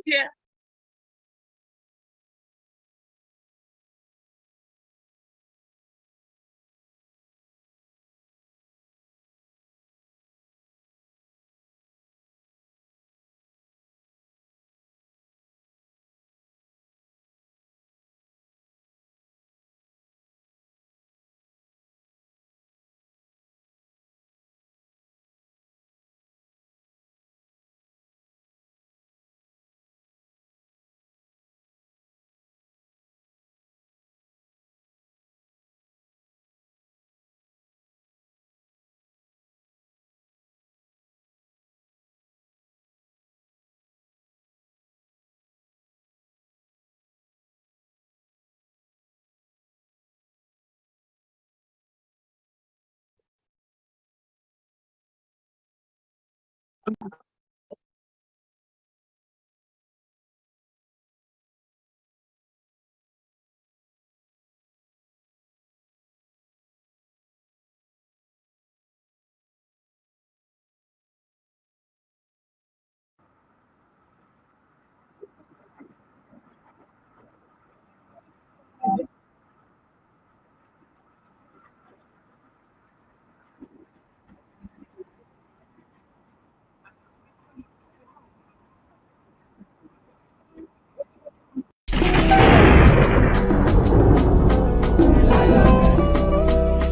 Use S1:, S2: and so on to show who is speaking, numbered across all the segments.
S1: here.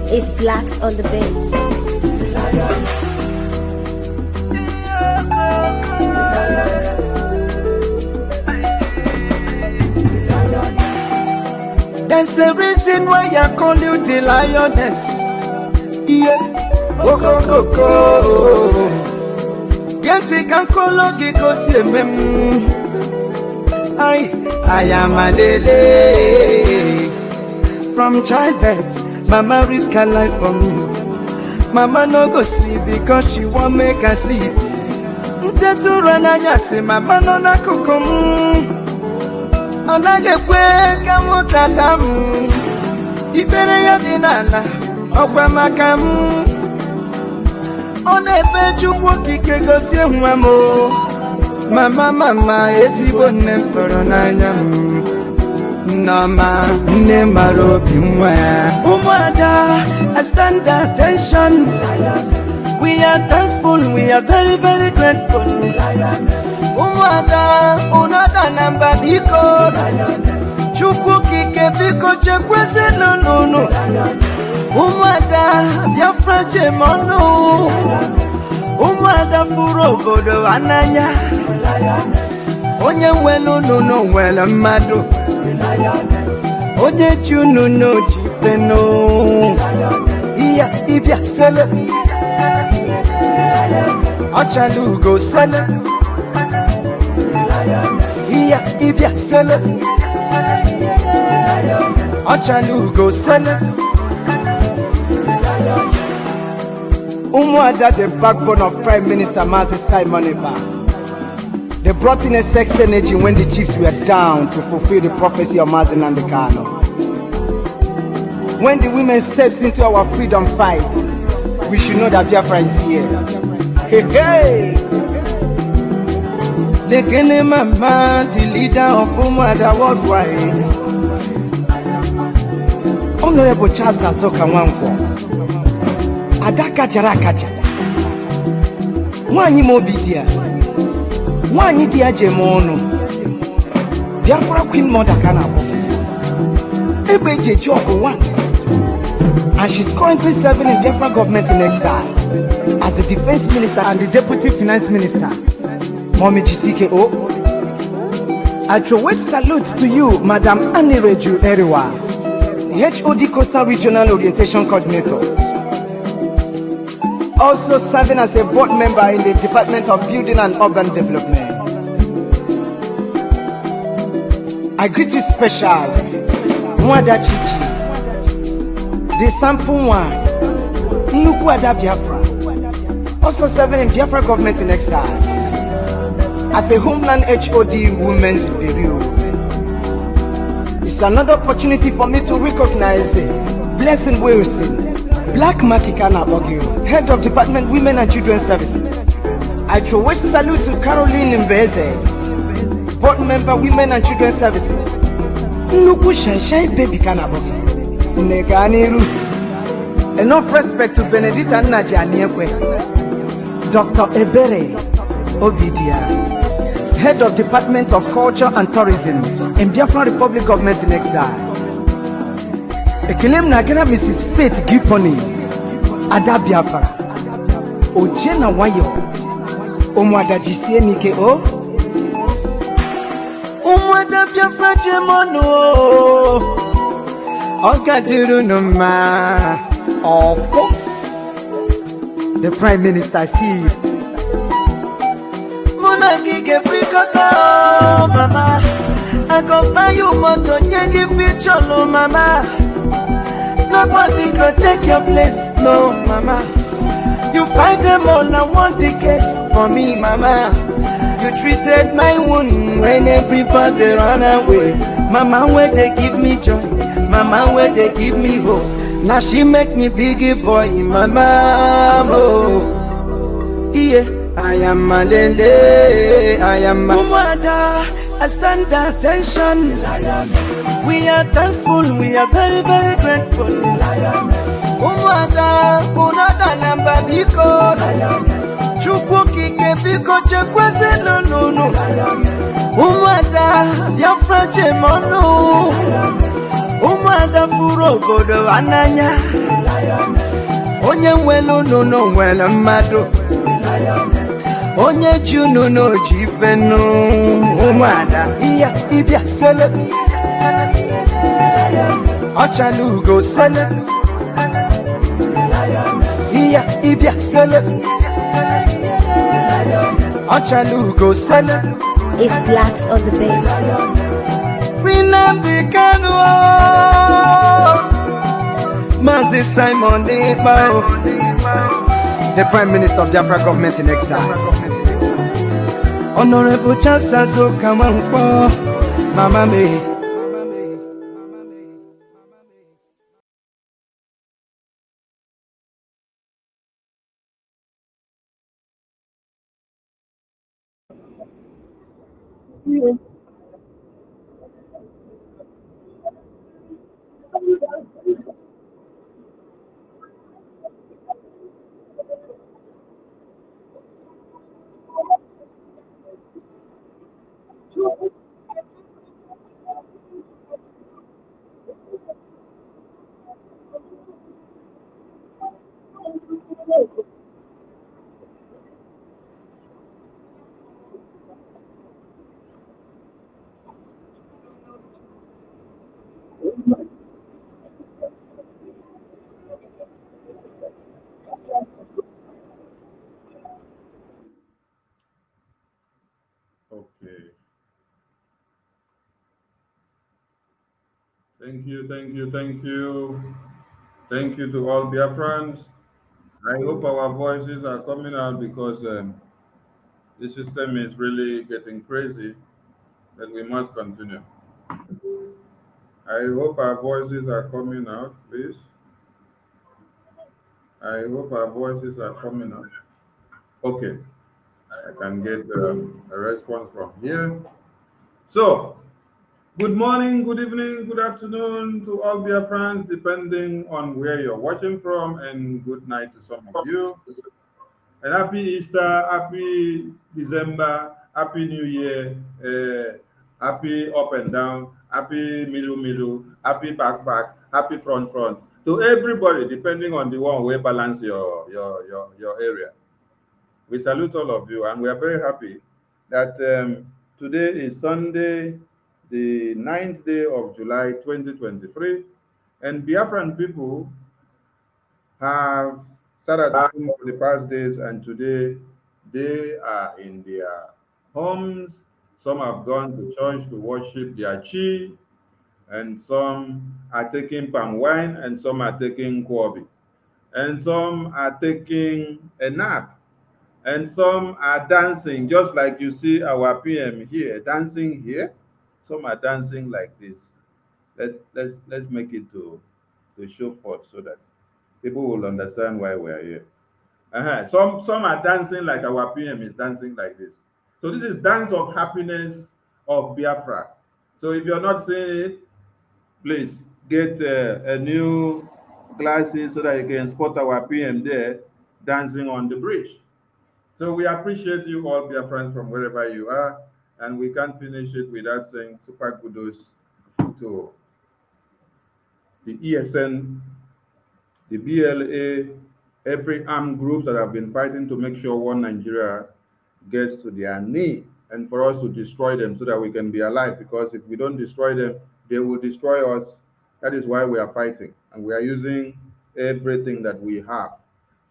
S2: It's Blacks on the beat.
S3: There's a reason why I call you the lioness. Yeah, go go go go. Get it and call you because you I am a lady. From childbirth, mama risk her life for me. Mama no go sleep because she won't make her sleep. Ntetu rana yase mama no na kukum. Anage kwe kamu tatamu. Ibere ya dinana okwa makamu. Onepe chukwu kike gosi mwamo. Mama ezigbo nne fọrọ n'anya m. Nama nne mara obi nwa ya. Umuada, I stand attention. We are thankful, we are very very grateful. Umuada, unada namba biko. Chukwu kike biko chekwezi nunu. Umuada, Biafra jemonu. Umuada furu obodo ananya. Onye nwelu nunu nwere mmadụ. Onye chunu no chifeno. Iya ibia sele. Achalu go sele. Iya ibia sele. Achalu go sele. Umuada, the backbone of Prime Minister Mazi Simon Eba. They brought in a sex energy when the chiefs were down to fulfill the prophecy of Mazi Nandekano. When the women steps into our freedom fight, we should know that Biafra is here. Hey, hey! Lekene Mama, the leader of Umuada worldwide. Honorable Charles Azoka Wankwo. Adaka Jarakaja. Wanyi Mobidia. Wanyi dia Jemono. Biafra Queen Mother Kanabo. Ebeje Joko one. And she's currently serving in Biafra government in exile as the defense minister and the deputy finance minister. Mommy GCKO. I throw a salute to you, Madam Anireju Eriwa, the HOD Coastal Regional Orientation Coordinator. Also serving as a board member in the Department of Building and Urban Development. I greet you special, Umuada Chichi, the sample one, Umuada Biafra, also serving in Biafra government in exile as a Homeland HOD Women's Bureau. It's another opportunity for me to recognize Blessing Wilson, Black Makikana Ogio, Head of Department Women and Children Services. I throw a salute to Caroline Mbeze, board member, Women and Children Services. Nuku Shine Baby Kanabo. Neganiru. Enough respect to Benedita Najaniekwe. Dr. Ebere Obidia, Head of Department of Culture and Tourism in Biafran Republic Government in Exile. Ekelem Nagana Mrs. Faith Giponi, Ada Biafra, Ojena Wayo, Umuada Jisie Nike O, Umuada Biafra Jemono, Onkadiru Numa, Ofo, the Prime Minister see. Monagi Gebrikota, Mama, I go buy you moto, Nyagi feature, no Mama. Nobody go take your place, no, Mama. You fight them all, I want the case for me, Mama. You treated my wound when everybody ran away. Mama, where they give me joy, Mama, where they give me hope. Now she make me biggie boy, Mama. Oh, yeah, I am a lele, I am a Umuada. I stand attention. We are thankful, we are very, very grateful. Umuada, unada namba biko. Chukwuki ke biko chekweze no. Umuada, Biafra jemono. Umuada furo godo ananya. Onye welo no welo mado. Onye junu no jifenu. Umuada, iya ibia sele. Ochalugo sele. Iya ibia sele. Ochalugo sele.
S2: It's blacks on the beat.
S3: Freedom the Kanwa. Mazi Simon Debo, the Prime Minister of Biafra Government in Exile. Honorable Chansazo Kamanpo, Mama me.
S1: Okay. Thank you, thank you, thank you. Thank you to all Biafrans. I hope our voices are coming out because the system is really getting crazy, but we must continue. I hope our voices are coming out, please. I hope our voices are coming out. Okay, I can get a response from here. So, good morning, good evening, good afternoon to all Biafrans, depending on where you're watching from, and good night to some of you. And happy Easter, happy December, happy New Year, happy up and down, happy middle, happy back, happy front. To everybody, depending on the one where balance your area. We salute all of you, and we are very happy that today is Sunday, the 9th day of July 2023, and Biafran people have sat at home for the past days, and today they are in their homes. Some have gone to church to worship their chi, and some are taking palm wine, and some are taking kwabi, and some are taking a nap, and some are dancing, just like you see our PM here dancing here. Some are dancing like this. Let's make it to show forth so that people will understand why we are here. Some are dancing like our PM is dancing like this. So this is dance of happiness, of Biafra. So if you're not seeing it, please get a new glasses so that you can spot our PM there dancing on the bridge. So we appreciate you all, dear friends, from wherever you are, and we can't finish it without saying super kudos to the ESN, the BLA, every armed group that have been fighting to make sure one Nigeria gets to their knee, and for us to destroy them so that we can be alive, because if we don't destroy them, they will destroy us. That is why we are fighting, and we are using everything that we have.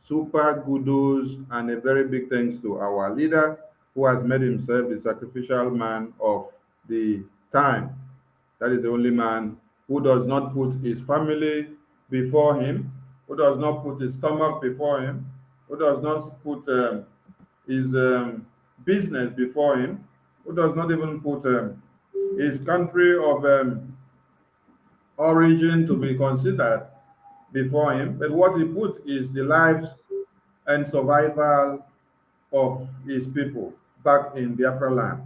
S1: Super kudos and a very big thanks to our leader who has made himself the sacrificial man of the time. That is the only man who does not put his family before him, who does not put his stomach before him, who does not put his business before him, who does not even put his country of origin to be considered before him. But what he put is the lives and survival of his people back in Biafra land.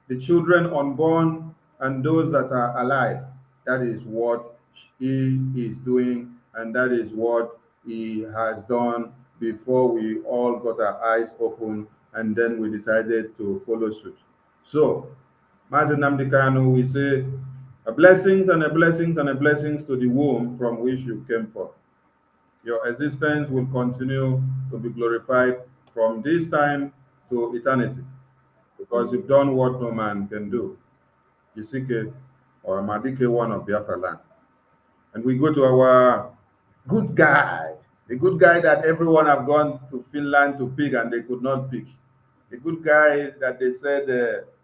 S1: The children unborn and those that are alive. That is what he is doing, and that is what he has done before we all got our eyes open and then we decided to follow suit. So, Mazen Namdekano, we say a blessings and a blessings and a blessings to the womb from which you came forth. Your existence will continue to be glorified from this time to eternity, because you've done what no man can do. Isike or Madike, one of Biafra land. And we go to our good guy, the good guy that everyone have gone to Finland to pick and they could not pick. The good guy that they said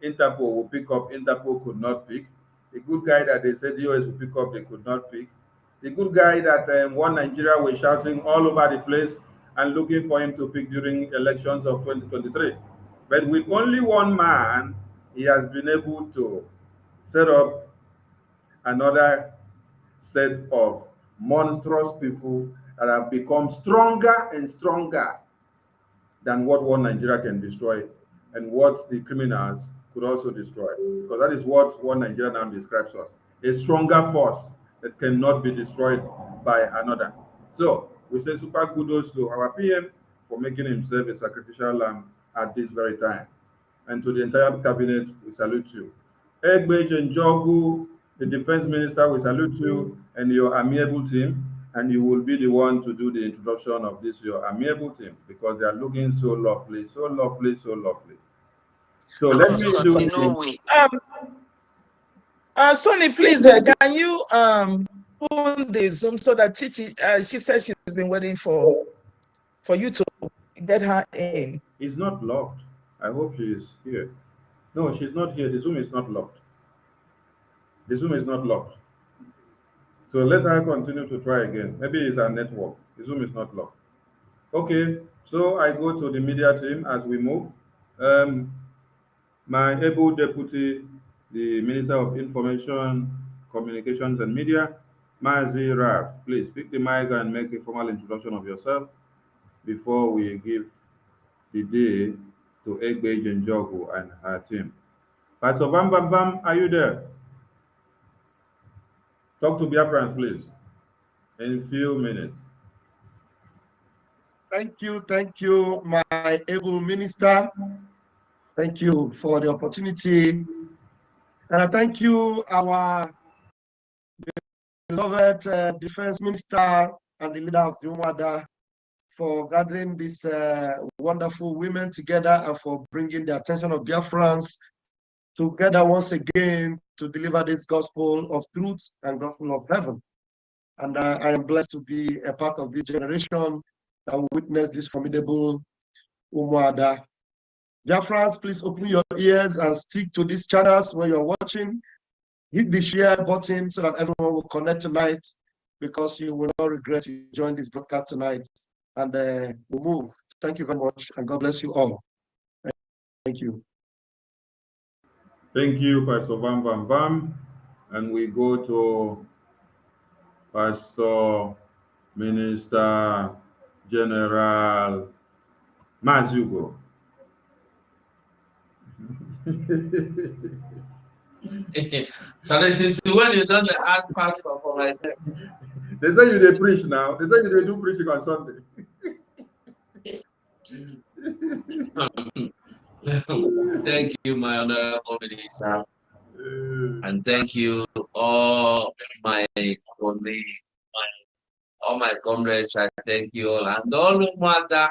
S1: Interpol will pick up, Interpol could not pick. The good guy that they said US will pick up, they could not pick. The good guy that one Nigeria was shouting all over the place and looking for him to pick during elections of 2023. But with only one man, he has been able to set up another set of monstrous people that have become stronger and stronger than what one Nigeria can destroy and what the criminals could also destroy. Because that is what one Nigeria now describes us, a stronger force that cannot be destroyed by another. So we say super kudos to our PM for making himself a sacrificial lamb at this very time. And to the entire cabinet, we salute you. Egbeji and Jogu, the defense minister, we salute you and your amiable team. And you will be the one to do the introduction of this your amiable team, because they are looking so lovely, so lovely, so lovely. So let me do
S4: Sonny, please, can you open the Zoom so that Titi, she says she's been waiting for you to get her in.
S1: It's not locked. I hope she is here. No, she's not here. The Zoom is not locked. The Zoom is not locked. So let her continue to try again. Maybe it's our network. The Zoom is not locked. Okay, so I go to the media team as we move. My able deputy, the Minister of Information, Communications and Media, Mazi Raf, please pick the mic and make a formal introduction of yourself before we give the day to Egbeji Njogu and her team. Pastor Bam Bam Bam, are you there? Talk to BIAFRANS, please, in a few minutes.
S5: Thank you, my able minister. Thank you for the opportunity. And I thank you, our beloved defense minister and the leader of the Umuada, for gathering these wonderful women together and for bringing the attention of Biafrans together once again to deliver this gospel of truth and gospel of heaven. And I am blessed to be a part of this generation that will witness this formidable Umuada. Biafrans, please open your ears and stick to these channels when you're watching. Hit the share button so that everyone will connect tonight, because you will not regret you join this broadcast tonight. And we'll move. Thank you very much, and God bless you all. Thank you.
S1: Thank you, Pastor Bam Bam Bam. And we go to Pastor Minister General Mazugo.
S6: So this is when you done the art pastor for my name.
S1: They say you dey preach now. They say you dey do preaching on Sunday.
S6: Thank you, my honorable minister. And thank you all my colleagues, all my comrades. I thank you all. And all Umuada,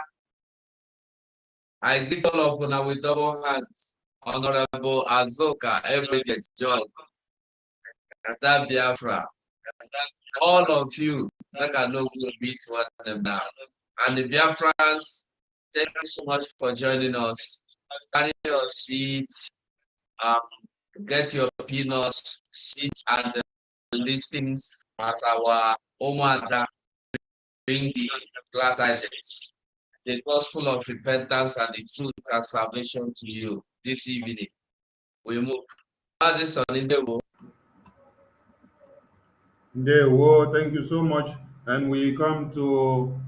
S6: I greet all of you with double hands. Honorable Azoka, every job, that Biafra, all of you, like I know we'll meet one of them now. And the Biafrans, thank you so much for joining us. Carry your seat, get your peanuts, sit and listen as our Umuada bring the glad tidings, the gospel of repentance and the truth and salvation to you this evening. We move.
S1: Ndewo, thank you so much. And we come to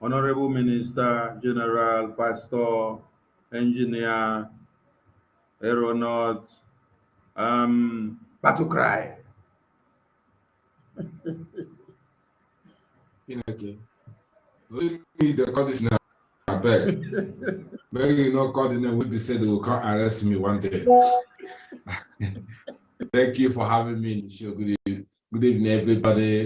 S1: Honorable Minister, General, Pastor, Engineer, Aeronaut, Battle Cry.
S7: Okay. We need to call this now. I beg. Maybe you know, call the name. Will be said they will come arrest me one day. Thank you for having me in the show. Good evening, everybody.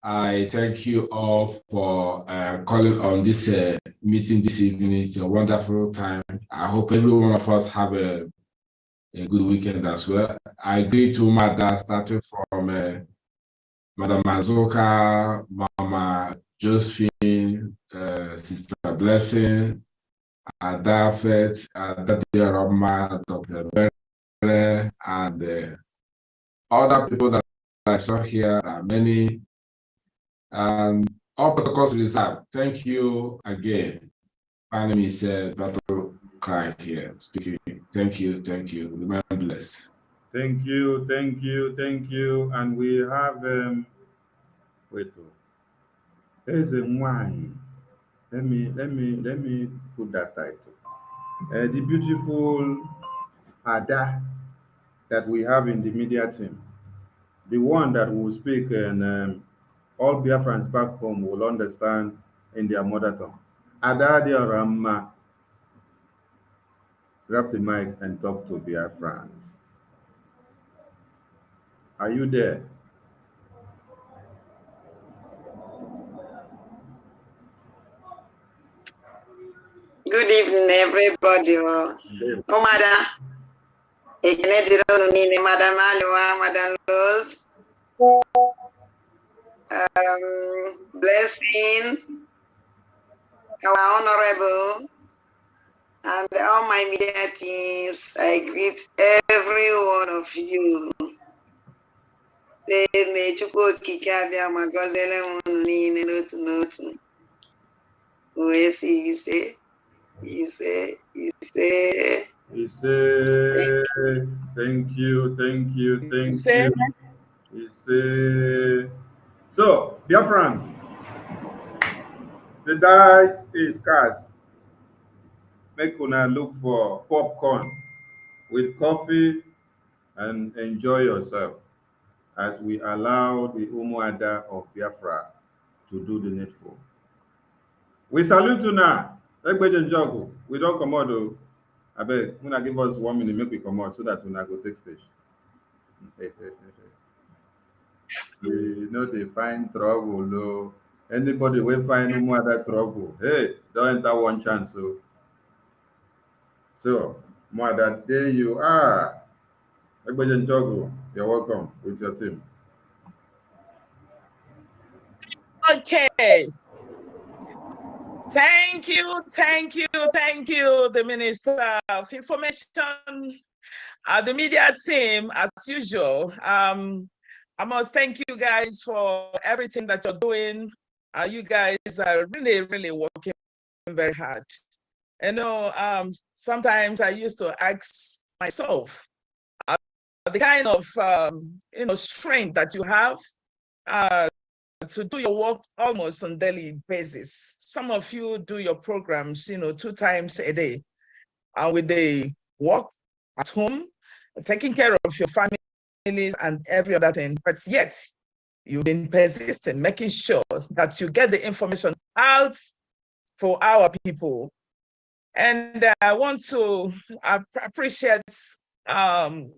S7: I thank you all for calling on this meeting this evening. It's a wonderful time. I hope every one of us have a good weekend as well. I agree to Umuada, starting from Madam Azoka, Mama Josephine, Sister Blessing, Adafet, Dadia Roma, Dr. Bere, and other people that I saw here. Many. All protocols reserved. Thank you again. My name is Battle Cry here speaking. Thank you. Remain blessed.
S1: Thank you. And we have wait. There's a wine. Let me put that title. The beautiful Ada that we have in the media team. The one that will speak and all Biafrans back home will understand in their mother tongue. Ada Diorama, grab the mic and talk to Biafrans. Are you there?
S8: Good evening, everybody. Umuada, Madam Aliwa, Madam Rose, Blessing, our honorable, and all my media teams. I greet every one of you. He say,
S1: thank you. He say, so, dear friends, the dice is cast. Make una look for popcorn with coffee and enjoy yourself as we allow the Umuada of Biafra to do the needful. We salute you now. We don't come out though. I beg, una give us 1 minute, make we come out so that we go take stage. We know they find trouble though. Anybody will find Umuada trouble. Hey, don't enter one chance. So, Umuada, there you are. You're welcome with your team.
S4: Okay. Thank you, the Minister of Information, the media team, as usual. I must thank you guys for everything that you're doing. You guys are really working very hard. You know, sometimes I used to ask myself, the kind of strength that you have to do your work almost on daily basis. Some of you do your programs, 2 times a day, and with the work at home, taking care of your families and every other thing, but yet you've been persistent, making sure that you get the information out for our people. And I want to appreciate Adade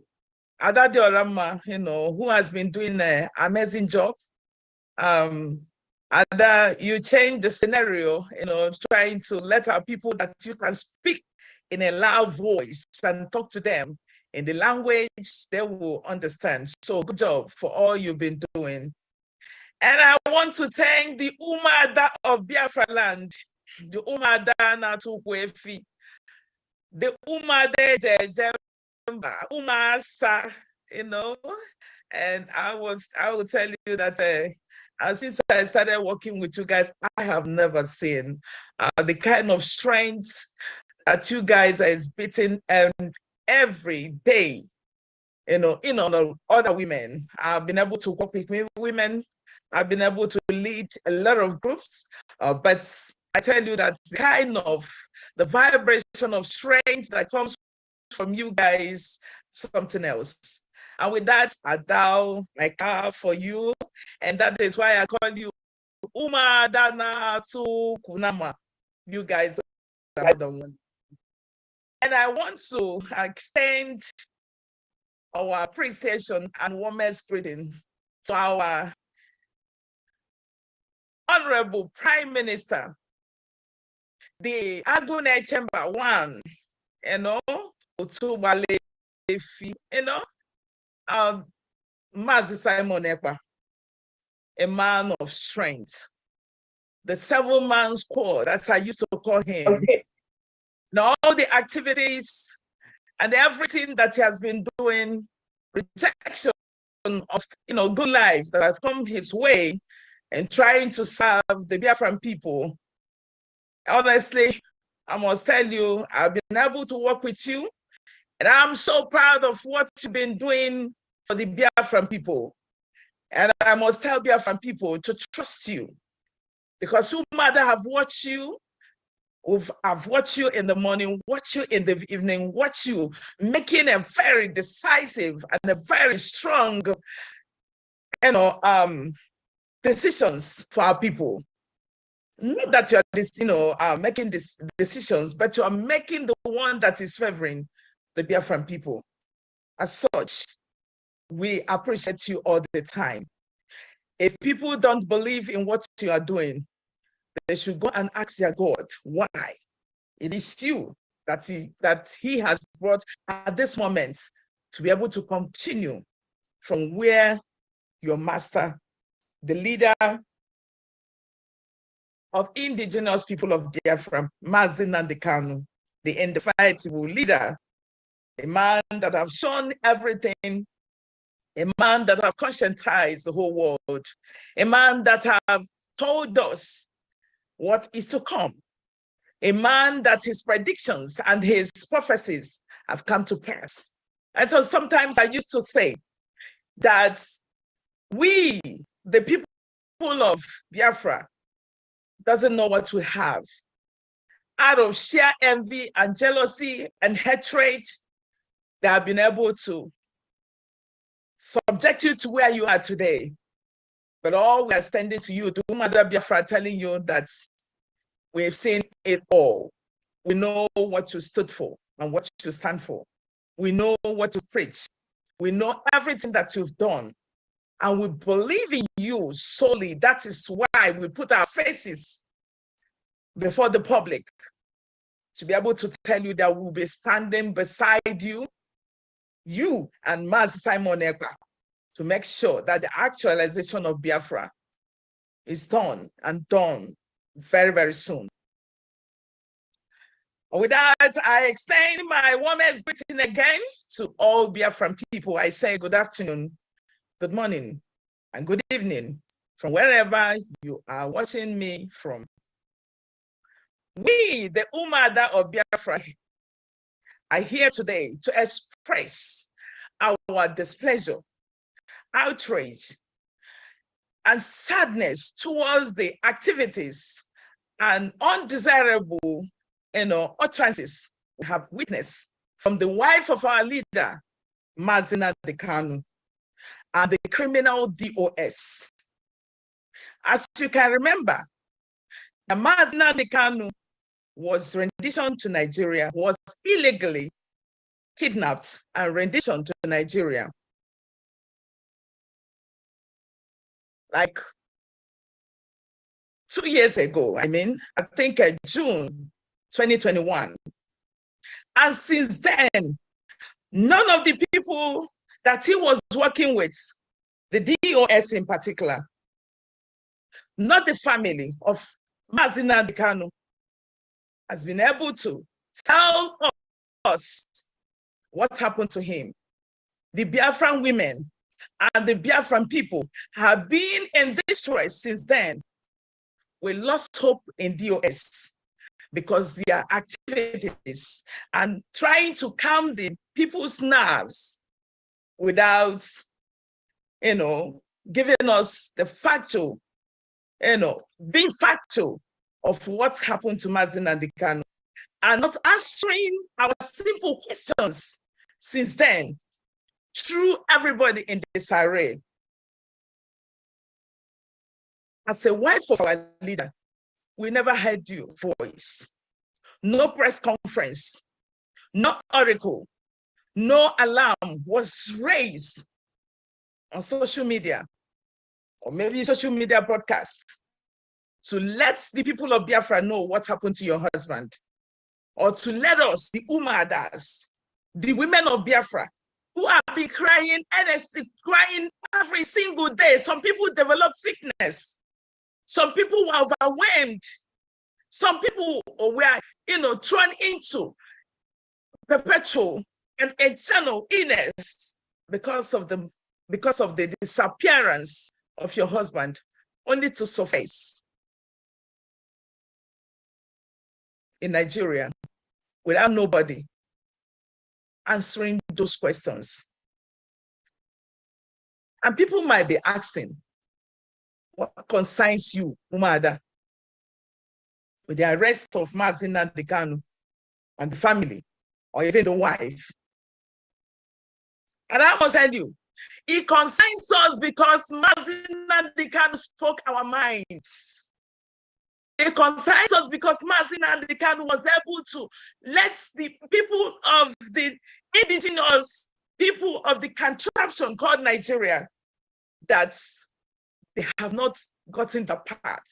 S4: Orama, who has been doing an amazing job. Ada, you changed the scenario, trying to let our people that you can speak in a loud voice and talk to them in the language they will understand. So good job for all you've been doing. And I want to thank the Umuada of Biafra land, the Umuada Natukwefi, the Umuade Jemba, Umasa, and I will tell you that since I started working with you guys, I have never seen the kind of strength that you guys are exhibiting every day. In other women, I've been able to work with women. I've been able to lead a lot of groups, but I tell you that the vibration of strength that comes from you guys, something else. And with that, I bow my car for you, and that is why I call you Umuada to Kunama. You guys are the one. And I want to extend our appreciation and warmest greeting to our Honorable Prime Minister, the Agune Chamber 1, Otubale, Mazi Simon Ekpa, a man of strength, the 7-man squad, as I used to call him. Okay. Now, all the activities and everything that he has been doing, protection of good life that has come his way, and trying to serve the Biafran people. Honestly, I must tell you, I've been able to work with you, and I'm so proud of what you've been doing for the Biafran people. And I must tell Biafran people to trust you, because Umuada have watched you. I've watched you in the morning, watched you in the evening, watched you making a very decisive and a very strong, decisions for our people. Not that you are making these decisions, but you are making the one that is favoring the Biafran people. As such, we appreciate you all the time. If people don't believe in what you are doing, they should go and ask their God why. It is you that he has brought at this moment to be able to continue from where your master, the leader of indigenous people of Biafra, Mazi Nnamdi Kanu, the indefatigable leader, a man that have shown everything, a man that have conscientized the whole world, a man that have told us what is to come, a man that his predictions and his prophecies have come to pass. And so sometimes I used to say that we, the people of Biafra, doesn't know what we have. Out of sheer envy and jealousy and hatred, they have been able to subject you to where you are today. But all we are standing to you, to Umuada Biafra, telling you that we've seen it all. We know what you stood for and what you stand for. We know what you preach. We know everything that you've done. And we believe in you solely. That is why we put our faces before the public to be able to tell you that we'll be standing beside you, you and Mazi Simon Ekpa, to make sure that the actualization of Biafra is done and done very, very soon. With that, I extend my warmest greeting again to all Biafran people. I say good afternoon, good morning, and good evening from wherever you are watching me from. We, the Umuada of Biafra, are here today to express our displeasure, outrage, and sadness towards the activities and undesirable, utterances we have witnessed from the wife of our leader, Mazi Nnamdi Kanu and the criminal DOS. As you can remember, the Mazi Nnamdi Kanu was renditioned to Nigeria, was illegally kidnapped and renditioned to Nigeria. Like 2 years ago, I think June 2021. And since then, none of the people that he was working with, the DOS in particular, not the family of Mazi Nnamdi Kanu, has been able to tell us what happened to him. The Biafran women and the Biafran people have been in distress since then. We lost hope in DOS because their activities and trying to calm the people's nerves without, giving us the factual, being factual of what happened to Mazi Nnamdi Kanu and not answering our simple questions since then threw everybody in disarray. As a wife of our leader, we never heard your voice. No press conference, no oracle, no alarm was raised on social media, or maybe social media broadcast, to let the people of Biafra know what happened to your husband, or to let us, the Umuadas, the women of Biafra, who have been crying, earnestly crying every single day. Some people developed sickness. Some people were overwhelmed. Some people were, thrown into perpetual and eternal illness because of the disappearance of your husband, only to surface in Nigeria without nobody answering those questions. And people might be asking, what concerns you, Umuada, with the arrest of Mazi Nnamdi Kanu and the family, or even the wife? And I must tell you, it concerns us because Mazi Nnamdi Kanu spoke our minds. It concerns us because Mazi Nnamdi Kanu was able to let the people of the indigenous people of the contraption called Nigeria, that they have not gotten the part.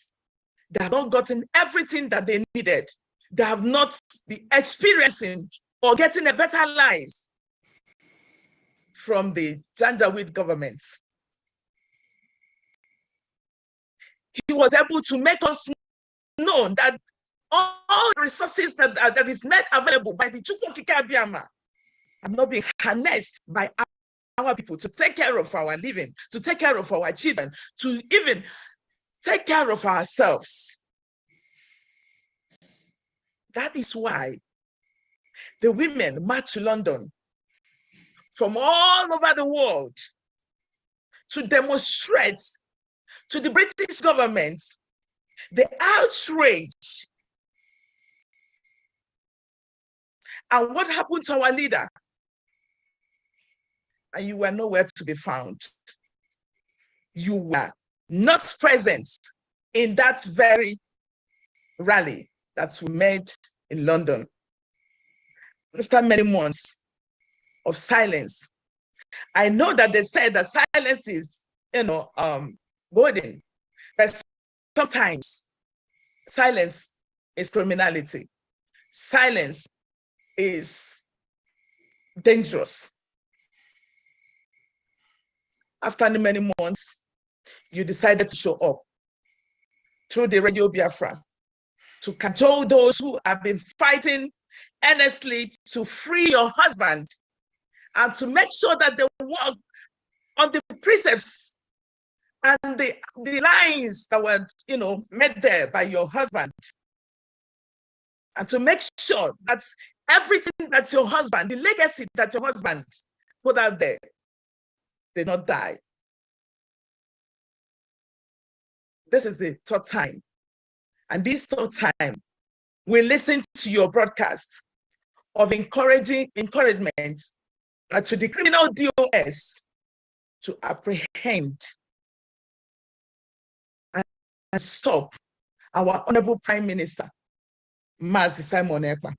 S4: They have not gotten everything that they needed. They have not been experiencing or getting a better life from the Janjaweed government. He was able to make us know that all resources that is made available by the Chukwokika Abiyama have not been harnessed by our people to take care of our living, to take care of our children, to even take care of ourselves. That is why the women marched to London from all over the world to demonstrate to the British government the outrage and what happened to our leader. And you were nowhere to be found. You were not present in that very rally that we made in London. After many months of silence, I know that they said that silence is, golden, but sometimes silence is criminality. Silence is dangerous. After many months, you decided to show up through the Radio Biafra to cajole those who have been fighting earnestly to free your husband and to make sure that they work on the precepts and the lines that were, made there by your husband, and to make sure that everything that your husband, the legacy that your husband put out there, did not die. This is the third time. And this third time, we listen to your broadcast of encouragement to the criminal DOS to apprehend and stop our Honorable Prime Minister, Mazi Simon Ekpa,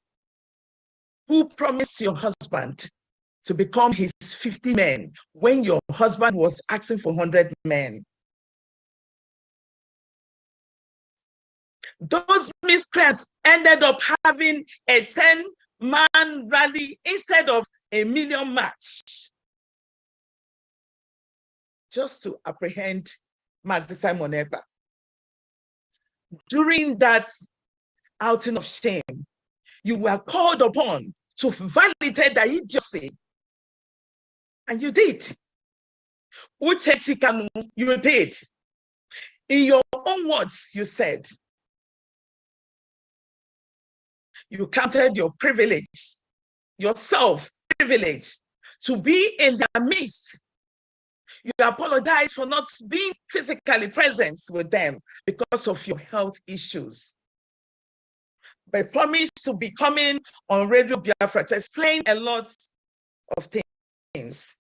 S4: who promised your husband to become his 50 men when your husband was asking for 100 men. Those miscreants ended up having a 10-man rally instead of a million march, just to apprehend Mazi Simon Ekpa. During that outing of shame, you were called upon to validate the idiocy, and you did. Uchechi Kanu, you did. In your own words, you said, you counted your privilege, yourself privilege, to be in their midst. You apologize for not being physically present with them because of your health issues. But promised to be coming on Radio Biafra to explain a lot of things.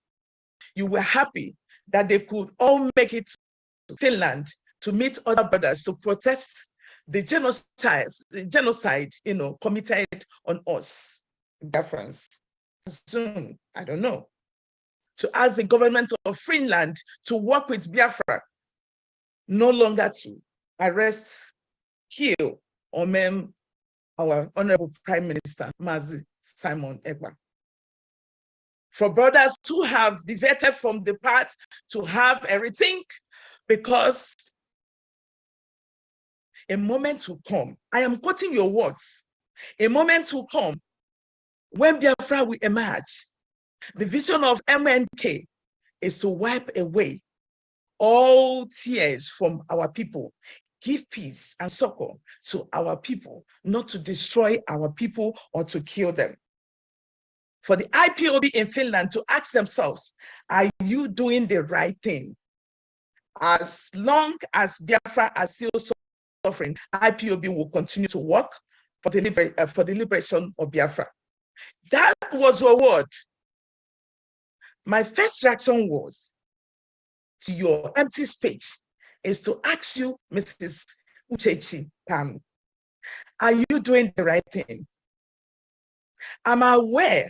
S4: You were happy that they could all make it to Finland to meet other brothers to protest the genocide, committed on us, Biafrans. Soon, I don't know, to ask the government of Finland to work with Biafra, no longer to arrest, kill, or maim our Honorable Prime Minister, Mazi Simon Ekpa. For brothers who have diverted from the path to have a rethink, because a moment will come, I am quoting your words, a moment will come when Biafra will emerge. The vision of MNK is to wipe away all tears from our people, give peace and succor to our people, not to destroy our people or to kill them. For the IPOB in Finland to ask themselves, are you doing the right thing? As long as Biafra are still suffering, IPOB will continue to work for the liberation of Biafra. That was your word. My first reaction was to your empty speech is to ask you, Mrs. Uchechi Pam, are you doing the right thing? I'm aware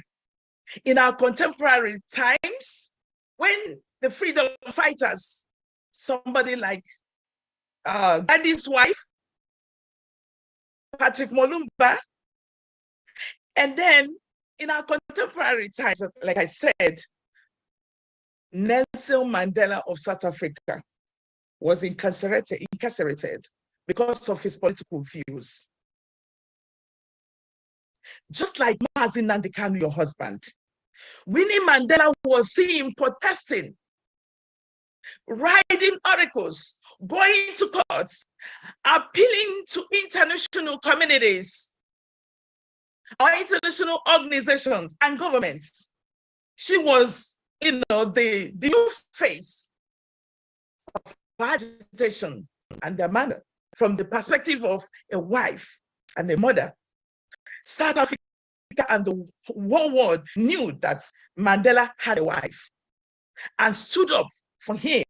S4: in our contemporary times, when the freedom fighters, somebody like Daddy's wife, Patrick Molumba, and then in our contemporary times, like I said, Nelson Mandela of South Africa was incarcerated because of his political views. Just like Mazi Nnamdi Kanu, your husband, Winnie Mandela was seen protesting, writing articles, going to courts, appealing to international communities, or international organizations and governments. She was, the new face of agitation and the manner from the perspective of a wife and a mother. South Africa and the whole world knew that Mandela had a wife and stood up for him,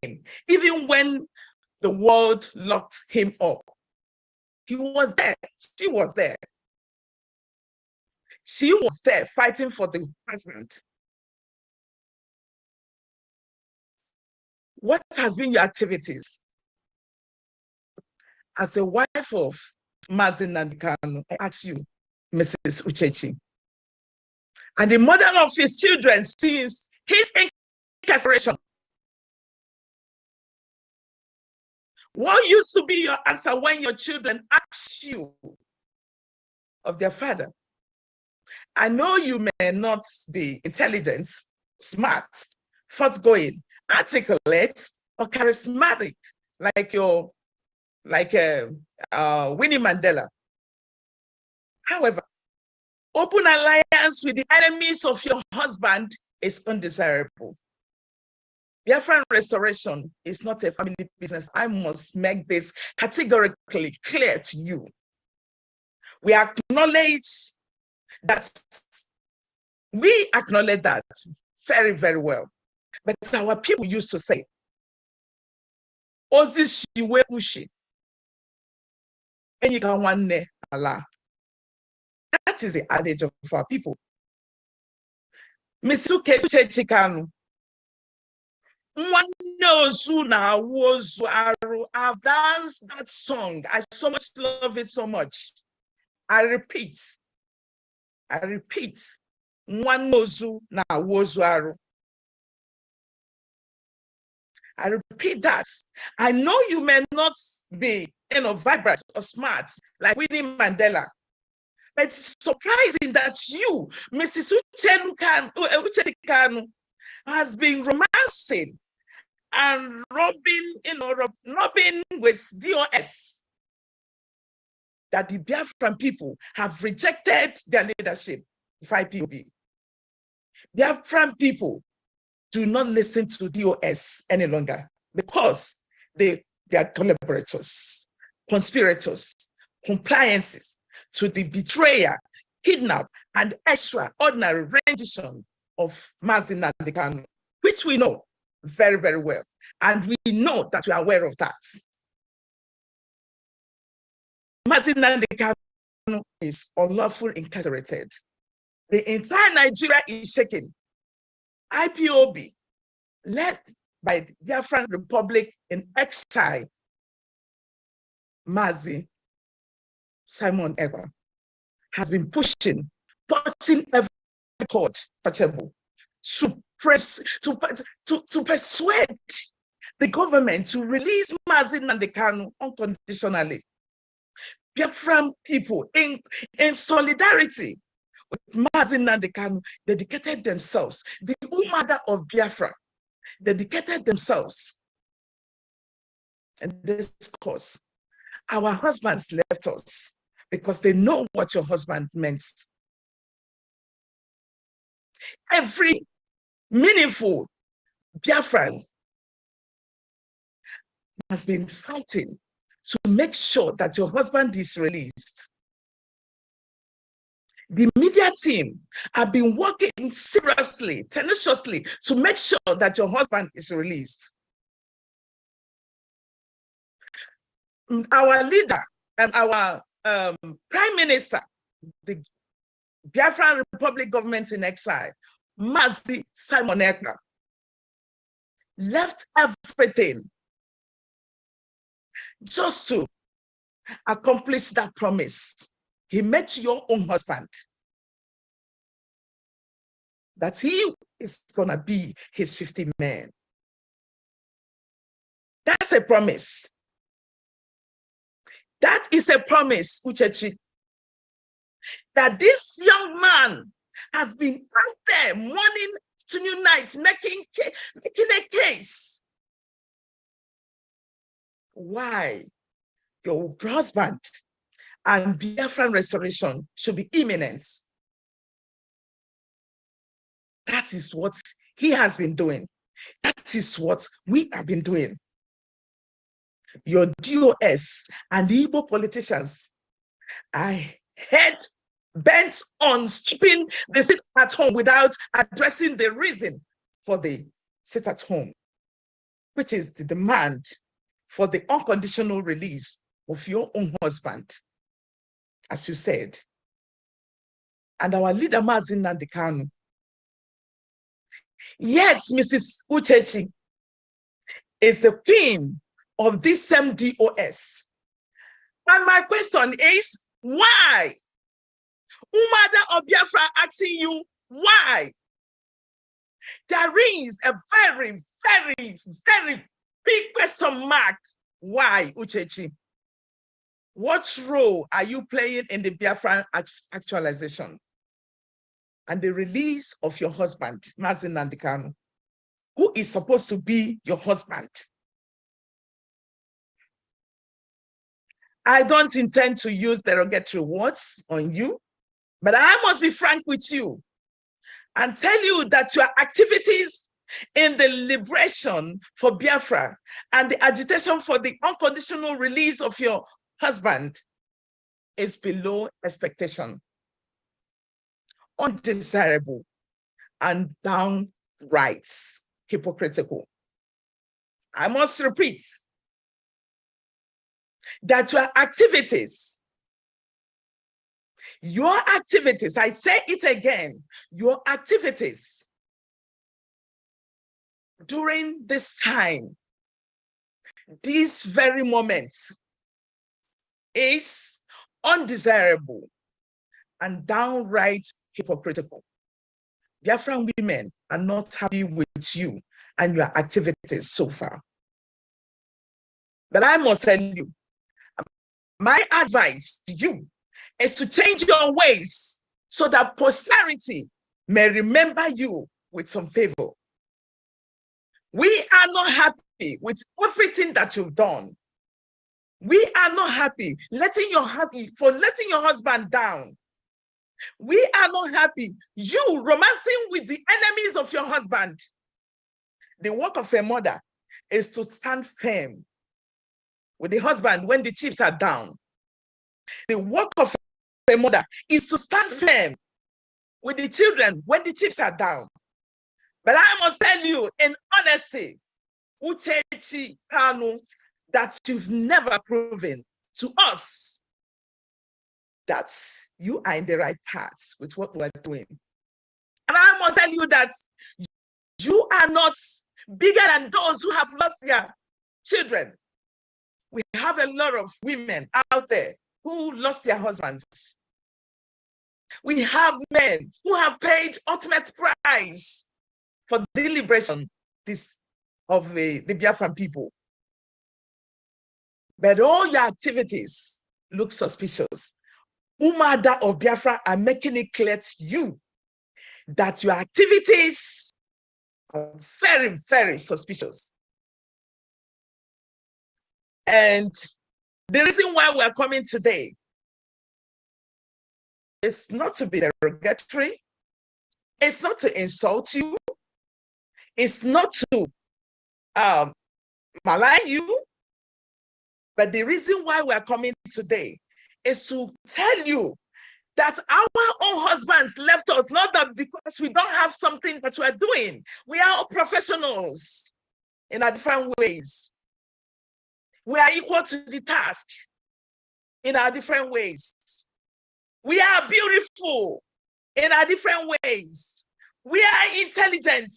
S4: even when the world locked him up. He was there. She was there. She was there fighting for the husband. What has been your activities? As a wife of Mazi Nnamdi Kanu, I ask you, Mrs. Uchechi, and the mother of his children since his incarceration, what used to be your answer when your children ask you of their father? I know you may not be intelligent, smart, forthgoing, articulate, or charismatic like Winnie Mandela. However, open alliance with the enemies of your husband is undesirable. Biafran restoration is not a family business. I must make this categorically clear to you. We acknowledge that very, very well. But our people used to say, Ozi shiwe ushi. That is the adage of our people. Misuke Chikanu. I've danced that song. I so much love it so much. I repeat. One nozu na wozu aru. I repeat that. I know you may not be, vibrant or smart like Winnie Mandela, but it's surprising that you, Mrs. Uche Kanu, has been romancing and rubbing with DOS, that the Biafran people have rejected their leadership, IPOB. Biafran people do not listen to DOS any longer because they are collaborators, conspirators, compliances to the betrayer, kidnap, and extraordinary rendition of Mazi Nnamdi Kanu, which we know very, very well. And we know that we are aware of that. Mazi Nnamdi Kanu is unlawfully incarcerated. The entire Nigeria is shaking. IPOB, led by the Biafran Republic in exile, Mazi Simon Ekpa, has been touching every chord touchable to persuade the government to release Mazi Nnamdi Kanu unconditionally. Biafran people, in solidarity with Mazi Nnamdi Kanu, dedicated themselves. The Umuada of Biafra dedicated themselves. And this cause, our husbands left us because they know what your husband meant. Every meaningful Biafran has been fighting to make sure that your husband is released. The media team have been working seriously, tenaciously to make sure that your husband is released. Our leader and our prime minister, the Biafran Republic government in exile, Mazi Simon Ekpa, left everything just to accomplish that promise. He met your own husband, that he is going to be his 50 men. That's a promise. That is a promise, Uchechi, that this young man has been out there morning to new night making a case. Why your husband and Biafran restoration should be imminent. That is what he has been doing. That is what we have been doing. Your DOS and the Igbo politicians are bent on stopping the sit at home without addressing the reason for the sit at home, which is the demand for the unconditional release of your own husband, as you said. And our leader, Mazi Nnamdi Kanu. Yet, Mrs. Uchechi is the queen of this same DOS. And my question is, why? Umuada of Biafra asking you, why? There is a very, very, very big question mark. Why, Uchechi? What role are you playing in the Biafran actualization and the release of your husband, Mazi Nnamdi Kanu, who is supposed to be your husband? I don't intend to use derogatory words on you, but I must be frank with you and tell you that your activities in the liberation for Biafra and the agitation for the unconditional release of your husband is below expectation, undesirable, and down rights hypocritical. I must repeat that your activities, I say it again, your activities during this time, these very moments, is undesirable and downright hypocritical. Biafran women are not happy with you and your activities so far. But I must tell you, my advice to you is to change your ways so that posterity may remember you with some favor. We are not happy with everything that you've done. We are not happy letting your husband down. We are not happy you romancing with the enemies of your husband. The work of a mother is to stand firm with the husband when the chips are down. The work of a mother is to stand firm with the children when the chips are down. But I must tell you in honesty, Uchechi Kanu, that you've never proven to us that you are in the right path with what we're doing. And I must tell you that you are not bigger than those who have lost their children. We have a lot of women out there who lost their husbands. We have men who have paid ultimate price for the liberation of the Biafran people. But all your activities look suspicious. Umuada of Biafra are making it clear to you that your activities are very, very suspicious. And the reason why we're coming today is not to be derogatory, it's not to insult you, it's not to malign you, but the reason why we're coming today is to tell you that our own husbands left us, not that because we don't have something that we're doing. We are all professionals in our different ways. We are equal to the task in our different ways. We are beautiful in our different ways. We are intelligent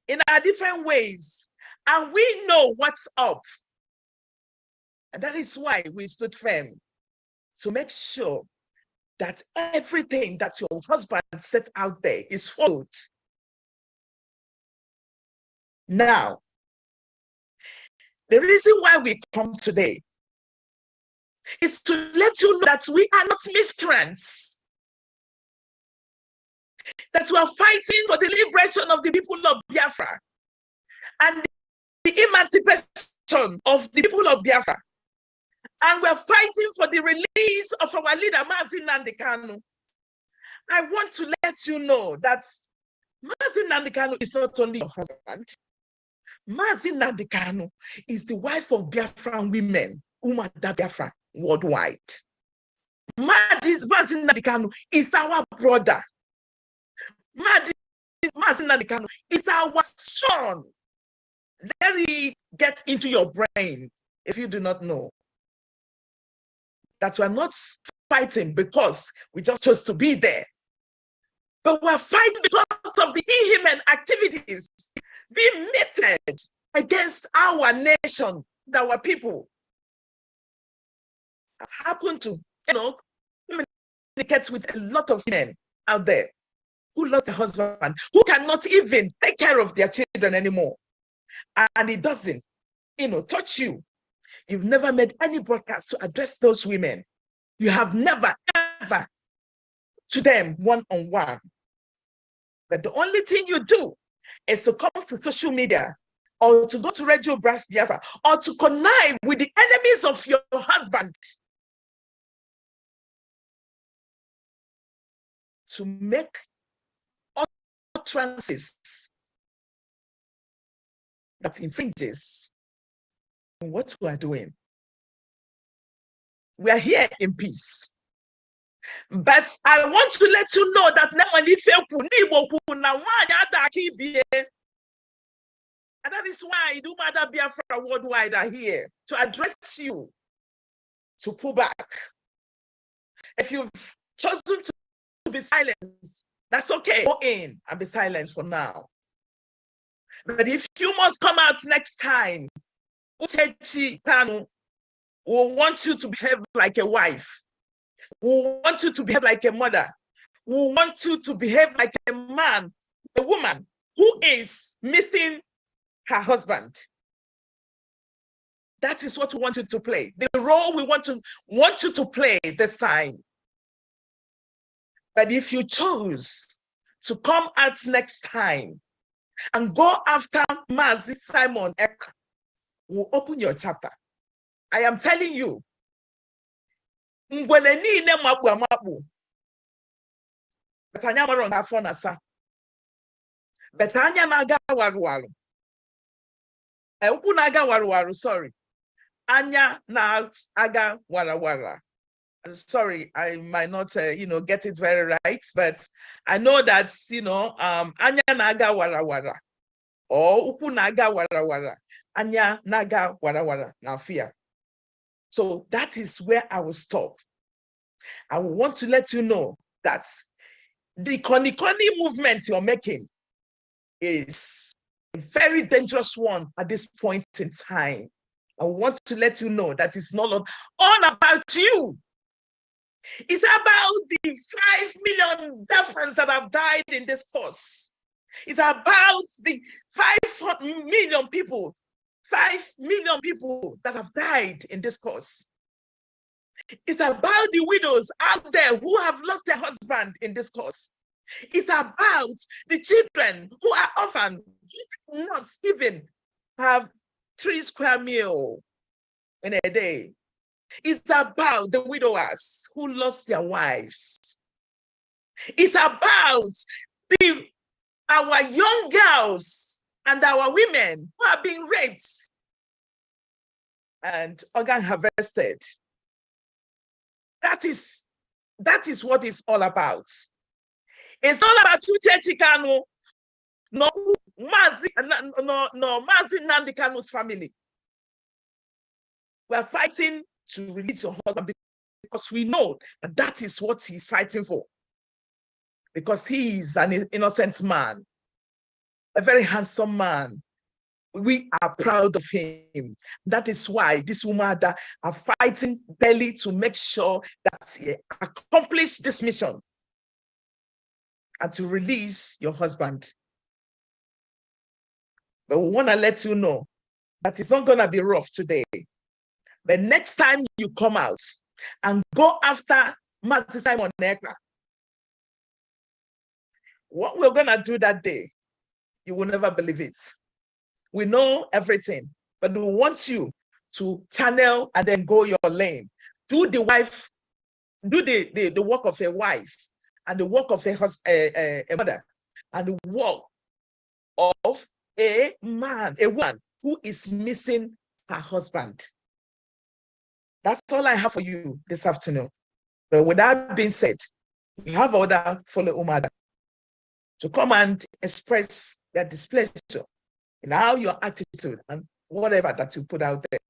S4: in our different ways. And we know what's up. And that is why we stood firm to make sure that everything that your husband set out there is followed. Now, the reason why we come today is to let you know that we are not miscreants, that we are fighting for the liberation of the people of Biafra and the emancipation of the people of Biafra. And we're fighting for the release of our leader, Mazi Nnamdi Kanu. I want to let you know that Mazi Nnamdi Kanu is not only your husband. Mazi Nnamdi Kanu is the wife of Biafran women, Umuada Biafra, worldwide. Mazi Nnamdi Kanu is our brother. Mazi Nnamdi Kanu is our son. Let me get into your brain if you do not know that we're not fighting because we just chose to be there, but we're fighting because of the inhuman activities being meted against our nation, our people. I've happened to, communicate with a lot of men out there who lost their husband, who cannot even take care of their children anymore. And it doesn't, touch you. You've never made any broadcast to address those women. You have never, ever to them one-on-one. But the only thing you do is to come to social media or to go to Radio Biafra or to connive with the enemies of your husband to make utterances that infringes on what we are doing. We are here in peace. But I want to let you know that And that is why the Umuada Biafra worldwide are here to address you, to pull back. If you've chosen to be silent, that's okay. Go in and be silent for now. But if you must come out next time, Uchechi Tanu will want you to behave like a wife, will want you to behave like a mother, will want you to behave like a man, a woman who is missing her husband. That is what we want you to play. The role we want you to play this time. But if you choose to come out next time and go after Mazi Simon Eka, we'll open your chapter. I am telling you, Ngwele niile mabu amabu. Betanya maro ngafo nasa. Betanya naga waruwaru. Upu naga waruwaru, sorry. Anya na aga warawara. Sorry, I might not, get it very right, but I know that, anya naga warawara. Or upu naga warawara. Anya naga warawara. Na fear. So that is where I will stop. I want to let you know that the Koni movement you're making is a very dangerous one at this point in time. I want to let you know that it's not all about you. It's about the 5 million Biafrans that have died in this cause. It's about the 5 million people, 5 million people that have died in this cause. It's about the widows out there who have lost their husband in this cause. It's about the children who are orphaned, who not even have 3 square meals in a day. It's about the widowers who lost their wives. It's about our young girls and our women who are being raped and organ harvested. That is what it's all about. It's not about Uchechi Kanu, no Mazi Nnamdi Kanu's family. We are fighting to release your husband because we know that is what he's fighting for. Because he is an innocent man, a very handsome man. We are proud of him. That is why this Umuada are fighting daily to make sure that he accomplishes this mission and to release your husband. But we want to let you know that it's not going to be rough today. But next time you come out and go after Mazi Simon Eka, what we're going to do that day, you will never believe it. We know everything, but we want you to channel and then go your lane. Do the work of a wife and the work of a mother and the work of a man, a woman who is missing her husband. That's all I have for you this afternoon. But with that being said, we have order for the Umuada to come and express their displeasure in how your attitude and whatever that you put out there.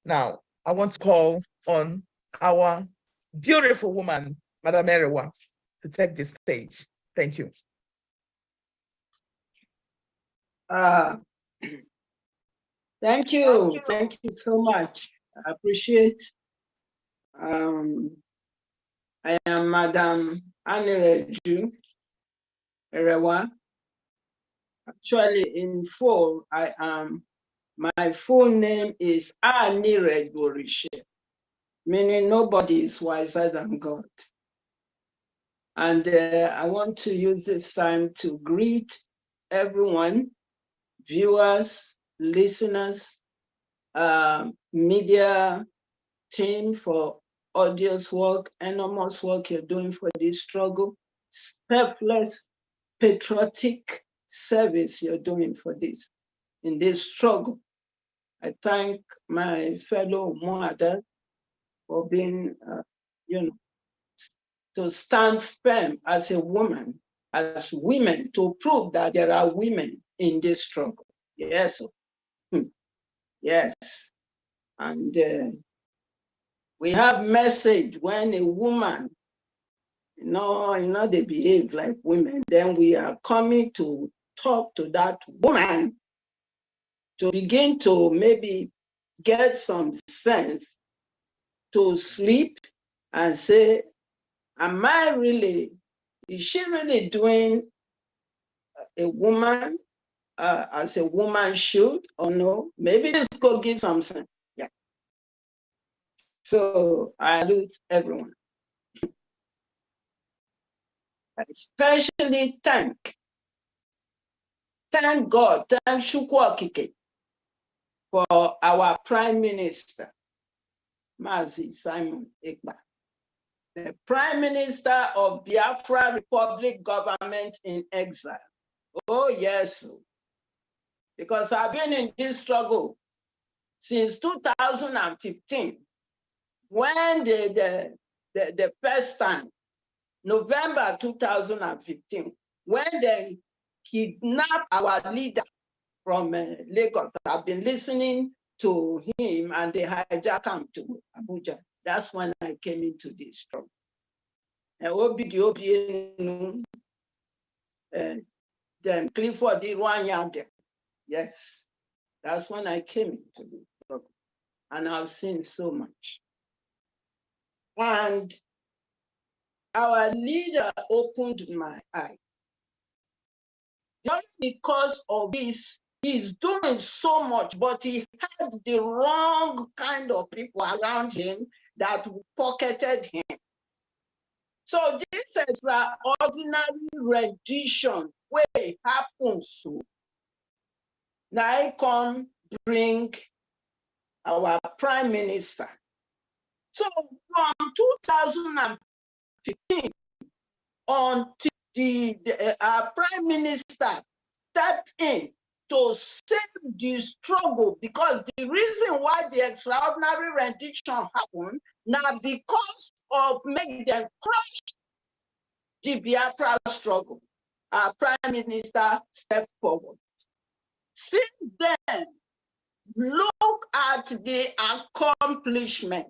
S4: Now, I want to call on our beautiful woman, Madam Erewa, to take the stage. Thank you.
S9: Thank you so much. I appreciate. I am Madam Anireju Erewa. Actually, in full, my full name is Anireju, meaning nobody is wiser than God. And I want to use this time to greet everyone, viewers, listeners, media team for audience work, enormous work you're doing for this struggle, selfless, patriotic service you're doing for this, in this struggle. I thank my fellow Umuada for being, to stand firm as a woman, as women, to prove that there are women in this struggle. Yes. Yes. And we have message when a woman, they behave like women, then we are coming to talk to that woman to begin to maybe get some sense to sleep and say, is she really doing a woman as a woman should or no? Maybe this could give some sense. Yeah. So I salute everyone. I especially thank God, thank Chukwuokike for our Prime Minister, Mazi Simon Ekpa, the Prime Minister of Biafra Republic Government in Exile. Oh, yes. Because I've been in this struggle since 2015, when the first time, November 2015, when they kidnapped our leader from Lagos. I've been listening to him and they hijacked him to Abuja. That's when I came into this struggle. Then Clifford Irwanya. Yes, that's when I came into this struggle. And I've seen so much. And our leader opened my eyes. Not because of this, he's doing so much, but he had the wrong kind of people around him that pocketed him. So this extraordinary rendition where it happens to now I come bring our Prime Minister. So from 2015 until our Prime Minister stepped in to save the struggle, because the reason why the extraordinary rendition happened now because of making them crush the Biafra struggle. Our Prime Minister stepped forward. Since then, look at the accomplishment.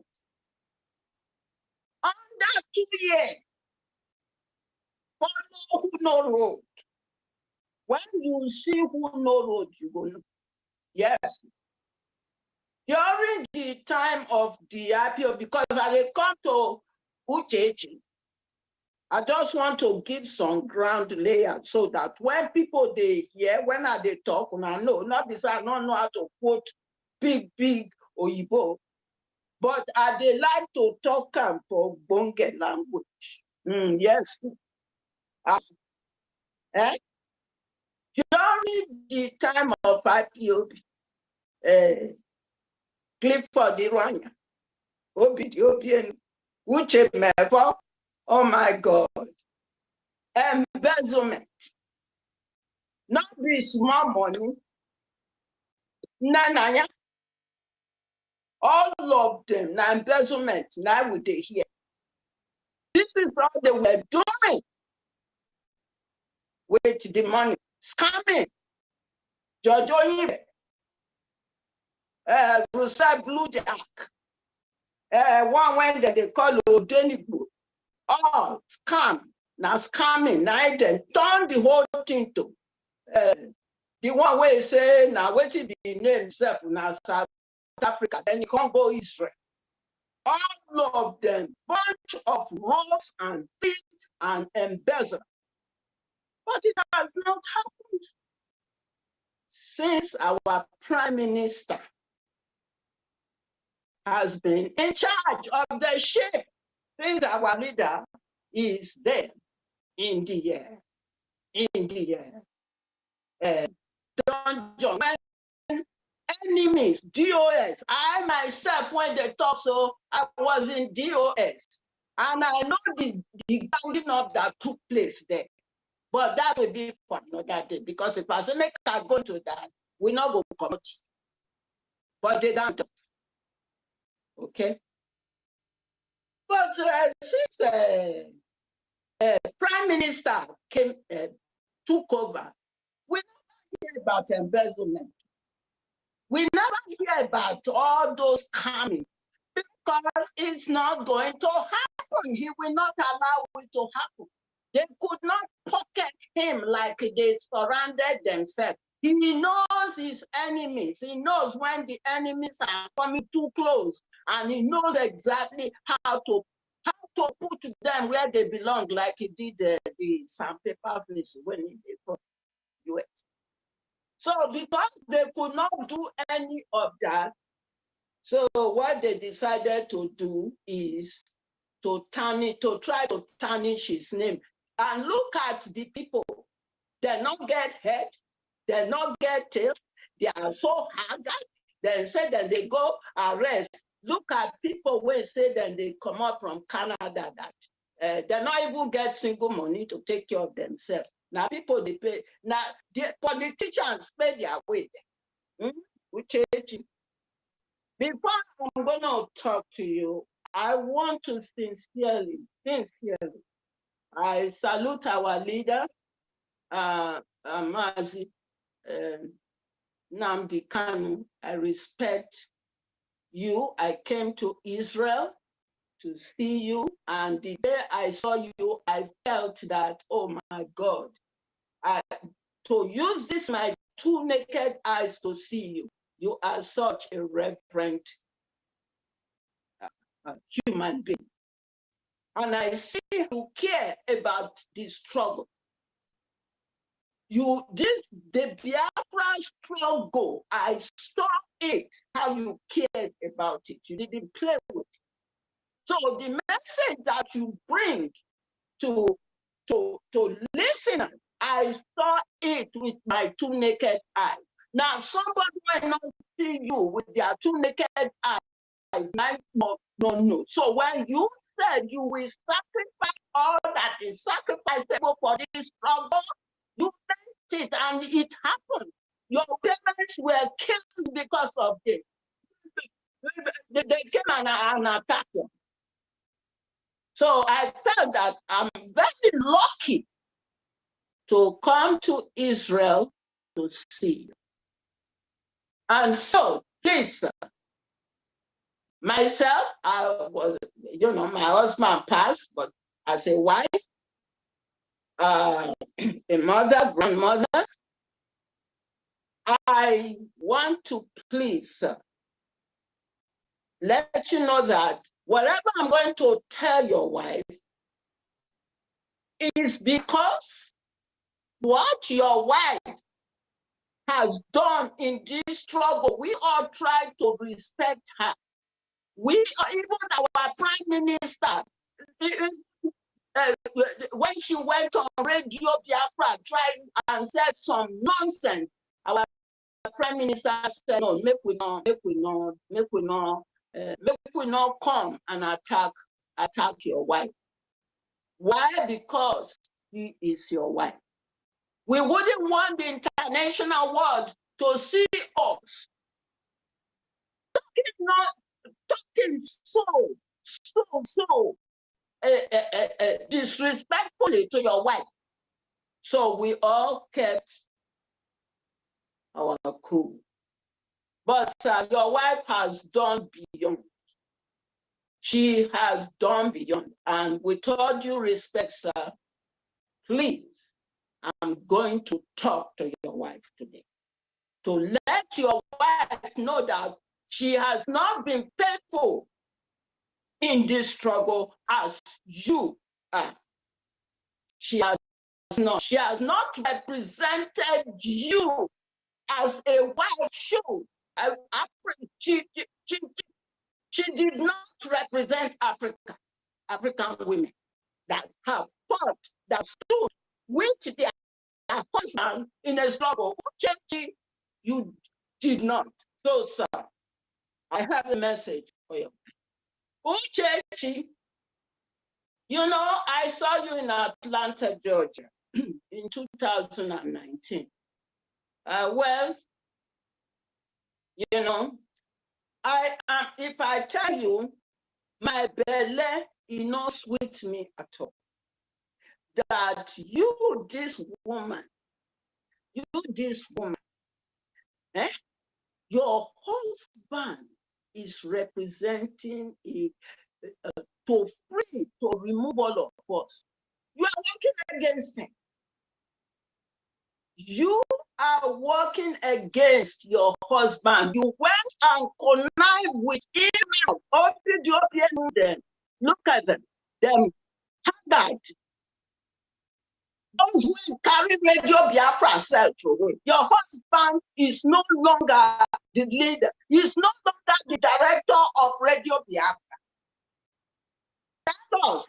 S9: Under 2 years, follow who no road. When you see who no road, you go know. Yes. During the time of the IPO, because I come to Uchechi, I just want to give some ground layer so that when people they hear, when they talk, I know, not because I don't know how to quote big Oyibo, but they like to talk for Bonge language. Yes. During the time of IPO, Clifford Irwanya, Obidiobien, Uche Mevo, oh my God, embezzlement, not be small money, nananya, all of them, na embezzlement, now would they hear. This is what they were doing with the money, scamming. George Oyibe, Rusa Blue Jack, one when they call Odenigbo, all scam, now scamming, now they turn the whole thing to the one way say now what it be name himself now South Africa, then you can't go Israel. All of them, bunch of robbers and thieves and embezzlers. But it has not happened since our Prime Minister has been in charge of the ship, since our leader is there in the dungeon. When enemies, DOS, I myself, when they talk, so I was in DOS, and I know the ganging up that took place there. But that will be for another day, because if I say make I go to that, we not go come. But they don't. Okay. But since Prime Minister took over, we never hear about embezzlement. We never hear about all those coming because it's not going to happen. He will not allow it to happen. They could not pocket him like they surrounded themselves. He knows his enemies. He knows when the enemies are coming too close, and he knows exactly how to put them where they belong, like he did the sandpaper place when he did for US. So because they could not do any of that, so what they decided to do is to try to tarnish his name. And look at the people. They not get head, they not get tail, they are so haggard. They say that they go arrest. Look at people who say that they come up from Canada that they not even get single money to take care of themselves. Now people they pay. Now the politicians pay their way. Before I'm gonna talk to you, I want to sincerely, I salute our leader, Mazi Nnamdi Kanu. I respect you. I came to Israel to see you, and the day I saw you, I felt that, oh my God, to use this my two naked eyes to see you. You are such a reverent human being. And I see you care about this struggle. The Biafran struggle, I saw it, how you cared about it. You didn't play with it. So the message that you bring to listeners, I saw it with my two naked eyes. Now, somebody might not see you with their two naked eyes, might not know. So when you said you will sacrifice all that is sacrificable for this struggle, you meant it, and it happened. Your parents were killed because of it. They came and attacked them. So I felt that I'm very lucky to come to Israel to see you. And so, please, sir, myself, I was, my husband passed, but as a wife, a mother, grandmother, I want to please, sir, let you know that whatever I'm going to tell your wife is because what your wife has done in this struggle, we all try to respect her. We are, even our prime minister, when she went on Radio Biafra, tried and said some nonsense, our prime minister said, no, make we not come and attack your wife. Why? Because she is your wife. We wouldn't want the international world to see us talking so disrespectfully to your wife. So we all kept our cool. But your wife has done beyond. She has done beyond. And with all due respect, sir, please, I'm going to talk to your wife today to let your wife know that she has not been faithful in this struggle as you are. She has not represented you as a wife should. She did not represent African women that have fought, that stood with their husband in a struggle. Uchechi, you did not. So, sir, I have a message for you. Uchechi, I saw you in Atlanta, Georgia in 2019. Well, if I tell you, my belly is not sweet me at all. That you, this woman, Your husband is representing to free, to remove all of us. You are working against him. You are working against your husband. You went and connived with email. All the Ethiopian, look at them. Them haggard. Those who carry Radio Biafra sell away. Your husband is no longer the leader. He's no longer the director of Radio Biafra. Tell us,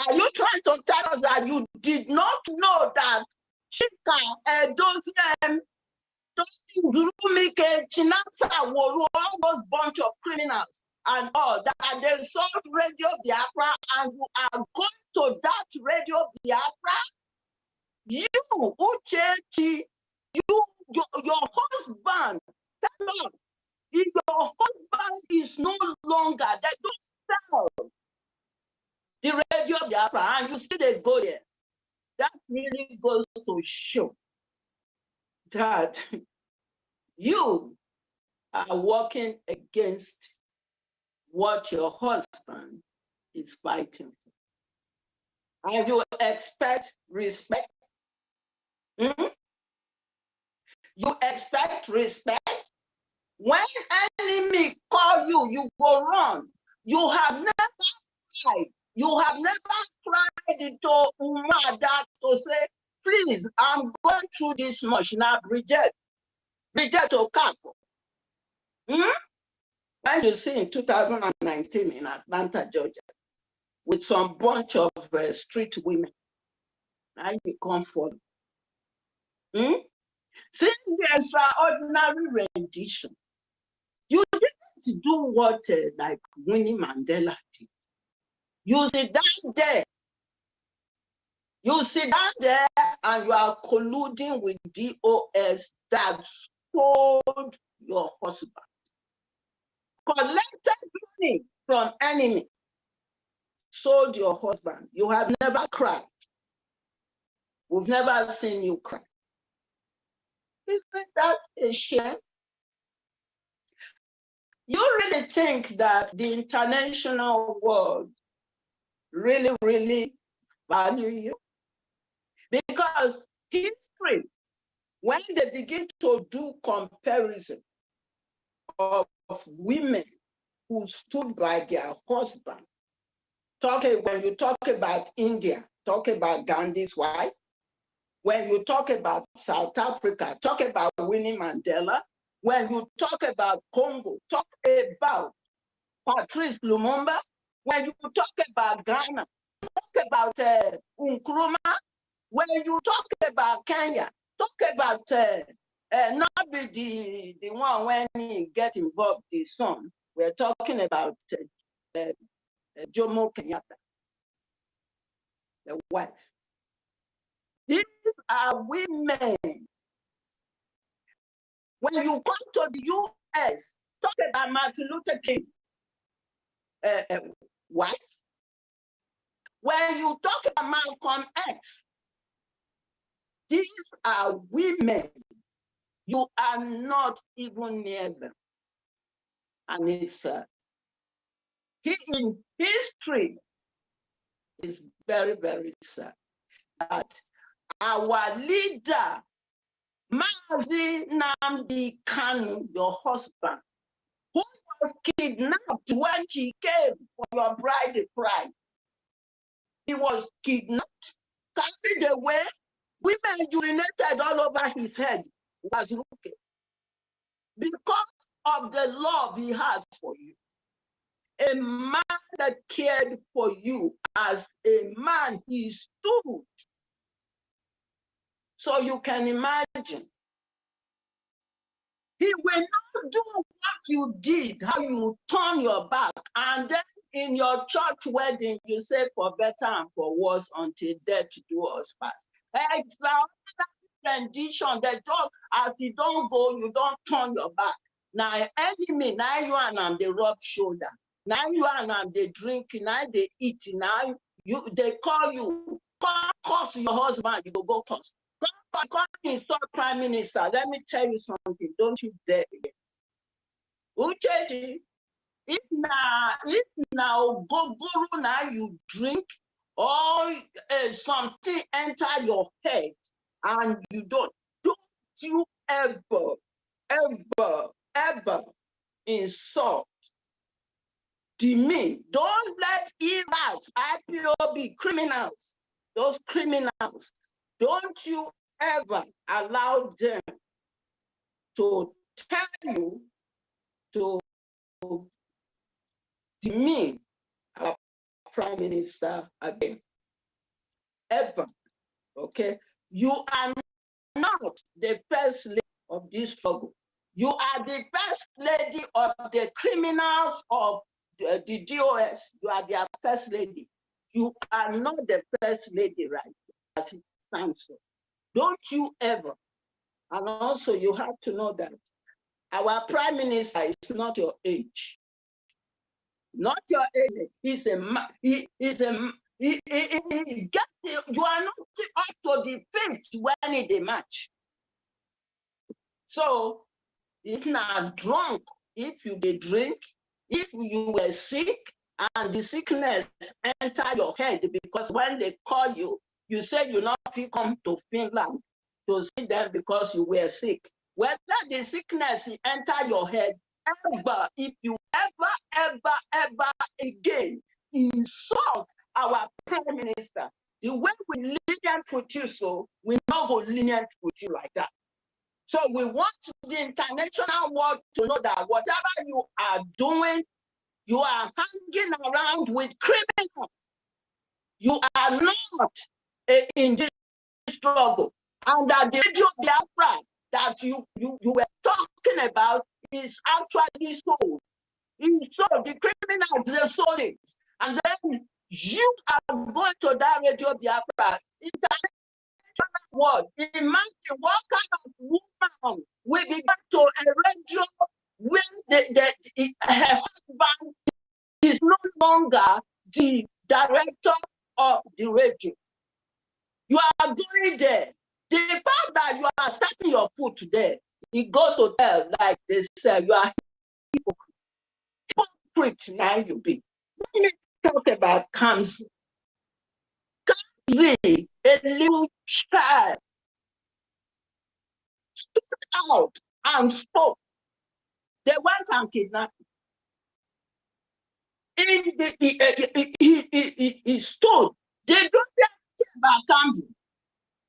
S9: are you trying to tell us that you did not know that Chika, those Durumike, Chinasa, Woru, all those bunch of criminals and all that they sold Radio Biafra, and you are going to that Radio Biafra? You, Uchechi, your husband, tell us, if your husband is no longer, they don't sell the Radio Biafra, and you still they go there. That really goes to show that you are working against what your husband is fighting for. And you expect respect. You expect respect. When enemy call you, you go run. You have never tried. You have never tried to Umuada to say, please, I'm going through this much now, Brgie to Kako. When you see in 2019 in Atlanta, Georgia, with some bunch of street women, now you come for See the extraordinary rendition. You didn't do what like Winnie Mandela did. You sit down there. You sit down there and you are colluding with DOS that sold your husband. Collected money from enemy. Sold your husband. You have never cried. We've never seen you cry. Isn't that a shame? You really think that the international world really value you? Because history, when they begin to do comparison of women who stood by their husband, when you talk about India, talk about Gandhi's wife. When you talk about South Africa, talk about Winnie Mandela. When you talk about Congo, talk about Patrice Lumumba. When you talk about Ghana, talk about Nkrumah. When you talk about Kenya, talk about not be the one when he get involved, the son. We're talking about Jomo Kenyatta, the wife. These are women. When you come to the US, talk about Martin Luther King, wife. When you talk about Malcolm X, these are women. You are not even near them. And it's in history is very, very sad that our leader, Mazi Nnamdi Kanu, your husband, who was kidnapped when he came for your bride price. He was kidnapped, carried away, women urinated all over his head, was looking. Because of the love he has for you. A man that cared for you as a man, he stood. So you can imagine. He will not do what you did, how you turn your back, and then in your church wedding, you say for better and for worse until death do us part. Rendition, that as you don't go, you don't turn your back. Now enemy, now you and I'm the rub shoulder. Now you and I'm the drink, now they eat, now they call you, curse your husband, you go curse. insult Prime Minister. Let me tell you something. Don't you dare. Uchechi, if now go now you drink or something enter your head and you don't you ever insult the me. Don't let IRATs, IPOB criminals, those criminals, don't you ever allow them to tell you to demean our Prime Minister again. Ever. Okay? You are not the first lady of this struggle. You are the first lady of the criminals of the DOS. You are their first lady. You are not the first lady, right? As it stands. Don't you ever. And also, you have to know that our Prime Minister is not your age. Not your age. He's a man. You are not up to the pitch when it a match. So if not drunk, if you did drink, if you were sick and the sickness enter your head, because when they call you, you say you not come to Finland to see them because you were sick. Well, let the sickness enter your head, ever, if you ever again insult our Prime Minister, the way we lenient with you, so we not go lenient with you like that. So we want the international world to know that whatever you are doing, you are hanging around with criminals. You are not in this struggle. And that the Radio Biafra that you were talking about is actually sold. So the criminals, they sold it. And then you are going to that Radio Biafra. World. Imagine what kind of woman we began to a radio when her husband is no longer the director of the radio. You are going there. The fact that you are starting your foot there, it goes to tell, like they say, you are hypocrite now you be. Let me talk about Kamsi. Kamsi, a little child, stood out and spoke. They went and kidnapped him. He stood. They don't care about Kamsi.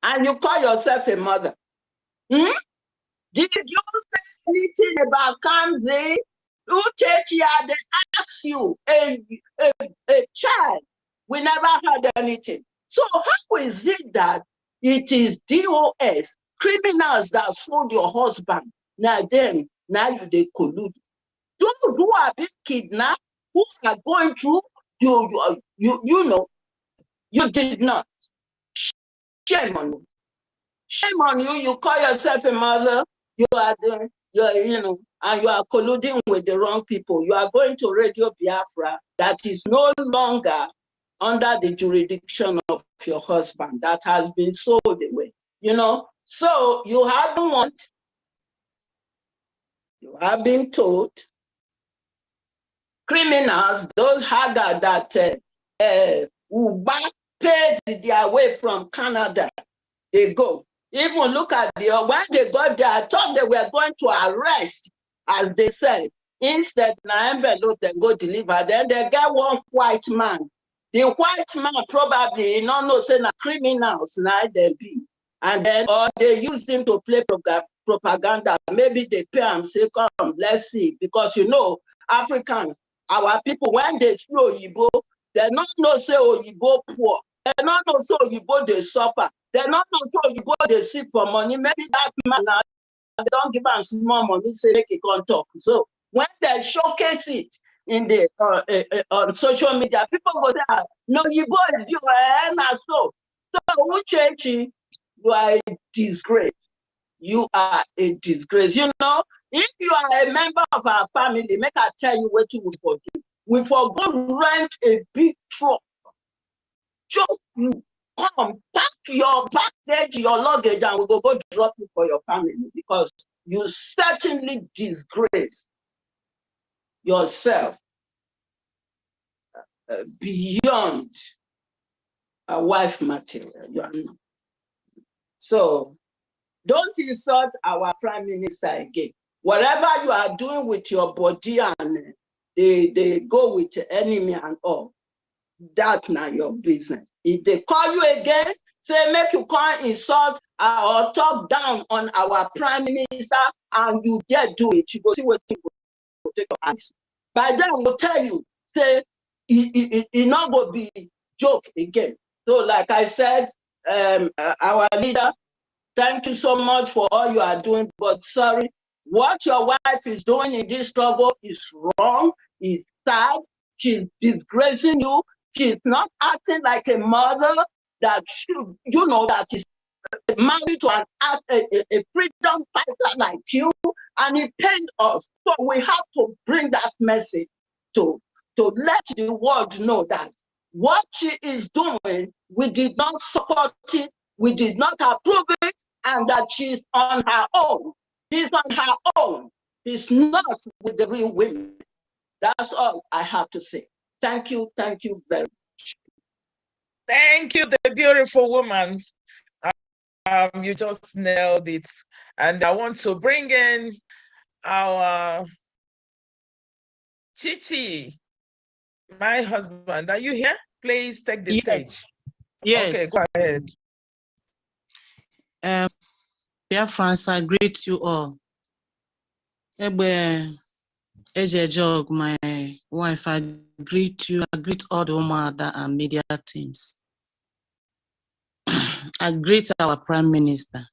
S9: And you call yourself a mother. Did you say anything about Kamsi? Uchechi, they ask you, a child, we never heard anything. So how is it that it is DOS, criminals that sold your husband, now they collude? Those who are being kidnapped, who are going through, you know, you did not. Shame on you. Shame on you. You call yourself a mother. You are doing, and you are colluding with the wrong people. You are going to Radio Biafra that is no longer under the jurisdiction of your husband, that has been sold away. So you have been told criminals, those haggard that Uba paid their way from Canada, they go. Even look at when they got there, I thought they were going to arrest, as they said. Instead, Naembe they go deliver. Then they get one white man. The white man probably not know say na criminals now they be. And then or they use him to play propaganda. Maybe they pay him, say, come, let's see. Because Africans, our people, when they see Oyibo, they not know say Oyibo poor. They not know say Oyibo they suffer. They not know say Oyibo they seek for money. Maybe that man now, they don't give us small money, say they can talk. So when they showcase it in the on social media, people go say, no, Oyibo is you, so. So Uchechi, you are a disgrace. You are a disgrace. If you are a member of our family, make I tell you what we forgive. We forgot rent a big truck. Just you. come, pack your baggage, your luggage, and we go drop you for your family, because you certainly disgrace yourself beyond a wife material. You are not. So don't insult our prime minister again. Whatever you are doing with your body, and they go with the enemy and all, that's not your business. If they call you again, say make you come insult or talk down on our prime minister, and you dare do it, you go see what you go take your eyes. By then we'll tell you, say it not going to be joke again. So like I said, our leader, thank you so much for all you are doing, but sorry, what your wife is doing in this struggle is wrong, is sad, she's disgracing you, she's not acting like a mother that should, you know, that is married to a freedom fighter like you, and it pained us. So we have to bring that message to let the world know that what she is doing, we did not support it, we did not approve it, and that she's on her own. She's on her own. She's not with the real women. That's all I have to say. Thank you very much.
S4: Thank you, the beautiful woman. You just nailed it. And I want to bring in our Chichi, my husband. Are you here? Please take the stage.
S10: Yes.
S4: Okay, go ahead.
S10: BIAFRANS, I greet you all. Ebe Ejejog, my wife, I greet you. I greet all the Umuada and media teams. I greet our Prime Minister.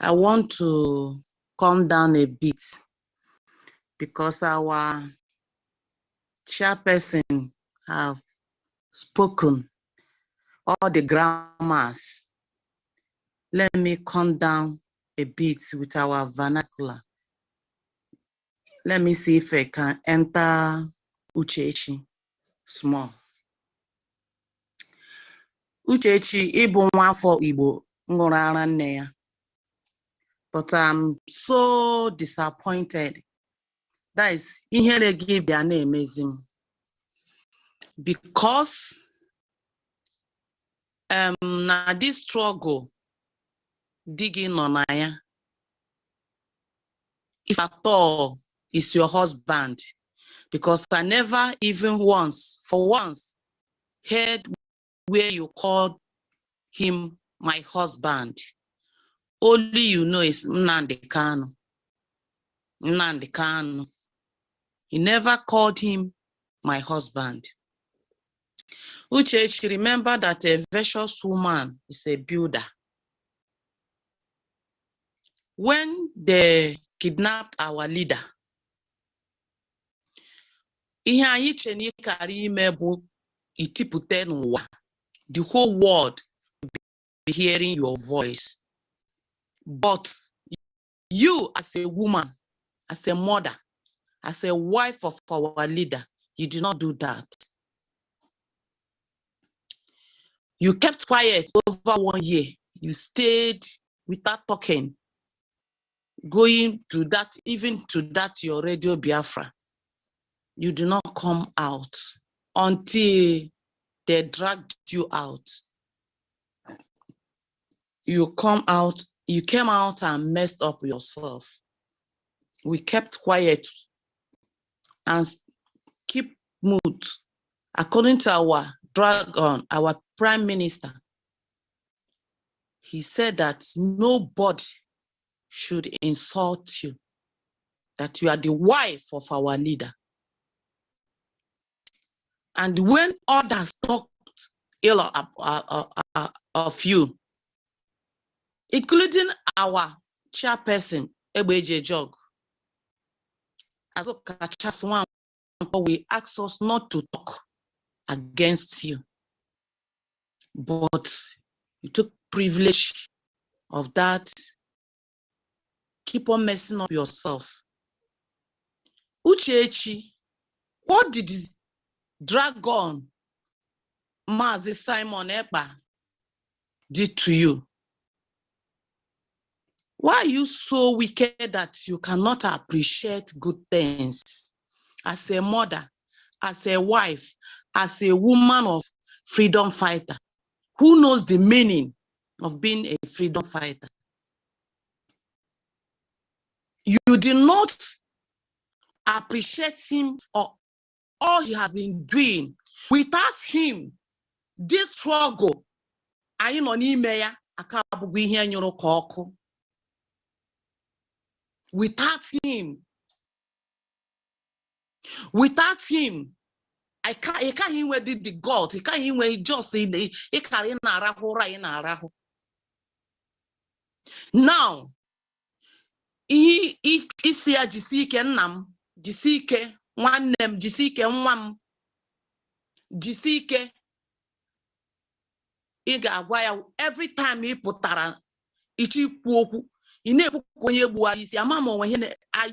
S10: I want to calm down a bit because our chairperson have spoken all the grammars. Let me calm down a bit with our vernacular. Let me see if I can enter Uchechi small. Uchechi, Igbo nwafọ Igbo ngụrụ ara nne ya. But I'm so disappointed. That is ihere gị bịa na-emezi m. Because na this struggle digging nọ na ya. If at all is your husband, because I never even for once heard where you called him my husband. Only you know is Nnamdi Kanu. Nnamdi Kanu. He never called him my husband. Uchechi, remember that a virtuous woman is a builder. When they kidnapped our leader, ihe anyị che na ịkara ime bụ itipute n'ụwa. The whole world will be hearing your voice. But you as a woman, as a mother, as a wife of our leader, you did not do that. You kept quiet over 1 year. You stayed without talking, going to that, even to that your Radio Biafra. You do not come out until they dragged you out. You came out and messed up yourself. We kept quiet and keep mood. According to our dragon, our Prime Minister, he said that nobody should insult you, that you are the wife of our leader. And when others talked ill of you, including our chairperson, Ebeje Jog, as we asked us not to talk against you, but you took privilege of that. Keep on messing up yourself. Uchechi, what did Dragon Mazi Simon Ekpa did to you? Why are you so wicked that you cannot appreciate good things? As a mother, as a wife, as a woman of freedom fighter, who knows the meaning of being a freedom fighter? You did not appreciate him for all he has been doing. Without him, this struggle, anyị nọ n'ime ya aka abụghị ihe nyụrụ ka ọkụ. Without him, I can't even did the God. He can't even just say the now. If isi ya jisike nnam, jisike nwannem, jisike nwam, jisike ị ga-agwa ya every time ị pụtara ichi ikwu okwu ị na-ekwu onye gbuwa isi amama onwe ihe. I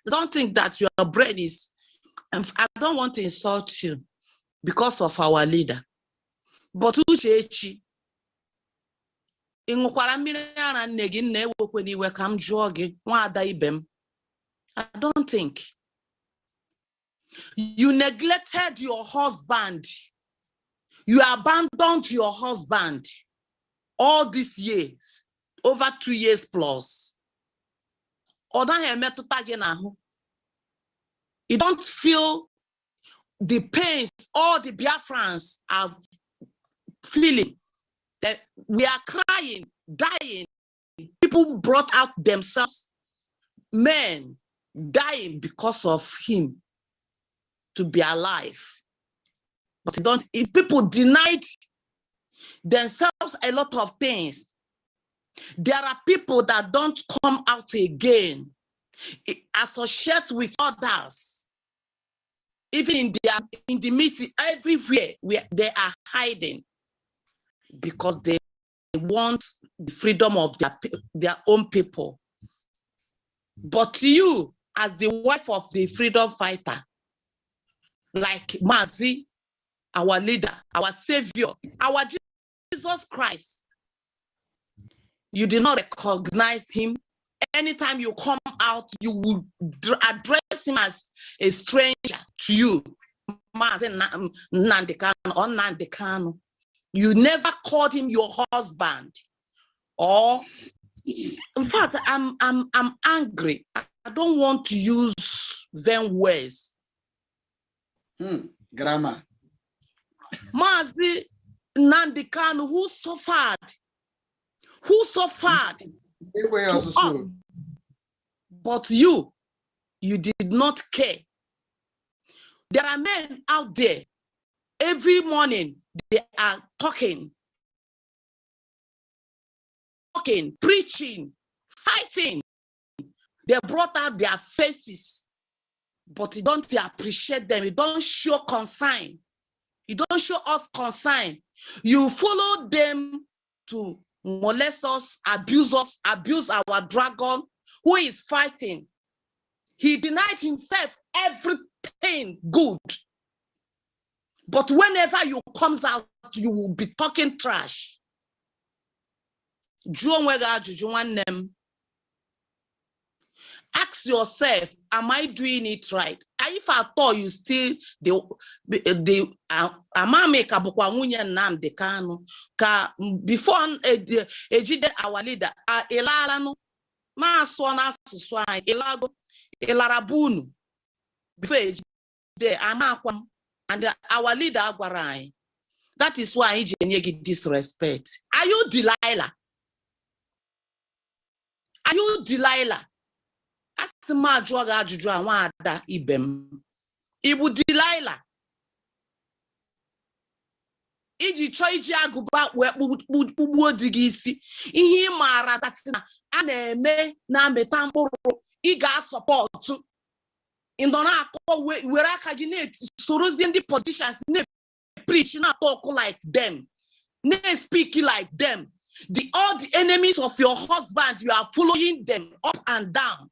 S10: don't think that your brain is, I don't want to insult you because of our leader, but Uchechi ị ṅụkwara mmiri ara nne gị nna ewekwe n'iwe ka m jụọ gị nwaada ibe m. I don't think you neglected your husband. You abandoned your husband all these years, over 2 years plus. You don't feel the pains all the Biafrans are feeling, that we are crying, dying. People brought out themselves, men dying because of him to be alive. But if people denied themselves a lot of things, there are people that don't come out again, associate with others, even in the meeting, everywhere where they are hiding because they want the freedom of their own people. But you, as the wife of the freedom fighter, like Mazi, our leader, our savior, our Jesus Christ, you did not recognize him. Anytime you come out, you will address him as a stranger to you. You never called him your husband. Or, in fact, I'm angry. I don't want to use them words.
S3: Grammar.
S10: Mazi Nandekano, who suffered to us, but you did not care. There are men out there, every morning they are talking, preaching, fighting. They brought out their faces, but you don't appreciate them. You don't show concern. You don't show us concern. You follow them to molest us, abuse our dragon who is fighting. He denied himself everything good. But whenever you comes out, you will be talking trash. Ask yourself, am I doing it right? If I thought you still the amame kabukwa nwunye Nnamdi Kanu ka before ejide our leader elaranu ma so na asusu anyị elago elarabunu before ejide amakwam, and our leader agwara anyị. That is why iji enye gị disrespect. Are you Delilah? Are you Delilah? Asima jụọ ajụjụ a nwaada ibe m. Ibu Delilah. Iji chọọ iji agụba wee kpugbuo di gị isi. Ihe ị maara datina a na-eme na-amịta mkpụrụ ị ga-asọpọtụ. Ịnọ na-akọ were aka gị na-sorozie ndị politicians na-preach na-talk like them, na-speak like them. All the enemies of your husband, you are following them up and down.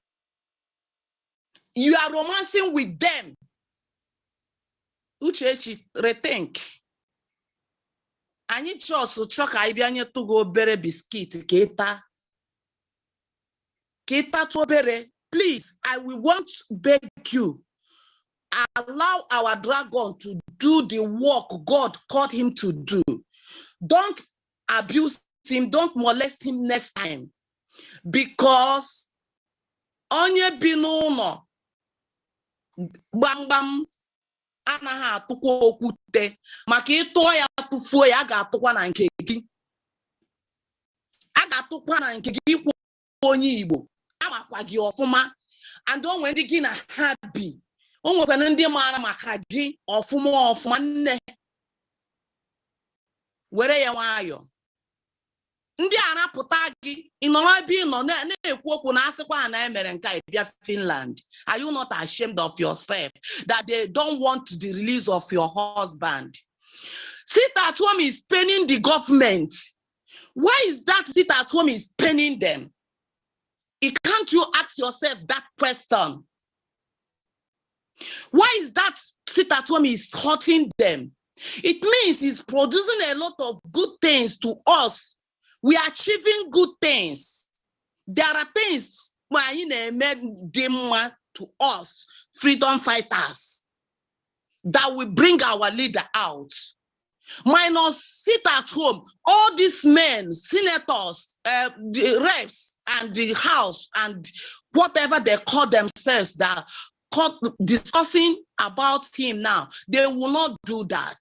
S10: You are romancing with them. Uchechi, rethink. Anyị chọọsụ chọ ka anyị bịa nyetụ gị obere biskit ka ịta tụ obere. Please, I will want to beg you, allow our dragon to do the work God called him to do. Don't abuse him, don't molest him next time, because onye bi n'ụlọ gbamgbam anaghị atụkwa okwute, maka ịtụọ ya tụfuo ya, a ga-atụkwa na nke gị. A ga-atụkwa na nke gị kwụ onye Igbo, amakwa gị ọfụma, and o nwere ndị gị na ha bi, o nwekwana ndị maara maka gị ọfụma nne. Were ya nwayọ. Ndị a na-apụta gị, ịnọrọ ebe ị nọ na-ekwu okwu na asịkwa na emere nke a bịa Finland. Are you not ashamed of yourself that they don't want the release of your husband? Sit at home is paying the government. Why is that sit at home is paying them? Can't you ask yourself that question? Why is that sit at home is hurting them? It means it's producing a lot of good things to us. We are achieving good things. There are things to us, freedom fighters, that will bring our leader out. Minus sit at home, all these men, senators, the reps, and the house, and whatever they call themselves, that discussing about him now, they will not do that.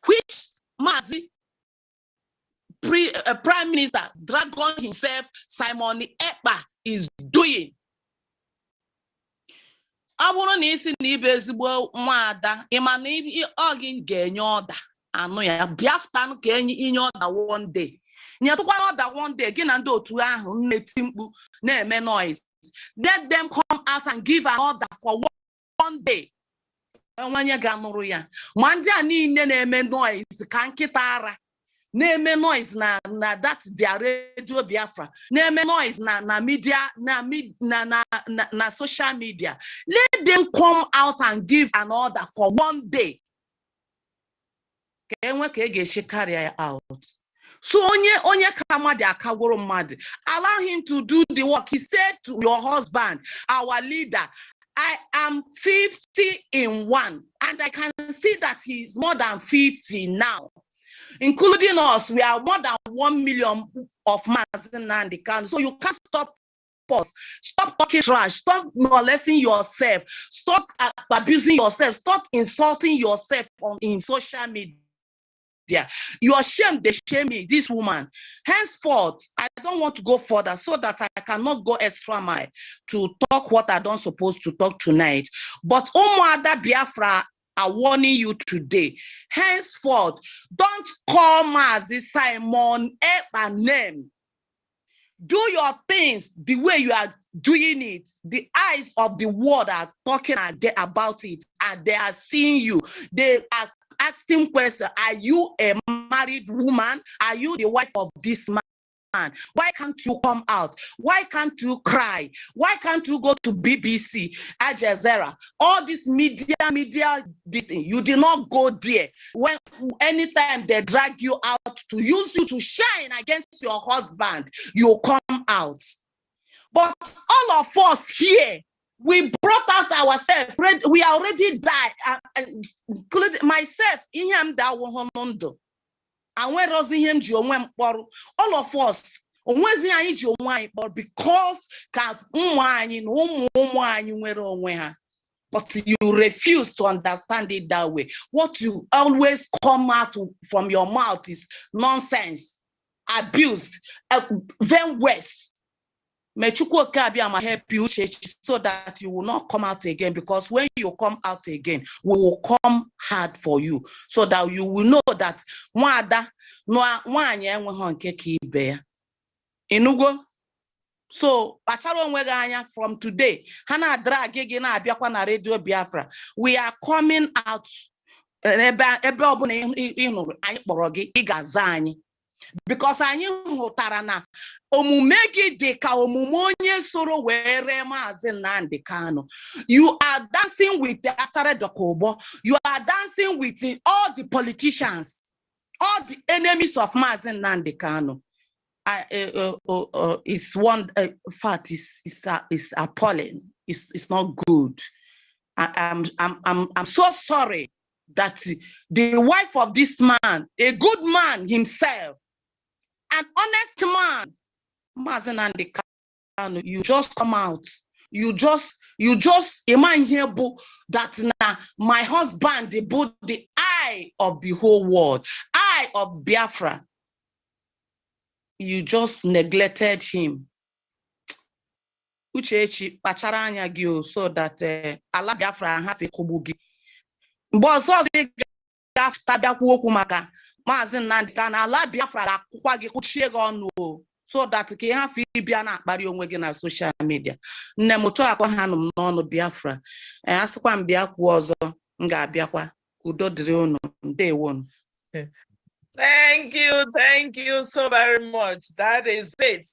S10: Which Mazi, Prime Minister, Dragon himself, Simon Ekpa, is doing. I want to see the visible Umuada. Imani ogin genye order. Ano ya biaftan genye order one day. Nyatukwa order one day. Gina do tu ahu netimbu neme noise. Let them come out and give an order for one day. Wanye ganuru ya. Manja ni neme noise kankitara. Name noise na that their radio Biafra. Name noise na media na social media. Let them come out and give an order for one day. Carry out. So onye kamadi akagoro mad. Allow him to do the work. He said to your husband, our leader, I am 50 in one, and I can see that he is more than 50 now. Including us, we are more than 1 million of Mazin and the country. So you can't stop us. Stop talking trash. Stop molesting yourself. Stop abusing yourself. Stop insulting yourself in social media. You are ashamed, they shame me, this woman. Henceforth, I don't want to go further so that I cannot go extra mile to talk what I don't supposed to talk tonight. But Umuada Biafra are warning you today. Henceforth, don't call Mazi Simon a name. Do your things the way you are doing it. The eyes of the world are talking about it, and they are seeing you. They are asking questions. Are you a married woman? Are you the wife of this man? Why can't you come out? Why can't you cry? Why can't you go to BBC, Al Jazeera, all this media, this thing? You did not go there. When anytime they drag you out to use you to shine against your husband, you come out. But all of us here, we brought out ourselves. We already died, including myself. In him that wohonondo. And when him all of us, because but you refuse to understand it that way. What you always come out from your mouth is nonsense, abuse, then worse. May Chukwu help you so that you will not come out again, because when you come out again, we will come hard for you, so that you will know that Inugo. So from today, Hana drag na Radio Biafra. We are coming out because anyị hụtara na omume gị dị ka omume onye soro were Maazị Nnamdi Kanu. You are dancing with the Asare Dokobo. You are dancing with all the politicians. all the enemies of Mazen Nnamdi Kanu. It's one fact. It's appalling. It's not good. I'm so sorry that the wife of this man, a good man himself, an honest man, Mazen Nnamdi Kanu, you just come out. You just a man here that now my husband the eye of the whole world, eye of Biafra. You just neglected him. Uchechi kpachara anya gị so that ala Biafra have ekugbu gị. Mgbe ọzọ ga-abịakwu okwu maka Maazị Nnamdi Kanu, ala Biafra ga-akwụkwa gị kwuchie gị ọnụ so that ka ha fi bịa na-akparị onwe gị na social media. Nne m otu akọ ha nụ m n'ọnụ Biafra. Asịkwa m bịa kwuo ọzọ, m ga-abịakwa. Udo dịrị unu. Ndewo.
S4: Thank you so very much. That is it.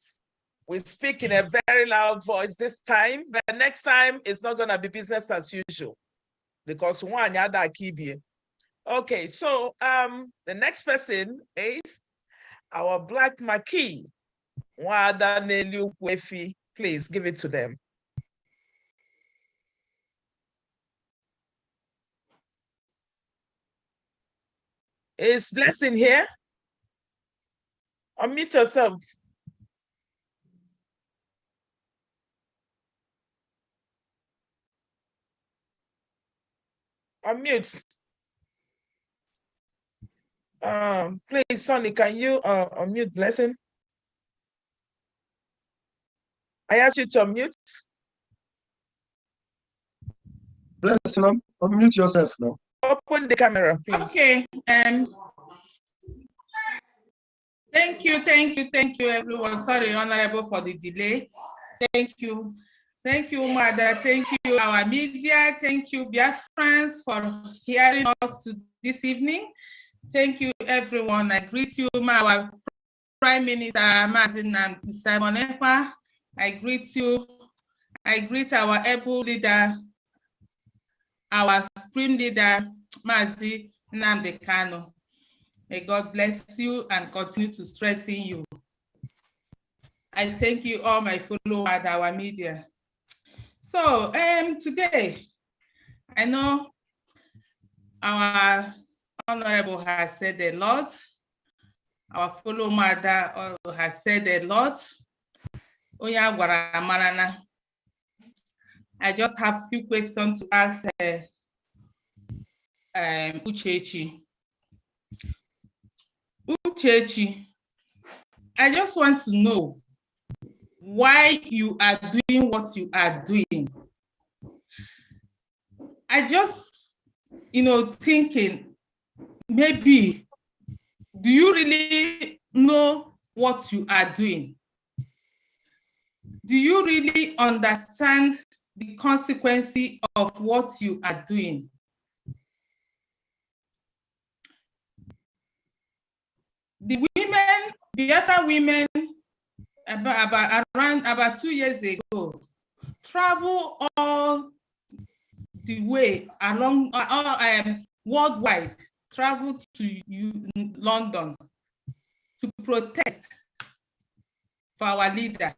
S4: We speak in a very loud voice this time, but next time it's not going to be business as usual because one yada kibie. Okay, so the next person is our Black Marquis. Umuada Nelu Kwefi. Please give it to them. Is Blessing here? Unmute yourself. Unmute. Please, Sonny, can you unmute Blessing? I ask you to unmute.
S5: Blessing, unmute yourself now.
S4: Open the camera, please.
S11: Okay. Thank you, everyone. Sorry, Honorable, for the delay. Thank you. Thank you, Umuada. Thank you, our media. Thank you, BIAFRANS, for hearing us this evening. Thank you, everyone. I greet you, our Prime Minister, Maazị Simon Ekpa. I greet you. I greet our able leader, our supreme leader, Maazị Nnamdi Kanu. May God bless you and continue to strengthen you. I thank you all my followers at our media. So today, I know our Honorable has said a lot. Our fellow mother has said a lot. I just have a few questions to ask Uchechi. Uchechi, I just want to know why you are doing what you are doing. I just, thinking, maybe, do you really know what you are doing? Do you really understand the consequences of what you are doing? The women, the other women, about 2 years ago, travel all the way along worldwide, travel to London to protest for our leader,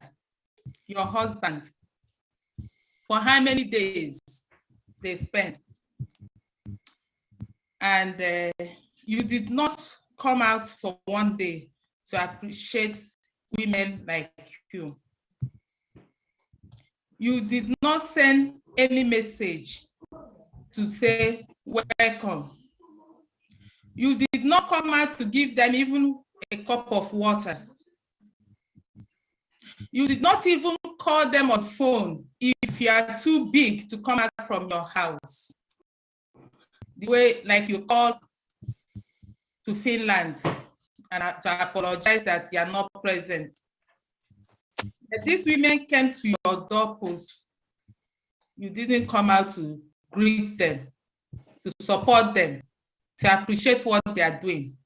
S11: your husband. For how many days they spent? And you did not come out for one day to appreciate women like you. You did not send any message to say welcome. You did not come out to give them even a cup of water. You did not even call them on phone if you are too big to come out from your house. The way like you called to Finland and to apologize that you are not present. But these women came to your doorpost. You didn't come out to greet them, to support them, to appreciate what they are doing.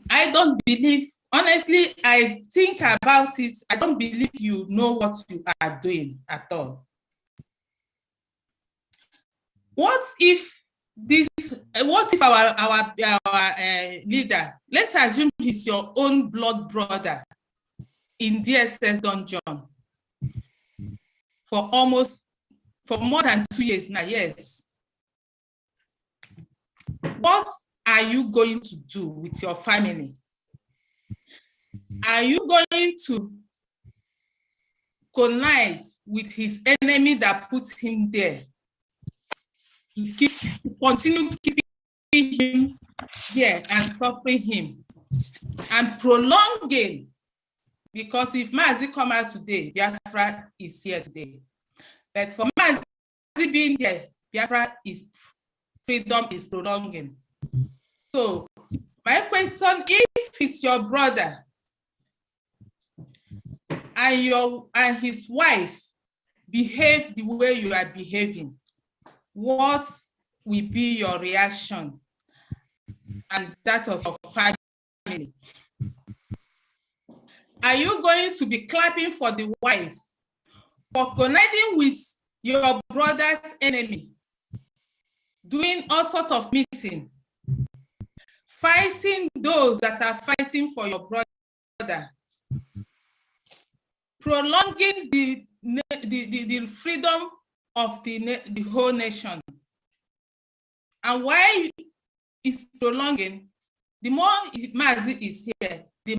S11: I don't believe, honestly, I think about it, I don't believe you know what you are doing at all. What if this, what if our leader, let's assume he's your own blood brother in DSS dungeon for more than 2 years now, yes. What are you going to do with your family? Are you going to connive with his enemy that put him there? To continue keeping him there and suffering him and prolonging, because if Mazi come out today, Biafra is here today. But for Mazi being there, Biafra is freedom is prolonging. So my question, if it's your brother and his wife behave the way you are behaving, what will be your reaction and that of your family? Are you going to be clapping for the wife for connecting with your brother's enemy, doing all sorts of meetings, fighting those that are fighting for your brother, prolonging the freedom of the whole nation? And why it's prolonging, the more Mazi is here, the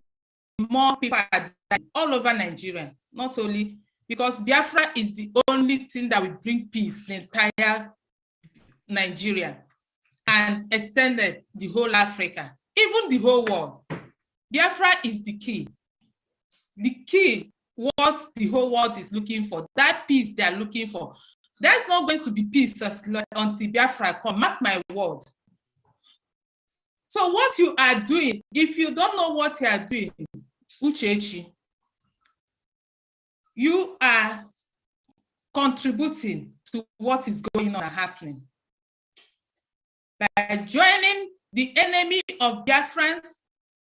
S11: more people are dying all over Nigeria, not only because Biafra is the only thing that will bring peace in the entire Nigeria and extended the whole Africa, even the whole world. Biafra is the key what the whole world is looking for, that peace they are looking for. There's not going to be peace until Biafra come, mark my word. So what you are doing, if you don't know what you are doing, Uchechi, you are contributing to what is going on and happening. By joining the enemy of Biafrans,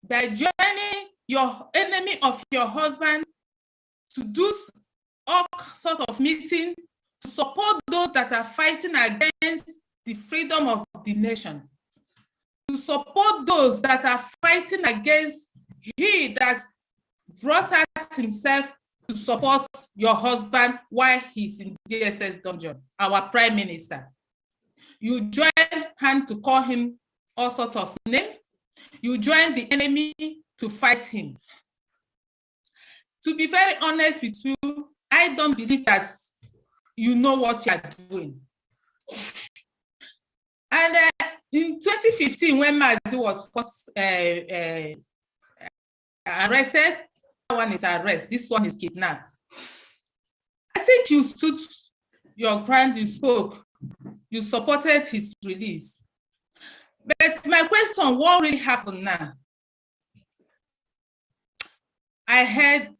S11: by joining your enemy of your husband to do all sorts of meetings, to support those that are fighting against the freedom of the nation, to support those that are fighting against he that brought out himself to support your husband while he's in DSS dungeon, our prime minister. You join hand to call him all sorts of names. You join the enemy to fight him. To be very honest with you, I don't believe that you know what you are doing. And in 2015, when Mazi was first arrested, one is arrested, this one is kidnapped. I think you stood your ground, you spoke, you supported his release. But my question, what really happened now? I heard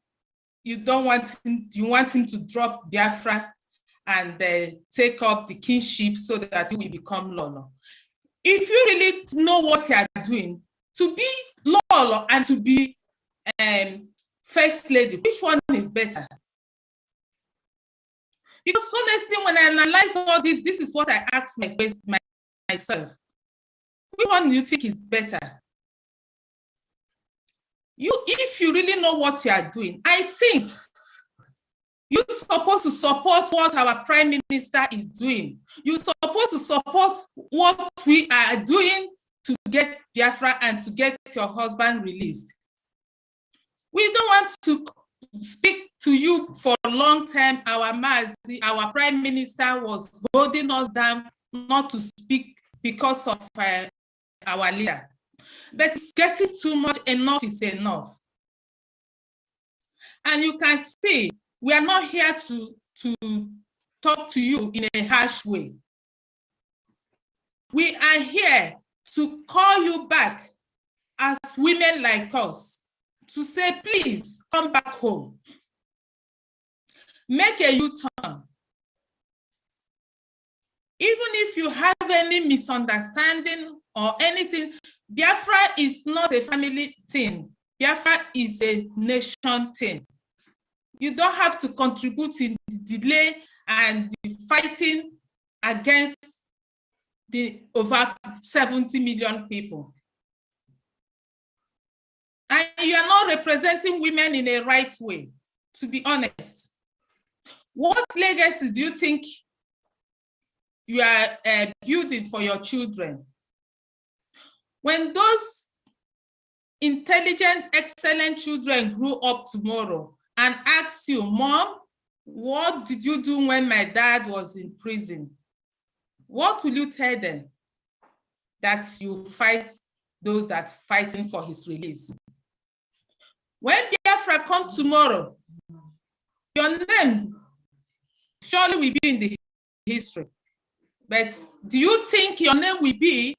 S11: you don't want him, you want him to drop Biafra and take up the kingship so that you will become Lolo. If you really know what you are doing, to be Lolo and to be first lady, which one is better? Because honestly, when I analyze all this, this is what I ask myself. Which one do you think is better? If you really know what you are doing, I think you're supposed to support what our prime minister is doing. You're supposed to support what we are doing to get Biafra and to get your husband released. We don't want to speak to you for a long time. Our Mazi, our prime minister, was holding us down not to speak because of our leader. But it's getting too much. Enough is enough. And you can see, we are not here to talk to you in a harsh way. We are here to call you back as women like us, to say, please come back home. Make a U-turn. Even if you have any misunderstanding or anything, Biafra is not a family thing. Biafra is a nation thing. You don't have to contribute in the delay and the fighting against the over 70 million people. And you are not representing women in a right way, to be honest. What legacy do you think you are building for your children? When those intelligent, excellent children grow up tomorrow and ask you, Mom, what did you do when my dad was in prison? What will you tell them? That you fight those that are fighting for his release. When Biafra comes tomorrow, your name surely will be in the history. But do you think your name will be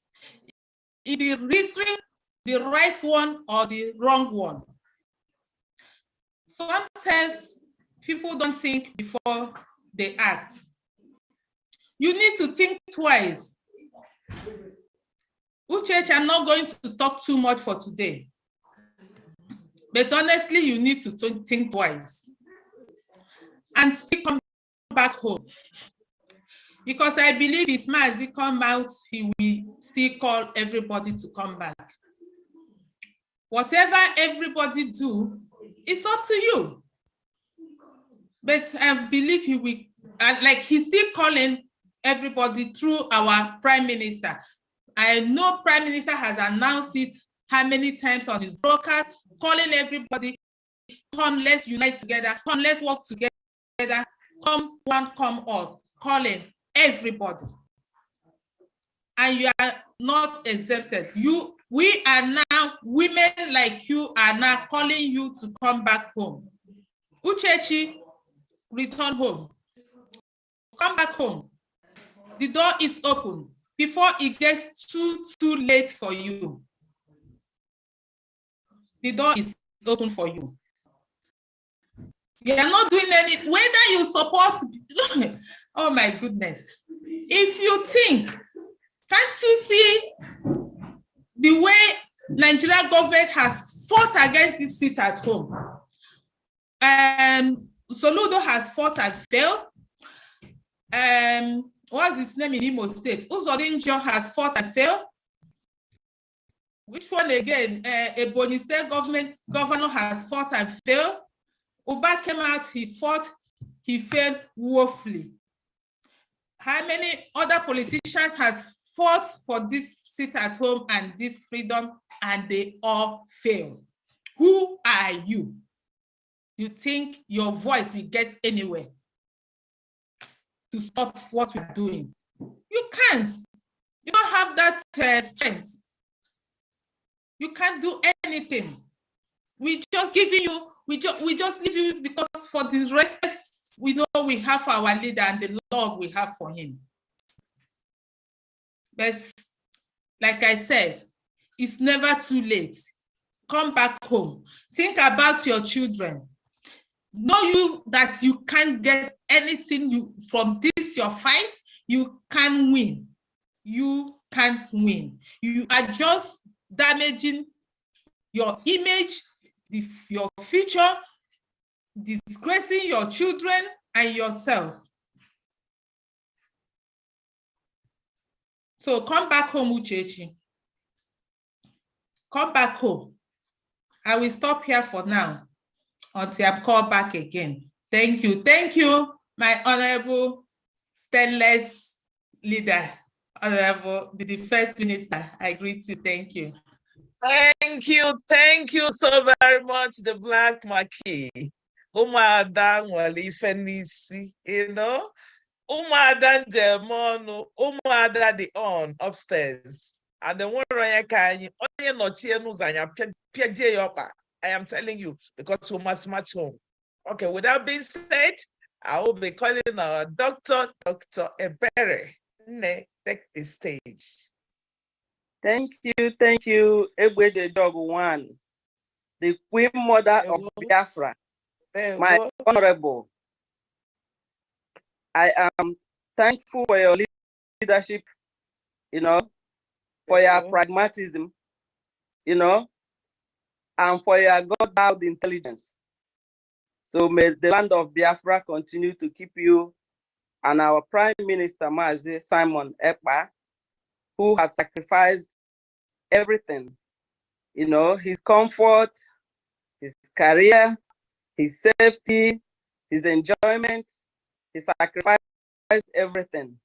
S11: in the history, the right one or the wrong one? Sometimes people don't think before they act. You need to think twice. Uchechi, I'm not going to talk too much for today. But honestly, you need to think twice and still come back home. Because I believe if Mazi come out, he will still call everybody to come back. Whatever everybody do, it's up to you. But I believe he will, like he's still calling everybody through our Prime Minister. I know Prime Minister has announced it how many times on his broadcast, calling everybody, come, let's unite together, come, let's work together, come one, come all, calling everybody. And you are not exempted. We are now, women like you are now calling you to come back home. Uchechi, return home. Come back home. The door is open before it gets too late for you. The door is open for you. You are not doing any, whether you support, oh my goodness. If you think, can't you see the way Nigerian government has fought against this seat at home? Soludo has fought and failed. What's his name in Imo State? Uzodinjo has fought and failed. Which one again? Ebonyi State governor has fought and failed. Uba came out, he fought, he failed woefully. How many other politicians has fought for this seat at home and this freedom, and they all failed? Who are you? You think your voice will get anywhere to stop what we're doing? You can't. You don't have that strength. You can't do anything. We just giving you, we just leave you because for the respect we know we have for our leader and the love we have for him. But like I said, it's never too late. Come back home. Think about your children. Know you that you can't get anything from this your fight. You can't win. You can't win. You are just damaging your image, your future, disgracing your children and yourself. So come back home, Uchechi. Come back home. I will stop here for now until I'm called back again. Thank you. Thank you, my honorable stainless leader, honorable the first minister. I greet you. Thank you.
S4: Thank you so very much, the Black Marquis. Umuada Nwalifenisi, you know, Umuada Demonu, Umuada the on upstairs. And the one I am telling you, because we must match home. Okay, with that being said, I will be calling our Dr. Ebere. Take the stage.
S12: Thank you, Egwede Dog One, the Queen Mother of Biafra, my honorable. I am thankful for your leadership, you know, for your pragmatism, you know, and for your God-bound intelligence. So may the land of Biafra continue to keep you and our Prime Minister, Mazi Simon Ekpa, who have sacrificed everything, you know, his comfort, his career, his safety, his enjoyment. He sacrificed everything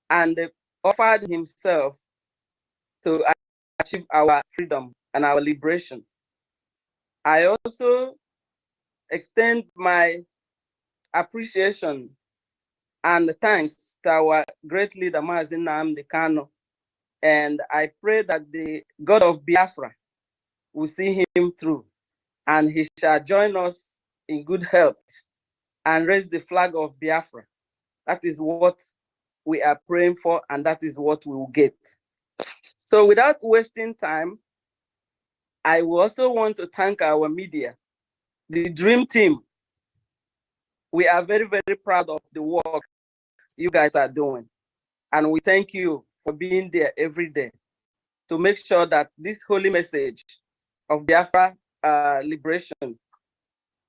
S12: and offered himself to achieve our freedom and our liberation. I also extend my appreciation and thanks to our great leader, Mazi Nnamdi Kanu. And I pray that the God of Biafra will see him through and he shall join us in good health and raise the flag of Biafra. That is what we are praying for, and that is what we will get. So without wasting time, I will also want to thank our media, the dream team. We are very, very proud of the work you guys are doing. And we thank you for being there every day to make sure that this holy message of Biafra liberation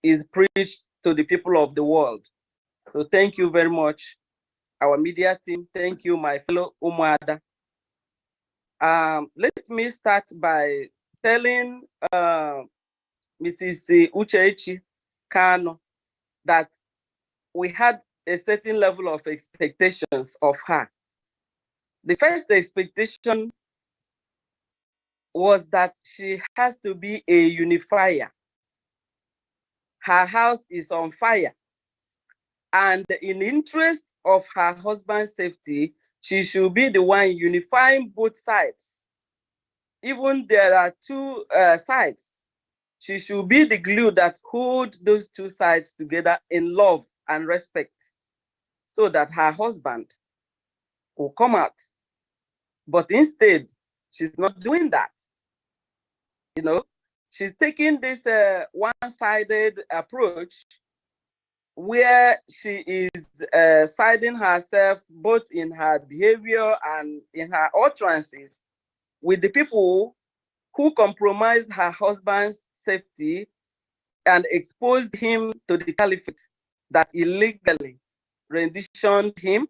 S12: is preached to the people of the world. So thank you very much, our media team. Thank you, my fellow Umuada. Let me start by telling Mrs. Uchechi Kano that we had a certain level of expectations of her. The first expectation was that she has to be a unifier. Her house is on fire. And in the interest of her husband's safety, she should be the one unifying both sides. Even there are two sides. She should be the glue that holds those two sides together in love and respect so that her husband will come out. But instead, she's not doing that. You know, she's taking this one-sided approach where she is siding herself both in her behavior and in her utterances with the people who compromised her husband's safety and exposed him to the caliphate that illegally renditioned him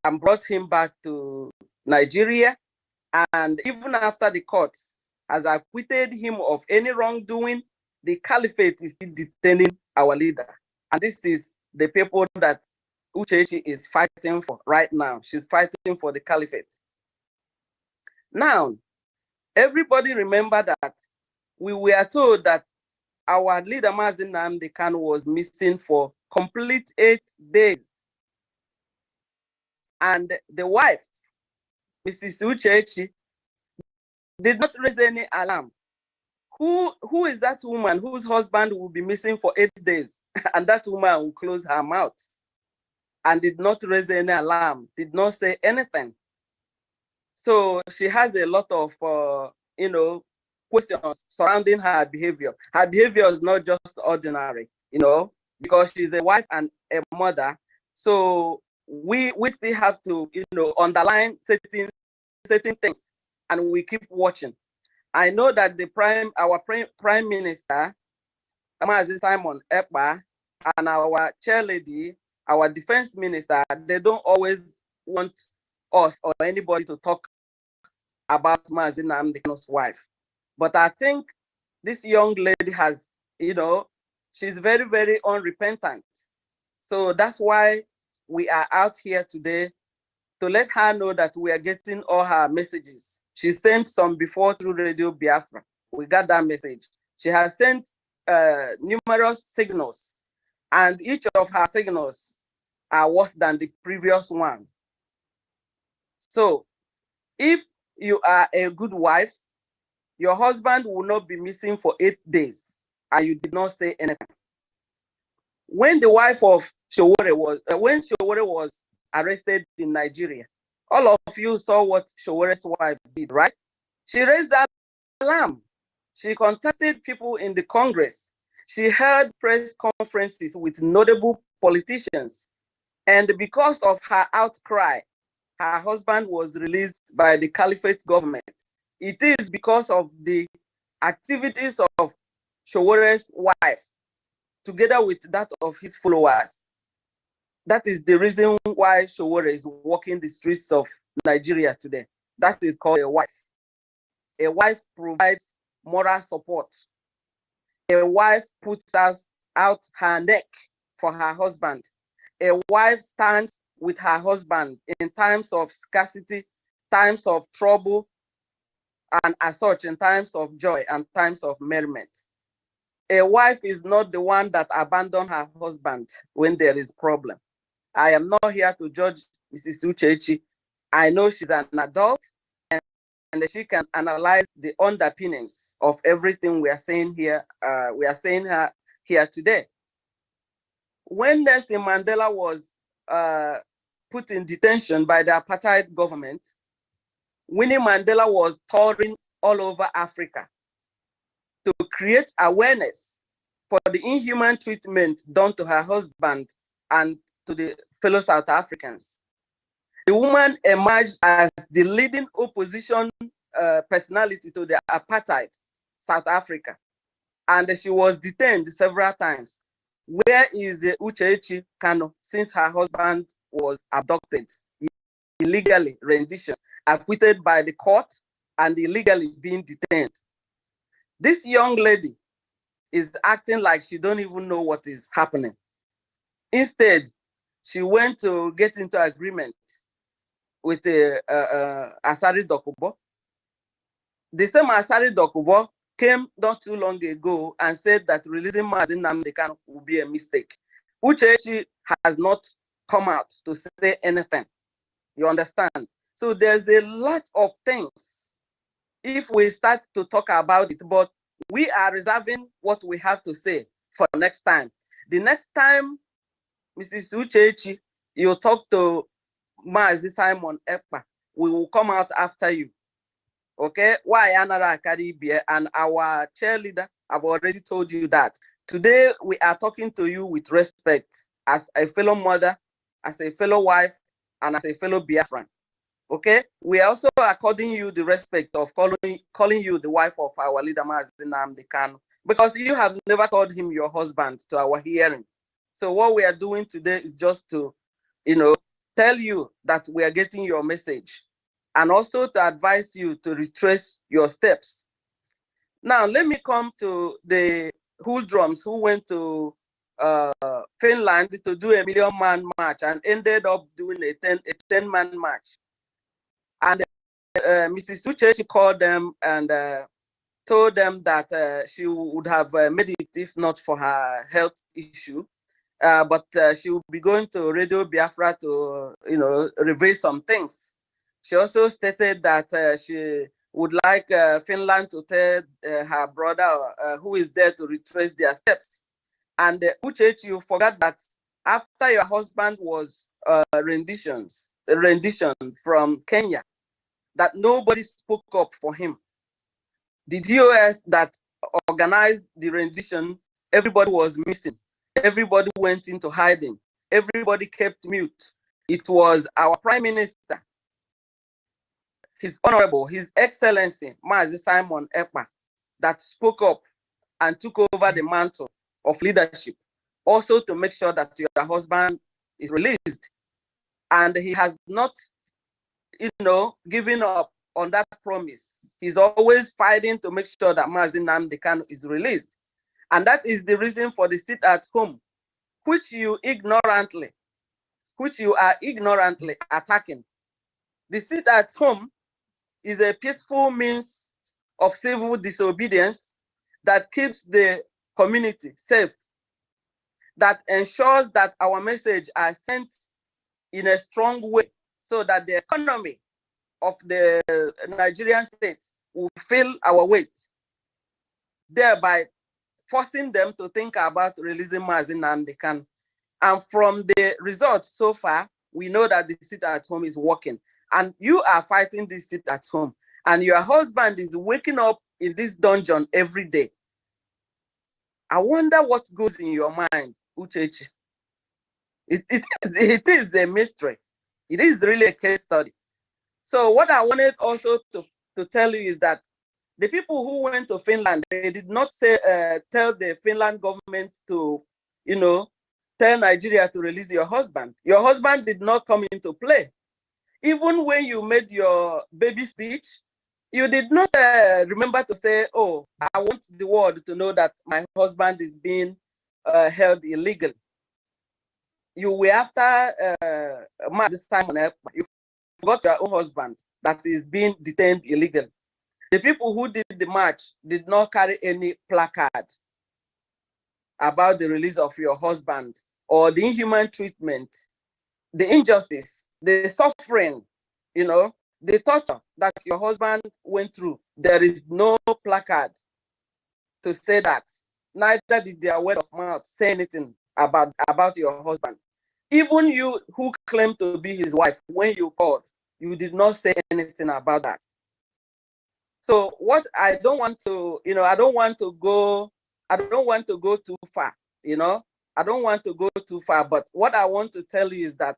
S12: and brought him back to Nigeria. And even after the courts has acquitted him of any wrongdoing, the caliphate is still detaining our leader. And this is the people that Uchechi is fighting for right now. She's fighting for the caliphate. Now, everybody remember that we were told that our leader Mazi Nnamdi Kanu was missing for complete 8 days. And the wife, Mrs. Uchechi, did not raise any alarm. Who is that woman whose husband will be missing for 8 days? And that woman will close her mouth and did not raise any alarm, did not say anything. So she has a lot of, questions surrounding her behavior. Her behavior is not just ordinary, because she's a wife and a mother. So we still have to, underline certain things, and we keep watching. I know that our prime minister, Mazi Simon Ekpa, and our chairlady, our defense minister, they don't always want us or anybody to talk about Mazi Nnamdi Kanu's wife. But I think this young lady has, she's very, very unrepentant. So that's why we are out here today to let her know that we are getting all her messages. She sent some before through Radio Biafra. We got that message. She has sent numerous signals, and each of her signals are worse than the previous one. So if you are a good wife, your husband will not be missing for 8 days, and you did not say anything. When the wife of Sowore was arrested in Nigeria, all of you saw what Showore's wife did, right? She raised that alarm. She contacted people in the Congress. She held press conferences with notable politicians. And because of her outcry, her husband was released by the Caliphate government. It is because of the activities of Showore's wife, together with that of his followers. That is the reason why Sowore is walking the streets of Nigeria today. That is called a wife. A wife provides moral support. A wife puts out her neck for her husband. A wife stands with her husband in times of scarcity, times of trouble, and as such in times of joy and times of merriment. A wife is not the one that abandons her husband when there is problem. I am not here to judge Mrs. Uchechi. I know she's an adult and she can analyze the underpinnings of everything we are saying here. We are saying here today. When Nelson Mandela was put in detention by the apartheid government, Winnie Mandela was touring all over Africa to create awareness for the inhuman treatment done to her husband and to the fellow South Africans. The woman emerged as the leading opposition personality to the apartheid South Africa, and she was detained several times. Where is Uchechi Kano since her husband was abducted, illegally rendition, acquitted by the court, and illegally being detained? This young lady is acting like she don't even know what is happening. Instead, she went to get into agreement with Asari Dokubo. The same Asari Dokubo came not too long ago and said that releasing Mazi Nnamdi Kanu will be a mistake. Uchechi has not come out to say anything. You understand? So there's a lot of things if we start to talk about it, but we are reserving what we have to say for next time. The next time, Mrs. Uchechi, you talk to Mazi Simon Ekpa, we will come out after you. Okay? Why Anara Caribbean and our cheerleader have already told you that. Today, we are talking to you with respect as a fellow mother, as a fellow wife, and as a fellow Biafran. Okay? We are also according you the respect of calling you the wife of our leader, Mazi Nnamdi Kanu, because you have never called him your husband to our hearing. So what we are doing today is just to, tell you that we are getting your message and also to advise you to retrace your steps. Now, let me come to the hoodlums who went to Finland to do a 1,000,000-man march and ended up doing a 10-man march. And Mrs. Uchechi called them and told them that she would have made it if not for her health issue. But she will be going to Radio Biafra to, reveal some things. She also stated that she would like Finland to tell her brother who is there to retrace their steps. And Uchechi, you forgot that after your husband was rendition from Kenya, that nobody spoke up for him. The DOS that organized the rendition, everybody was missing. Everybody went into hiding. Everybody kept mute. It was our Prime Minister, His Honorable, His Excellency, Mazi Simon Ekpa, that spoke up and took over the mantle of leadership, also to make sure that your husband is released. And he has not, given up on that promise. He's always fighting to make sure that Mazi Nnamdi Kanu is released. And that is the reason for the sit at home, which you are ignorantly attacking. The sit at home is a peaceful means of civil disobedience that keeps the community safe, that ensures that our message are sent in a strong way so that the economy of the Nigerian state will feel our weight, thereby forcing them to think about releasing Mazi Nnamdi Kanu. And from the results so far, we know that the sit at home is working. And you are fighting this sit at home. And your husband is waking up in this dungeon every day. I wonder what goes in your mind, Uchechi. It is a mystery. It is really a case study. So what I wanted also to tell you is that the people who went to Finland, they did not say tell the Finland government to, tell Nigeria to release your husband. Your husband did not come into play. Even when you made your baby speech, you did not remember to say, oh, I want the world to know that my husband is being held illegal. You were after this time on earth, you forgot your own husband that is being detained illegal. The people who did the march did not carry any placard about the release of your husband or the inhuman treatment, the injustice, the suffering, you know, the torture that your husband went through. There is no placard to say that. Neither did their word of mouth say anything about your husband. Even you who claim to be his wife, when you called, you did not say anything about that. So what I don't want to, you know, I don't want to go too far, you know. I don't want to go too far, but what I want to tell you is that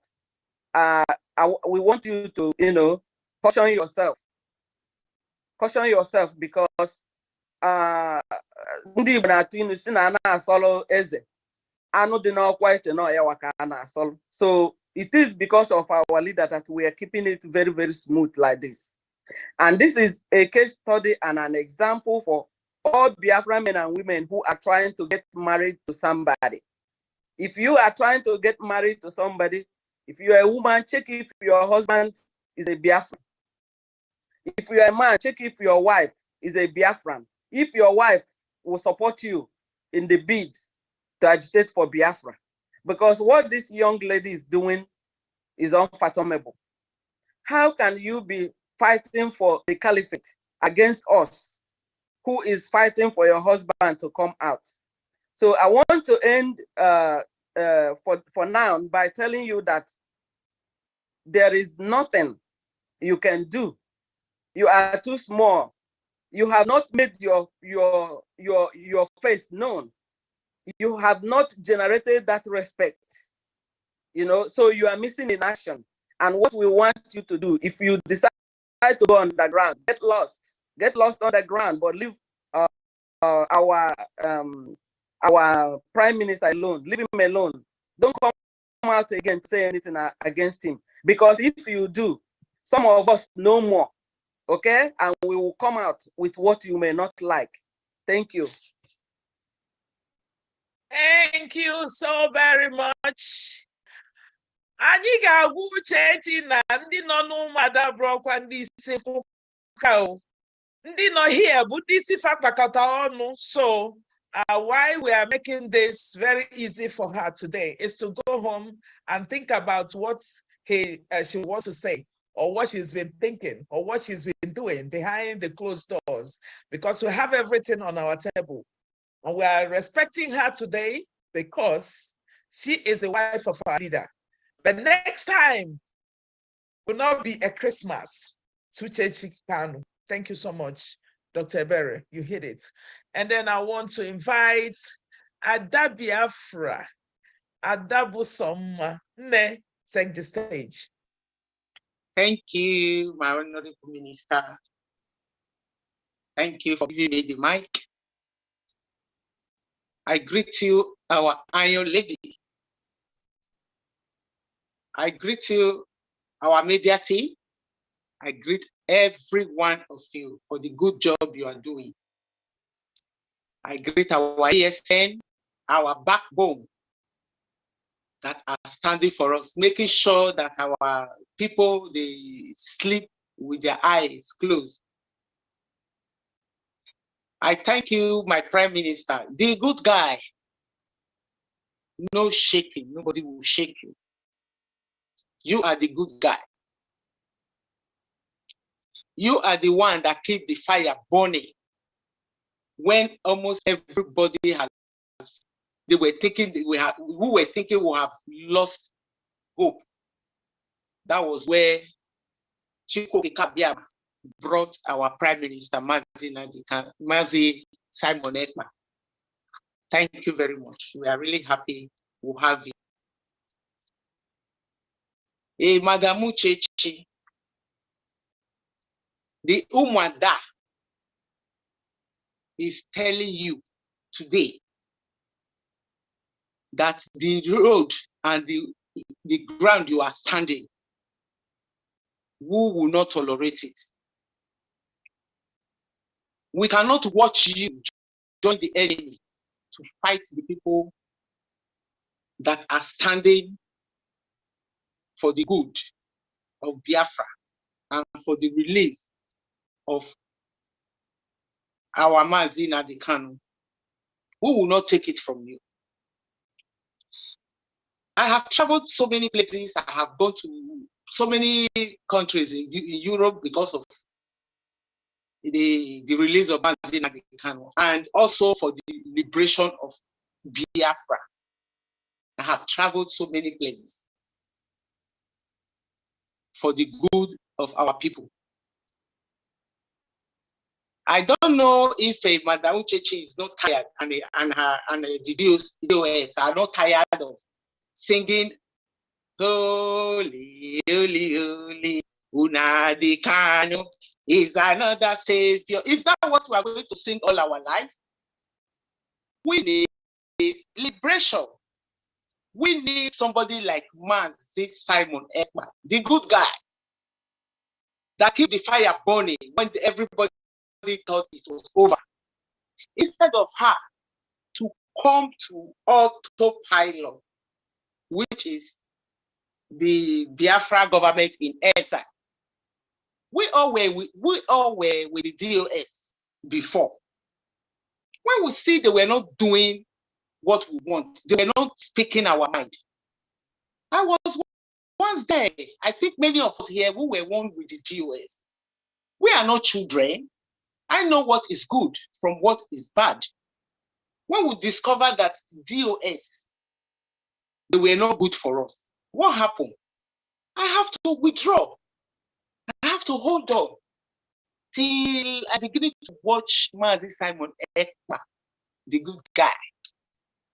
S12: we want you to, you know, caution yourself because ndị Igbo na-atụ inu si na na-asọlụ eze anụ dị n'ọkwa ite na ọya waka na-asọlụ. So it is because of our leader that we are keeping it very, very smooth like this. And this is a case study and an example for all Biafran men and women who are trying to get married to somebody. If you are trying to get married to somebody, if you are a woman, check if your husband is a Biafran. If you are a man, check if your wife is a Biafran. If your wife will support you in the bid to agitate for Biafra. Because what this young lady is doing is unfathomable. How can you be fighting for the caliphate against us, who is fighting for your husband to come out? So I want to end for now by telling you that there is nothing you can do. You are too small. You have not made your face known. You have not generated that respect. You know, so you are missing in action. And what we want you to do, if you decide to go underground, get lost underground, but leave our prime minister alone. Leave him alone. Don't come out again to say anything against him, because if you do, some of us know more. Okay, and we will come out with what you may not like. Thank you.
S4: Thank you so very much. Anyị ga-agwa Uchechi na ndị nọ n'Umuada bụrụkwa ndị isi ka ndị nọ here bụ ndị isi fakpakọta ọnụ. So why we are making this very easy for her today is to go home and think about what she wants to say, or what she's been thinking, or what she's been doing behind the closed doors, because we have everything on our table. And we are respecting her today because she is the wife of our leader. But next time will not be a Christmas. Thank you so much, Dr. Ebere. You hit it. And then I want to invite Ada Biafra, Ada Busoma. Ne, take the stage.
S13: Thank you, my honorable minister. Thank you for giving me the mic. I greet you, our Iron Lady. I greet you, our media team. I greet every one of you for the good job you are doing. I greet our ESN, our backbone that are standing for us, making sure that our people, they sleep with their eyes closed. I thank you, my Prime Minister, the good guy. No shaking, nobody will shake you. You are the good guy. You are the one that keep the fire burning when almost everybody has, we were thinking we have lost hope. That was where Chiko Kabiam brought our Prime Minister, Mazi Simon Ekpa. Thank you very much. We are really happy to have you. Hey, Madam Uchechi, the Umuada is telling you today that the road and the ground you are standing who will not tolerate it. We cannot watch you join the enemy to fight the people that are standing for the good of Biafra and for the release of our Mazi Nnamdi Kanu. We will not take it from you. I have traveled so many places. I have gone to so many countries in Europe because of the release of Mazi Nnamdi Kanu, and also for the liberation of Biafra. I have traveled so many places for the good of our people. I don't know if Madam Uchechi is not tired, and the DOS are not tired of singing "Holy, Holy, Holy, Nnamdi Kanu is another savior." Is that what we are going to sing all our life? We need liberation. We need somebody like Mazi Simon Ekpa, the good guy that keep the fire burning when everybody thought it was over. Instead of her to come to autopilot, which is the Biafra government in exile. We all were with the DOS before. When we see they were not doing what we want, they were not speaking our mind. I was once there. I think many of us here who were one with the DOS. We are not children. I know what is good from what is bad. When we discover that DOS, they were not good for us, what happened? I have to withdraw. I have to hold on till I begin to watch Mazi Simon Ekpa, the good guy.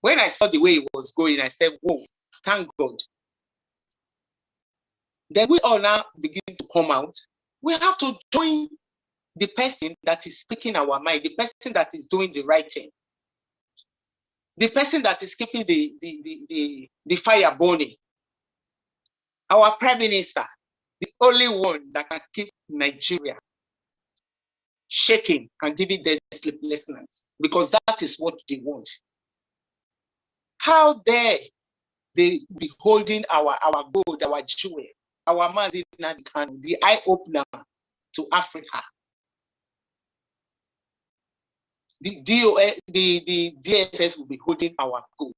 S13: When I saw the way he was going, I said, whoa, thank God. Then we all now begin to come out. We have to join the person that is speaking our mind, the person that is doing the right thing, the person that is keeping the fire burning. Our Prime Minister, the only one that can keep Nigeria shaking and giving them sleepless nights, because that is what they want. How dare they be holding our gold, our jewel, our Mazi Nnamdi Kanu, the eye opener to Africa? The DSS will be holding our gold.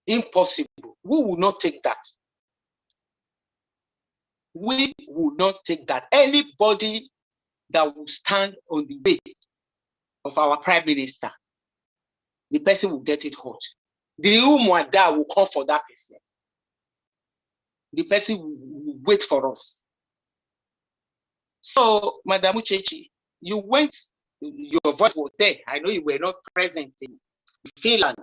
S13: Impossible. We will not take that. We will not take that. Anybody that will stand on the way of our Prime Minister, the person will get it hot. The Umuada will come for that person. The person will wait for us. So, Madam Uchechi, you went, your voice was there. I know you were not present in Finland.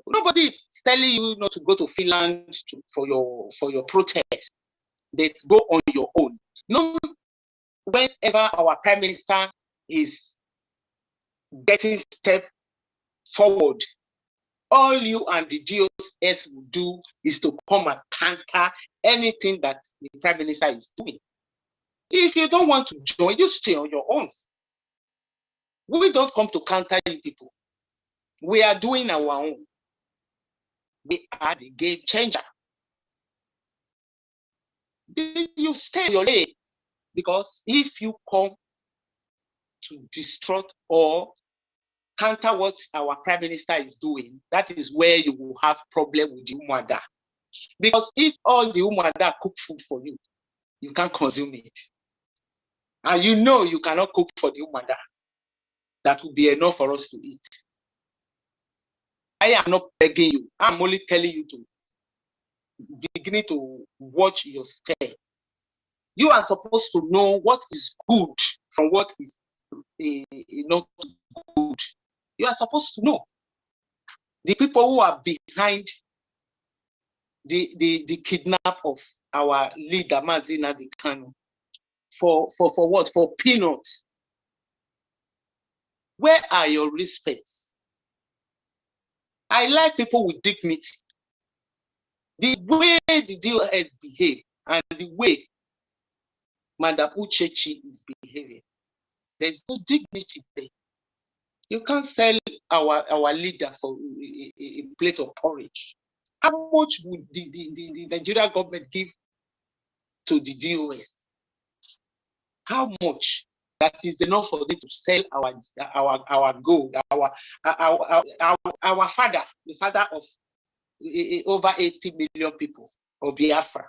S13: Nobody is telling you not to go to Finland for your protest. That go on your own. No, whenever our Prime Minister is getting step forward, all you and the DOS will do is to come and counter anything that the Prime Minister is doing. If you don't want to join, you stay on your own. We don't come to counter you people. We are doing our own. We are the game changer. You stay in your lane, because if you come to destroy or counter what our Prime Minister is doing, that is where you will have problem with the Umuada. Because if all the Umuada cook food for you, you can't consume it. And you know you cannot cook for the Umuada. That will be enough for us to eat. I am not begging you. I'm only telling you to begin to watch your step. You are supposed to know what is good from what is not good. You are supposed to know. The people who are behind the kidnap of our leader, Mazi Nnamdi Kanu, for what? For peanuts. Where are your respects? I like people with dignity. The way the DOS behave and the way Madam Uchechi is behaving, there's no dignity there. You can't sell our leader for a plate of porridge. How much would the Nigerian government give to the DOS? How much? That is enough for them to sell our gold, our father, the father of over 80 million people of Biafra.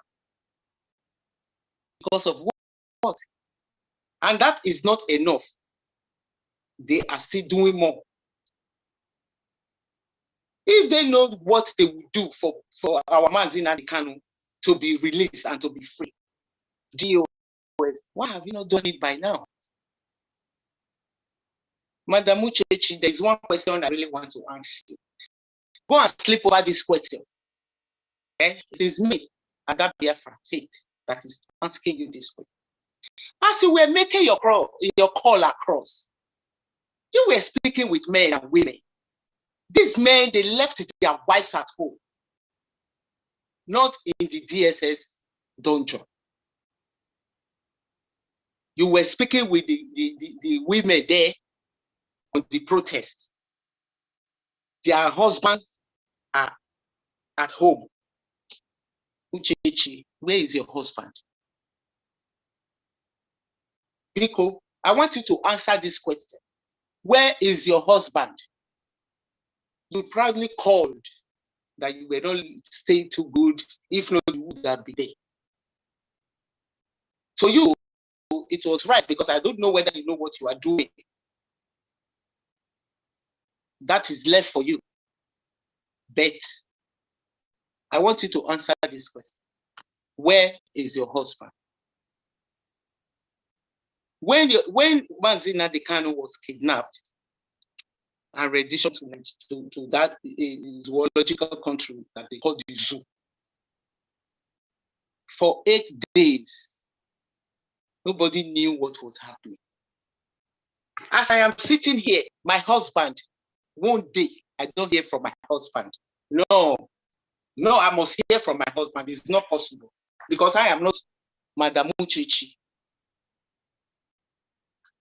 S13: Because of what? And that is not enough. They are still doing more. If they know what they will do for our Mazin and Kanu to be released and to be free, DOS, why have you not done it by now? Madam Uchechi, there is one question I really want to ask you. Go and sleep over this question. Okay? It is me, Ada Biafra Faith, that is asking you this question. As you were making your call across, you were speaking with men and women. These men, they left their wives at home, not in the DSS dungeon. You were speaking with the women there on the protest. Their husbands are at home. Uchechi, where is your husband? Biko, I want you to answer this question. Where is your husband? You proudly called that you were not staying too good, if not, you would have been there. So you, it was right, because I don't know whether you know what you are doing. That is left for you. But I want you to answer this question. Where is your husband? When Mazina Dekano was kidnapped and renditioned to that zoological country that they call the zoo, for 8 days, nobody knew what was happening. As I am sitting here, my husband, one day, I don't hear from my husband. No, I must hear from my husband. It's not possible, because I am not Madam Uchechi.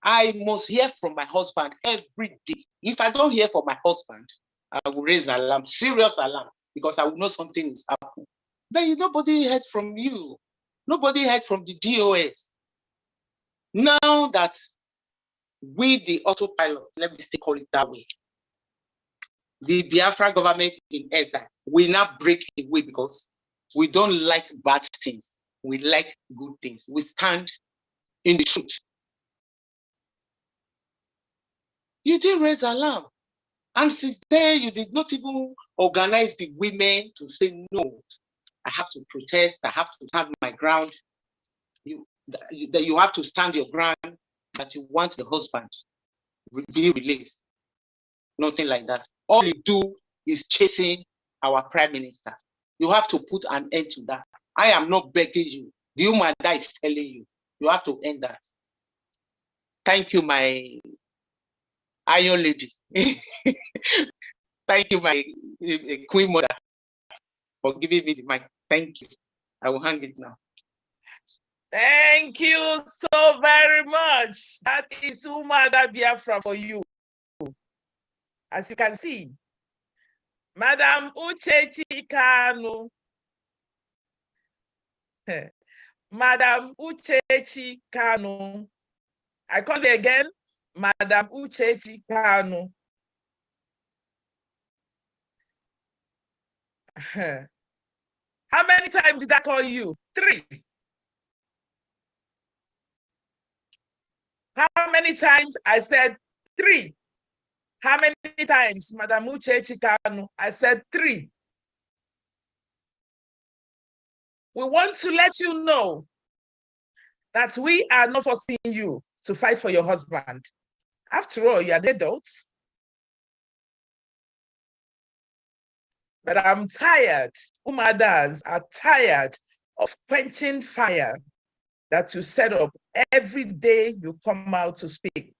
S13: I must hear from my husband every day. If I don't hear from my husband, I will raise an alarm, serious alarm, because I will know something is happening. But nobody heard from you. Nobody heard from the DOS. Now that we, the autopilot, let me still call it that way, the Biafra government in exile will not break away, because we don't like bad things. We like good things. We stand in the truth. You did raise alarm. And since then, you did not even organize the women to say, no, I have to protest, I have to stand my ground. You have to stand your ground, that you want the husband to be released. Nothing like that. All you do is chasing our prime minister. You have to put an end to that. I am not begging you. The Umuada is telling you. You have to end that. Thank you, my Iron Lady. Thank you, my Queen Mother, for giving me the mic. Thank you. I will hang it now.
S4: Thank you so very much. That is Umuada Biafra for you. As you can see, Madam Uchechi Kanu. Madam Uchechi Kanu. I call it again, Madam Uchechi Kanu. How many times did I call you? 3. How many times I said 3? How many times, Madam Uchechi Kanu? I said 3. We want to let you know that we are not forcing you to fight for your husband. After all, you are adults. But I'm tired, Umuadas are tired of quenching fire that you set up every day you come out to speak.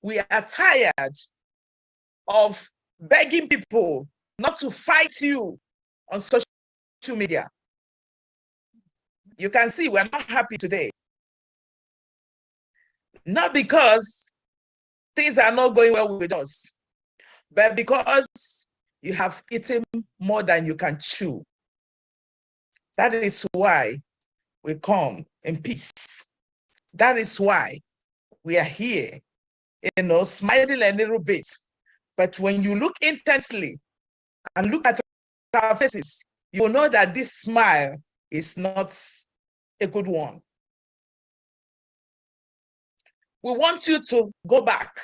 S4: We are tired of begging people not to fight you on social media. You can see we're not happy today. Not because things are not going well with us, but because you have eaten more than you can chew. That is why we come in peace. That is why we are here, smiling a little bit. But when you look intensely and look at our faces, you will know that this smile is not a good one. We want you to go back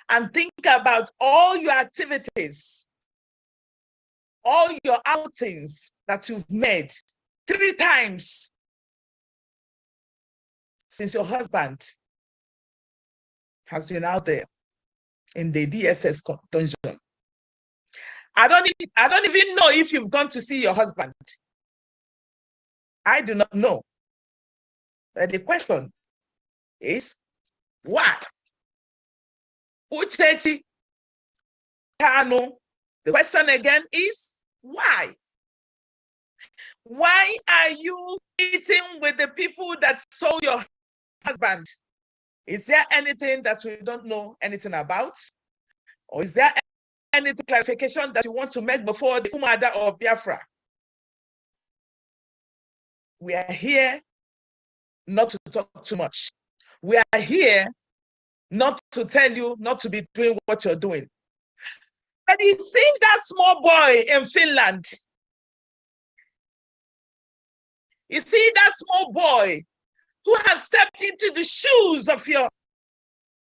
S4: and think about all your activities, all your outings that you've made 3 times since your husband has been out there in the DSS dungeon. I don't even know if you've gone to see your husband. I do not know. But the question is, why? Uchechi Kanu. The question again is, why? Why are you eating with the people that saw your husband? Is there anything that we don't know anything about? Or is there any clarification that you want to make before the Umuada of Biafra? We are here not to talk too much. We are here not to tell you not to be doing what you're doing. But you see that small boy in Finland. You see that small boy who has stepped into the shoes of your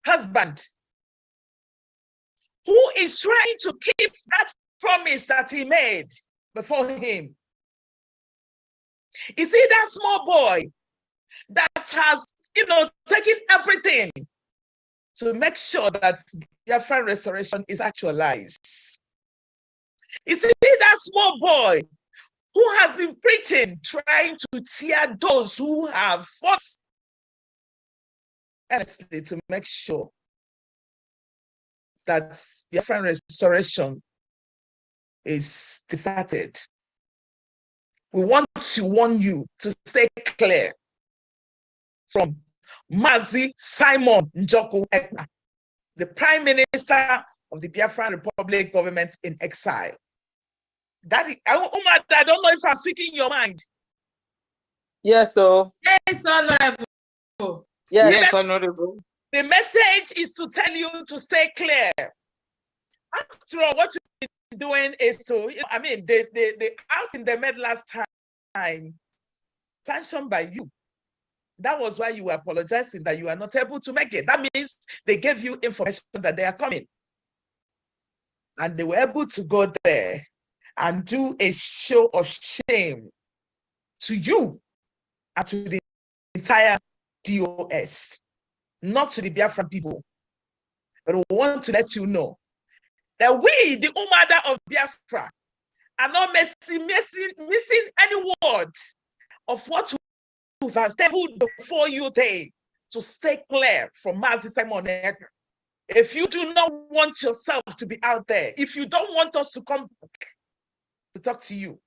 S4: husband, who is trying to keep that promise that he made before him. You see that small boy that has, taken everything to make sure that Biafran restoration is actualized. You see that small boy who has been preaching, trying to tear those who have fought earnestly to make sure that Biafran restoration is deserted. We want to warn you to stay clear from Mazi Simon Njoku Ekpa, the Prime Minister of the Biafran Republic government in exile. That is, Umuada, I don't know if I'm speaking your mind.
S12: Yes, sir.
S11: Yes, Honorable.
S12: Yes, Honorable.
S4: The message is to tell you to stay clear. After all, what you've been doing is to, the outing they made last time, sanctioned by you. That was why you were apologizing that you are not able to make it. That means they gave you information that they are coming. And they were able to go there and do a show of shame to you and to the entire DOS, not to the Biafran people. But we want to let you know that we, the Umuada of Biafra, are not missing any word of what we have tabled before you today to stay clear from Mazi Simon Ekpa. If you do not want yourself to be out there, if you don't want us to come back to talk to you,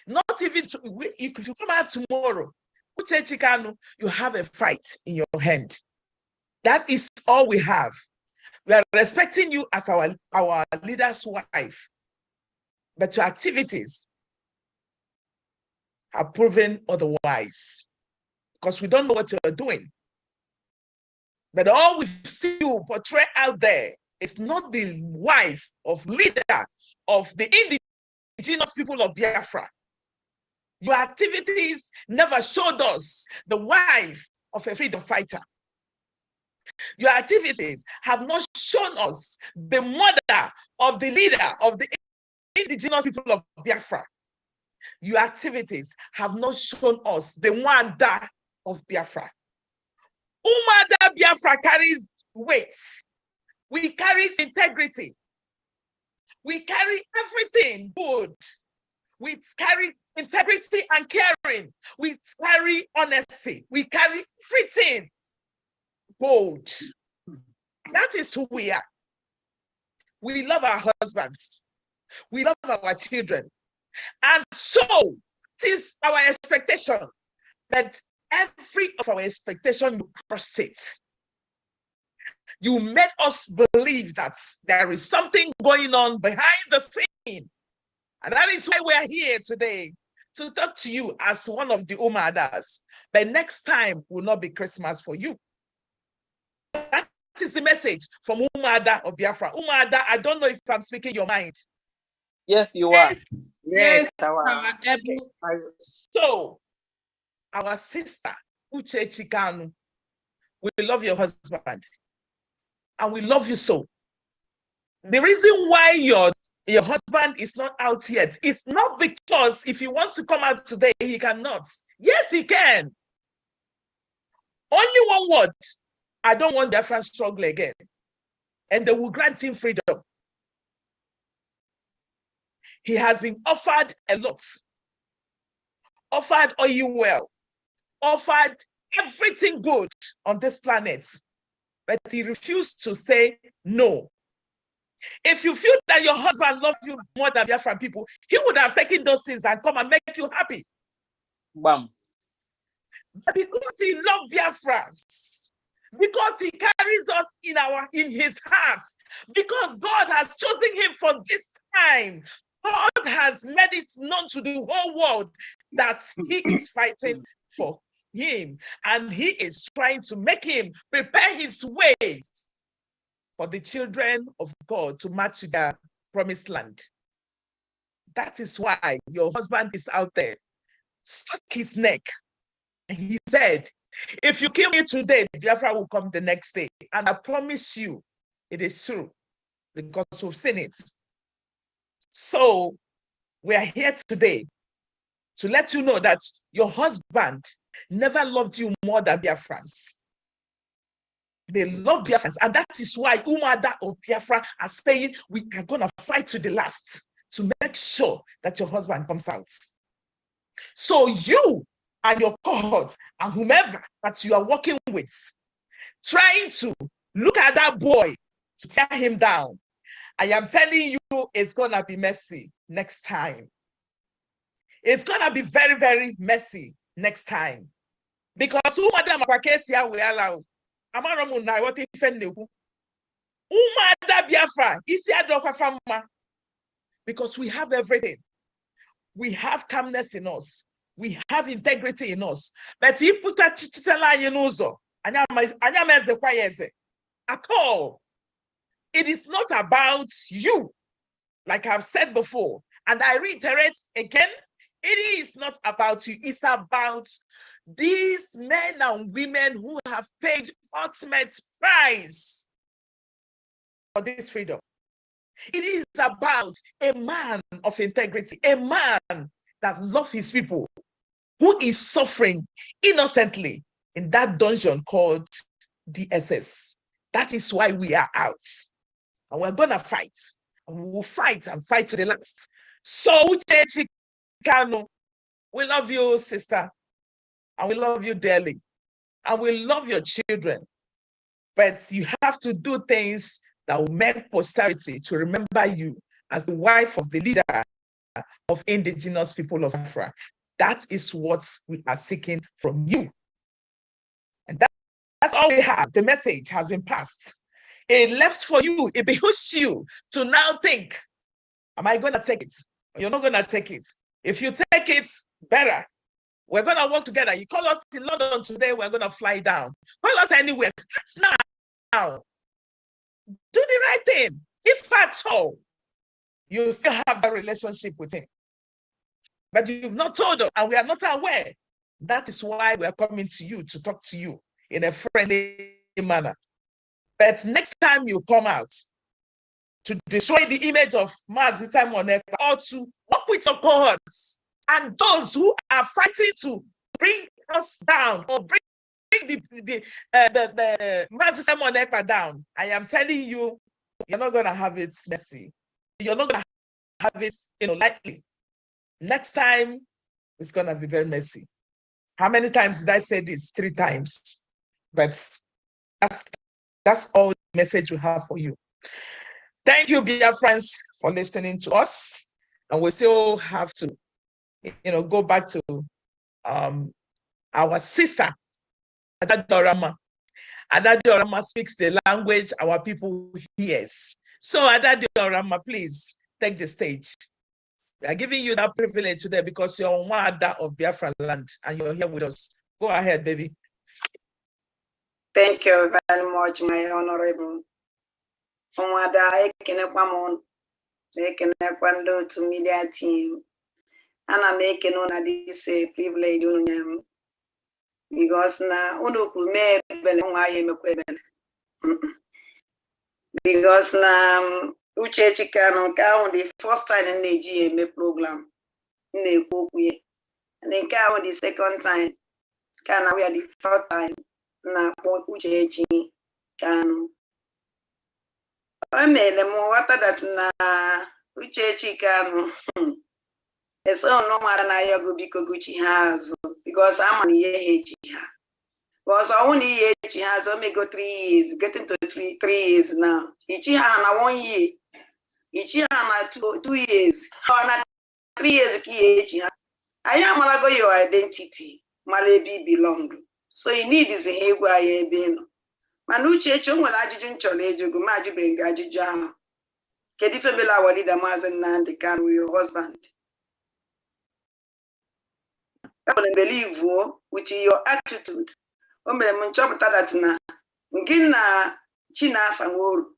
S4: not even to, if you come out tomorrow, you have a fight in your hand. That is all we have. We are respecting you as our leader's wife, but your activities have proven otherwise, because we don't know what you're doing. But all we see you portray out there is not the wife of leader of the indigenous people of Biafra. Your activities never showed us the wife of a freedom fighter. Your activities have not shown us the mother of the leader of the indigenous people of Biafra. Your activities have not shown us the Umuada of Biafra. Umuada Biafra carries weight. We carry integrity. We carry everything good. We carry integrity and caring. We carry honesty. We carry everything bold. That is who we are. We love our husbands. We love our children. And so it is our expectation that every of our expectation, you crossed it. You made us believe that there is something going on behind the scene. And that is why we are here today, to talk to you as one of the Umuadas. But next time will not be Christmas for you. That is the message from Umuada of Biafra. Umuada, I don't know if I'm speaking your mind.
S12: Yes, you are.
S11: Yes,
S4: Okay. So, our sister, Uche Chikanu, we love your husband. And we love you so. The reason why your husband is not out yet is not because if he wants to come out today, he cannot. Yes, he can. Only one word. I don't want Biafran struggle again. And they will grant him freedom. He has been offered a lot. Offered oil well. Offered everything good on this planet. But he refused to say no. If you feel that your husband loves you more than Biafran people, he would have taken those things and come and make you happy.
S12: Bam.
S4: But because he loves Biafrans, because he carries us in his heart, because God has chosen him for this time, God has made it known to the whole world that he is fighting for him, and he is trying to make him prepare his ways for the children of God to march to their promised land. That is why your husband is out there, stuck his neck. And he said, if you kill me today, Biafra will come the next day. And I promise you, it is true, because we've seen it. So we are here today to let you know that your husband never loved you more than Biafrans. They love Biafrans, and that is why Umuada of Biafra are saying we are going to fight to the last to make sure that your husband comes out. So you and your cohorts and whomever that you are working with, trying to look at that boy to tear him down, I am telling you, it's going to be messy next time. It's going to be very, very messy next time. Because Umuada Mapakesi will allow. Amaromu what if Umuada Biafra isi adokwa fama, because we have everything. We have calmness in us. We have integrity in us. But if put a chichitela yenuzo, at all. It is not about you, like I've said before, and I reiterate again, it is not about you. It's about these men and women who have paid ultimate price for this freedom. It is about a man of integrity, a man that loves his people, who is suffering innocently in that dungeon called DSS. That is why we are out. And we're going to fight. And we will fight and fight to the last. So, Kano, we love you, sister. And we love you dearly. And we love your children. But you have to do things that will make posterity to remember you as the wife of the leader of indigenous people of Africa. That is what we are seeking from you. And that's all we have. The message has been passed. It left for you. It behooves you to now think, am I going to take it? You're not going to take it. If you take it, better. We're going to work together. You call us in London today, we're going to fly down. Call us anywhere. Start now. Do the right thing. If at all, you still have that relationship with him. But you've not told us, and we are not aware. That is why we are coming to you to talk to you in a friendly manner. But next time you come out to destroy the image of Mazi Simon Ekpa, or to work with your cohorts and those who are fighting to bring us down or bring the Mazi Simon Ekpa down, I am telling you, you're not going to have it messy. You're not going to have it, lightly. Next time, it's going to be very messy. How many times did I say this? 3 times. But that's all the message we have for you. Thank you, BIAFRANS, for listening to us. And we still have to, go back to our sister, Ada Dorama. Ada Dorama speaks the language our people hears. So Ada Dorama, please take the stage. We are giving you that privilege today because you're Umuada of Biafra land and you're here with us. Go ahead, baby.
S8: Thank you very much, my honorable. Umuada, to media team. And I'm making on this privilege because now because now Uche Chikano count the first time in the GMA program in the book and then count the second time can we are the third time na Uche Chikano I made them water that na Uche Chikano it's so no matter na yogo Gucci has because I'm on year because I only year she has only go 3 years, getting to 3 years now. Ichi na 1 year. Ichi na 2 years. How na 3 years ki I am malago your identity. Malebi belong. So you need is a hegwa ye beno. Manuche chongo la ajujun chole jogo maju benga ajuja. Kedi femela walida mazen nande can with your husband. I believe with your attitude. Omele munchopta that na ngina china sanguru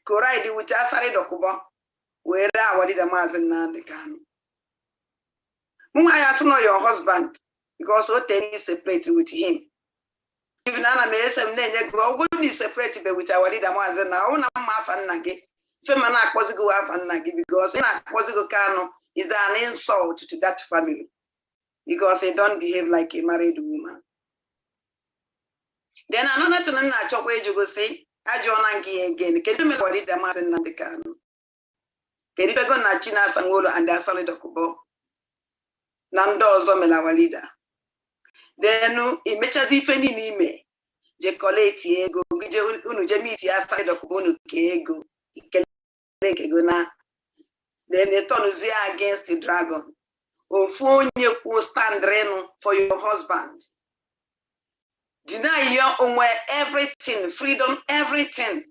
S8: koraidi with asari dokubo where awadida mazen na the kanu munga yasuno your husband because o ten separate with him even ana me esem nenye go go ni separate be with awadida mazen na una mafa nna gi fema na akpozigo afa nna gi because na akpozigo kanu is an insult to that family because they don't behave like a married woman. Then another thing I chop where you go say, I join again. Can you make what it demands in the canoe? Can you go na China Sangolo and the solid okubo? Nando Zomela Walida. Then it matches if any me. Jecoleti ego, Unujamiti aside okubo kego, Ikelego. Then they turn against the dragon. Or phone you stand reno for your husband. Deny your own everything, freedom, everything.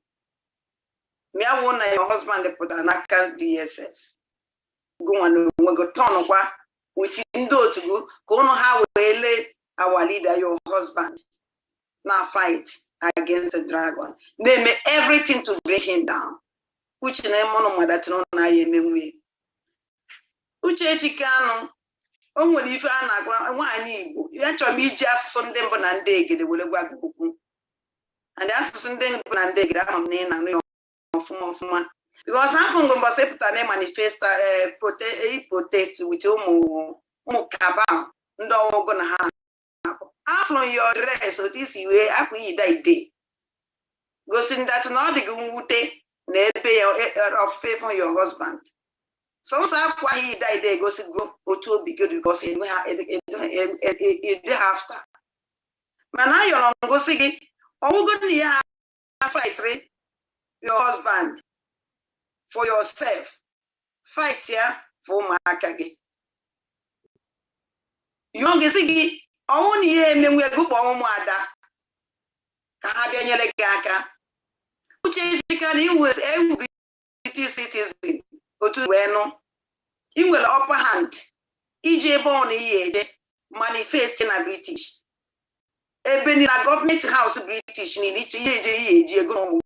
S8: Me I want your husband put an account DSS. Go on, we go turn over with indo to go on how we lay our leader, your husband. Now fight against the dragon. They make everything to bring him down. Which name mono that no na ye Uche Chikano, only if I want you actually just Sunday Bonande, the will work. And that's Sunday Bonande, I'm name and because I'm from Gombasepta manifest protest with Mukaba, no gonna have. After your dress, so this way, I could eat that day. Go sing that not the good ne pay of favor your husband. So why he died there goes to go to be good because he did after. Man, I you don't go see oh good yeah fight your husband for yourself. Fight here for Makage. You don't get only me we go for Umuada. Kahabia Yelegaka. Uche Chikani was every British citizen. He will upper hand. EJ born a manifesting a British. Even in a government house British in each year go on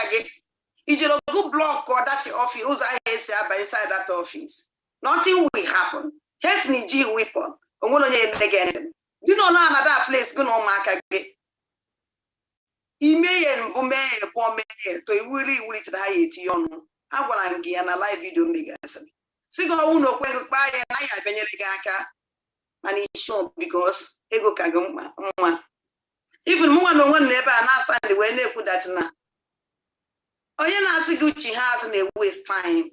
S8: again. EJ go block or that office whose I by inside that office. Nothing will happen. Here's me G weapon. Again. You know another place go on mark again. He may and Bume poor man to really to the high I want to a live video mega. Sigo uno kwego buy and I have Venelegaka and it's shown because ego kagoma. Even more no one never announced the way they put that now. Oh, yeah, Gucci has in a waste time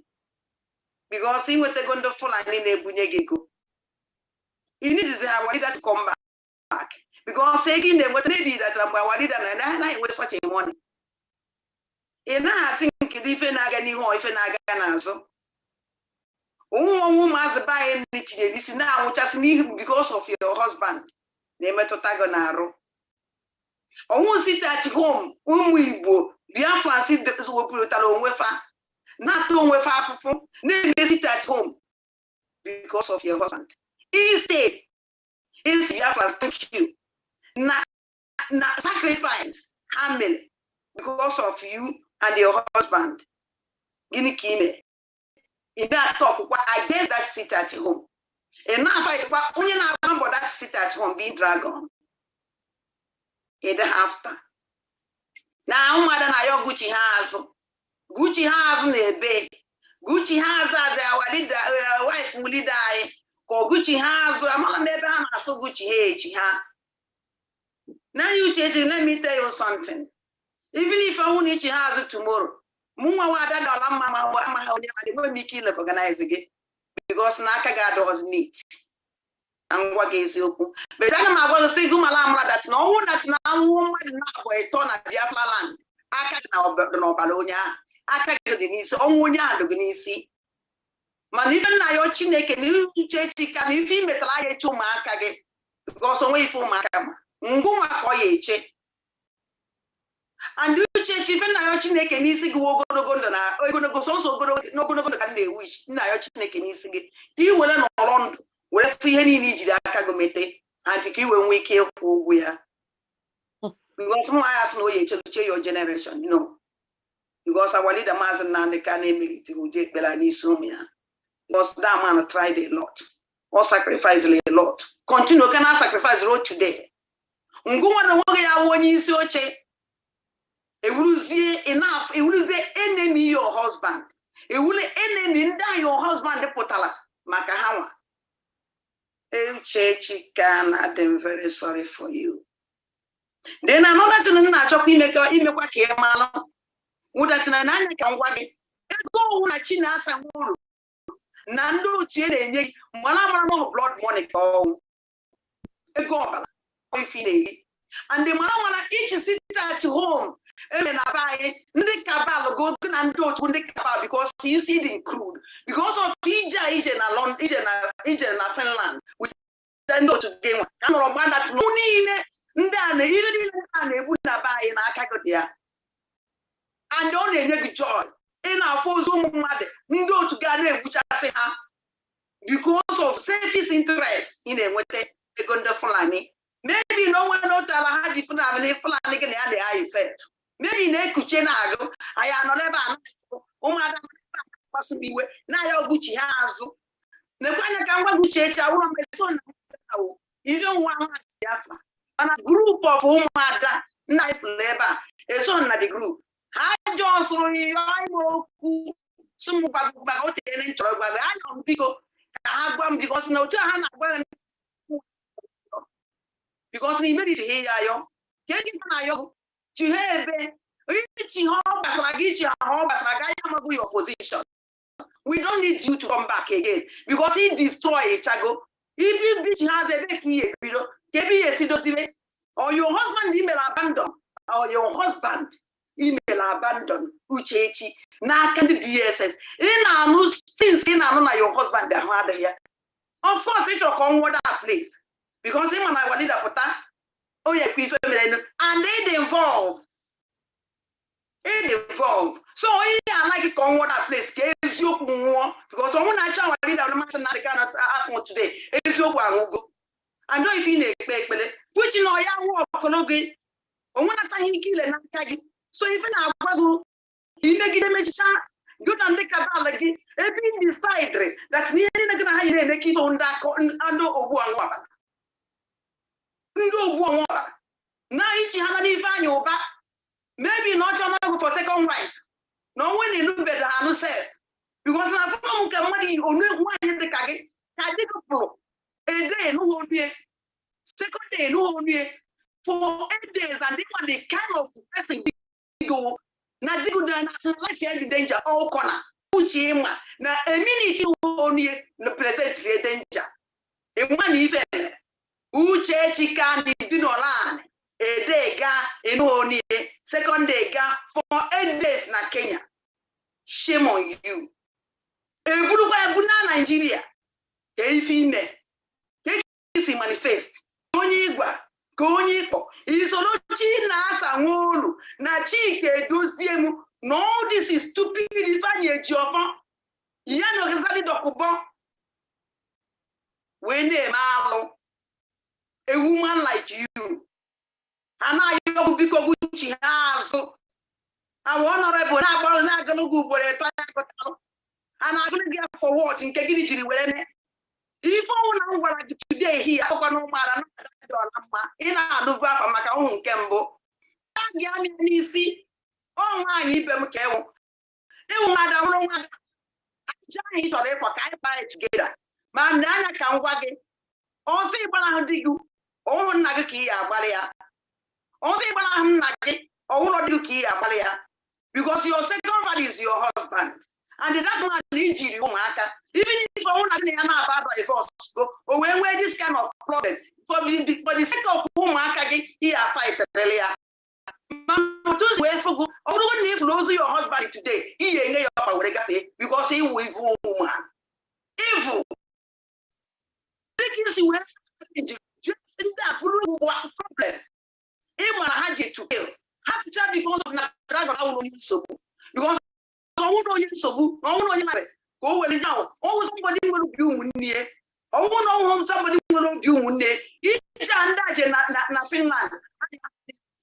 S8: because he was going to fall and in a bunyego. He needs to have a to come back because taking them what they did that and I was such a money. ị na-atị nke ife na-aga n'ihu ife na-aga n'azụ ụmụ maazị baanyị tinyere isi na-anwụchasị n'ihu because of your husband na-emetụta gị n'arụ ọnwụ sit at home ụmụ Igbo Biafrans wepụtara onwe fa na-ata onwe fa afụfụ na-eme sit at home because of your husband. Instead, is Biafrans thank you na sacrifice family because of you and your husband. Gini ka ime ị na-talk against that sit at home. Ị na-fight onye na-agba mbọ that sit at home being dragon. Ị after. Na ụmụada na yo Gucci ha azụ. Gucci ha azụ na-ebe. Gucci ha azụ as our leader, wife leader anyị. Ka Gucci ha azụ amala m ebe ha na-asụ Gucci ha echi ha. Now you change, let me tell you something. Even if I want to have it tomorrow, Umuada they won't be killed organize again because Nakagado was neat. And what is you? But I'm going to say, Gumalama, that no one that now woman now for a ton of Biafra land. I can't now no Balonia. I can't get the niece, Omunia, the Gunisi. Man, even now your chinek and you change, can you feel it like to Markage? Because away for Makama. Nguma koyeche and you change even na yo Chineke n'isi gị ogologo na ogologo so ogologo ka na-ewish na yo Chineke n'isi gị ka I were nọrọ ndụ were fụ ihe niile ijiri aka gị mete and ka I wee nwee ike ịkwụ ụgwọ ya because mo ayas no ye cheche your generation no because our leader Maazị Nnamdi Kanu emerite uje ekpela n'isi ụmụ ya because that man tried a lot or sacrificed a lot continue can I sacrifice road today. Nguma na nwoke ya onye isi oche ewuruzie enough ewuruzie enemy your husband ewule enemy ndị your husband pụtara maka ha nwa Chika, I'm very sorry for you. Then another thing na chop imekwa ka ịmalụ ụdatịna na anya ka ngwa gị ego na chi na-asa uru na ndị ochie na-enye mara no blood money ka ọnwụ ego ọbara ifi na-eri and the mara each sit at home eme na bae ndị kabal go na ndị otu ndị kabal because you see the crude because of ije na London ije na Finland with ndị otu gị nwa ka nọrọ gbanda tụ niile ndị a na-ire niile a na-ebu na bae na aka gị ya and ọ na-enye gị joy ị na-afọ ozu ụmụ mmadụ ndị otu ga na-egbuchasị ha because of selfish interest ị na-enweta ego ndị Fulani. Maybe no one knows that I had different Fulani and I said. Maybe they could chain ago. I am not ever. Umuada must be where now your Gucci has. The kind of Gamba Gucci, I want my son. You don't want Biafra. And a group of Umuada knife labor, a son at the group. I just saw you. Some about the intro, but I don't because no time. Because we made it here, yo. Can't you to have your position. We don't need you to come back again because he destroyed Chago. If you bitch has a baby, you know, or your husband email abandon, or your husband email abandon, Uchechi, now can the DSS. In our new things in our your husband, the father here. Of course, it's your common place. Because him and I were leader for that. Oh yeah, and they involve. It involve. So I like it on what place. Because someone I try to leader on the matter now they cannot afford today. It's your one go. I know if you need which you know ya work on again. Or when I can kill and not so even I go, you make it a message. Good and take about like it. Every decide that's near the gonna hide and keep on that and no one. Now each hand if you back. Maybe not your for second wife. No one you look better than yourself. Because I found money only one in the kage. I take a pro. A day no one here. Second day no one here. For 8 days and they want the kind of person go. Now they go down life in danger all corner. Uchima. Now a minute you only the present danger. In one event. Uche chikandi dinolan a day in Oni, second day for 8 days na Kenya. Shame on you. Nigeria. Manifest. No, this is stupid. When a woman like you, and I will be Gucci house. I honorable not going to go and I'm going to get for what in Kagiri. If I want today here, I don't know in a Nova from my own Kembo. Oh, my, even Kevo. You madam, giant or ever can't buy it together. Man, Nana can wag it. Oh, say, but I'll do you. Oh, Nagaki, Abalia. Oh, say, but I'm Nagaki. Oh, not you, Kia Abalia. Because your second one is your husband. And it doesn't matter you, Maka. Even if I want to about by force, or when this kind of problem for the sake of whom Maka he are fighting earlier. Those way for good. Although if lose your husband today, he ain't your power because he will evil woman. Evil. Just in that problem. Even I had to kill. Happy because of that dragon, I will so because I won't know you so I won't know you. Go well now. Oh, somebody will do near. Oh, no, somebody will do near. It's under Finland.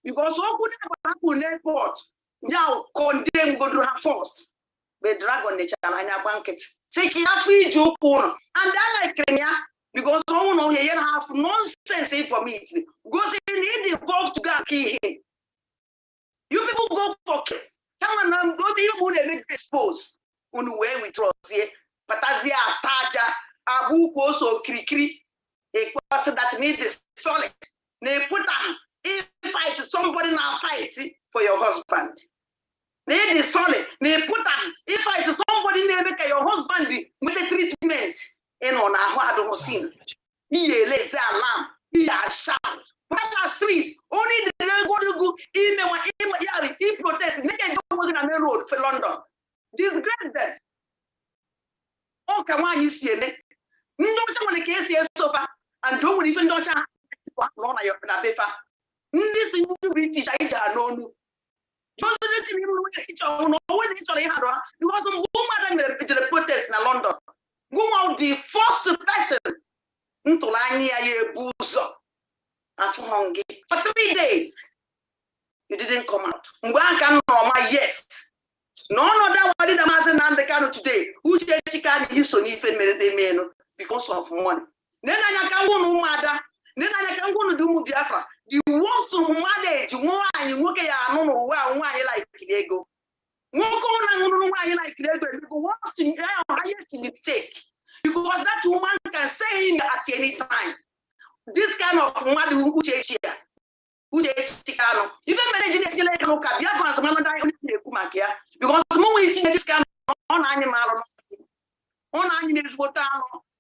S8: Because what could happen in airport? Now condemn go to have first. The dragon nature and a banquet. Say he have free joke on. And I like Kenya because oh no, you have nonsense information. Go say need involved to go and kill him. You people go for kill. Come on, go to you who they make expose. On the way we trust here. But as they are Taja, Abu also Krikri, a person that needs solid. They put on. If fight somebody now fight for your husband. They is solid. They put on. If fight somebody they make your husband with the treatment and on our hard scenes. He lays alarm. He a shout. But the street only the go to go in he protest. They can go on the main road for London. Disgrace them. Oh, come on, you see it. No one can see so far and don't even don't have your befa. This is British. I don't know. Just let me know when it's on hand. You want some woman to the protest in London. Go out the fourth person into Lania Buso and for 3 days. You didn't come out. Mbaka no yes. None of that one did a master and the cano today. Who said chicken is so even because of money. Then I can go no matter. Then I can go to do Biafra. The worst of money to one and you okay, I don't know why like Diego. Walk on and why like Diego. What's the highest mistake? Because that woman can say him at any time. This kind of money who takes here. Who takes Ticano. Even managing a skeleton, BIAFRANS, because more eating this kind of animal. On animals, what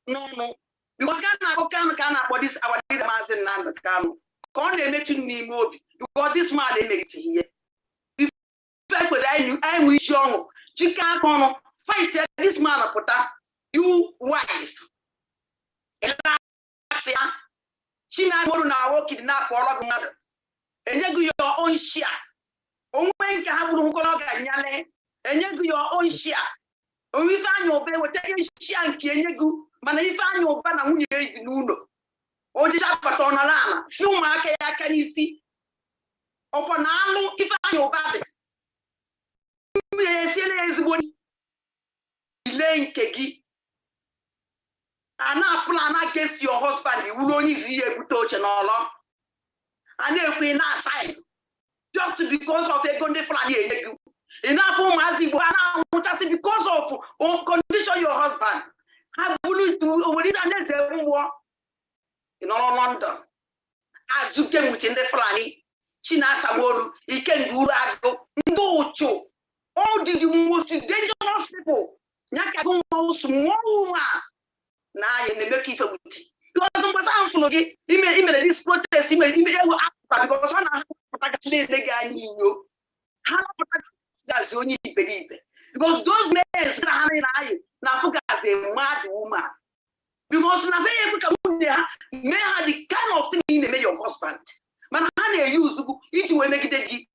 S8: no. Because can about this our leader man and the cano. Con they making me move because this man they make it here. If I wish young chicken corner fight this man of pota, you wife. She not going to work in that for a mother. And you your own share. Oh, when can have and you your own share. Oh, we find your bed with taking share and you man, if I know Bana who you know. Oh, the Chapaton Alana, few market I can see. Upon Alo, if I know bad. Is one Elaine Kegi. And now plan against your husband, you will only be able to touch and all. And if we not sign, just because of a good flan, enough for Mazi, because of condition your husband. I will do over it and then war in all London. As you came within the flanny, China Samolu, he can do that. No, all the most dangerous people. Naka most small one. Now, in the lucky for it. You are some person, he made this protest, he made because one because those men now focus as a mad woman. Because na may have the kind of thing in the your husband. Man, how use each way make it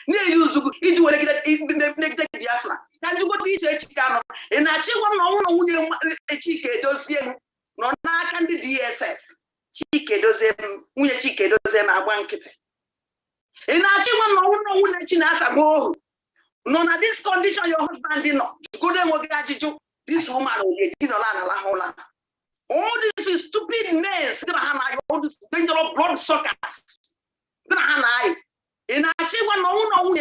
S8: use each way make it Biafra. Can you go to each chicano? And I check one a chick does no na can the DSS. Chick does them, chick does them a blanket. And I check one chinasa go. None of this condition your husband did not. Go there, this woman will get all this is stupid mess. All this dangerous blood suckers. And I actually want to know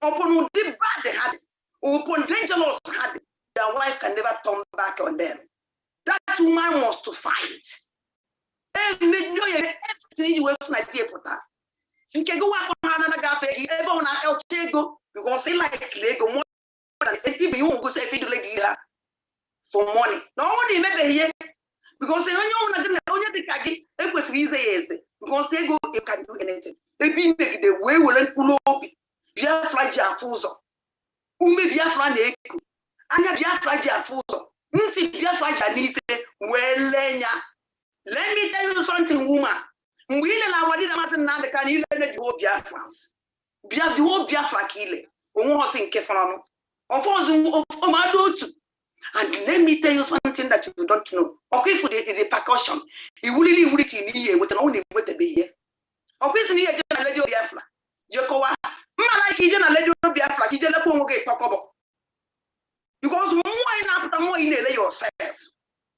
S8: upon the bad they had, upon dangerous had, their wife can never turn back on them. That woman wants to fight. Everything you have to that. You can go up on another cafe, everyone else go because they like Lego more than even you go say feed like for money. No money maybe here because they only the kagi, it was easy because they go, you can do anything. They be make the way will pull up. Biafra Jafuzo. Umi Biafra Neku. Anya Biafra Jafuzo. Nti Biafra Janife. Welenya. Let me tell you something, woman. We let our leader master now the can you learn the whole Biafrans. The whole Biafra kile. Omo sin kefano. Of course, Omadotu. And let me tell you something that you don't know. Okay, for the percussion, he will really read in here with an only way to be here. Okay, so here, General Biafra. Jokowa, Malaki General Biafra, he didn't go get talkable. Because more in after more in yourself.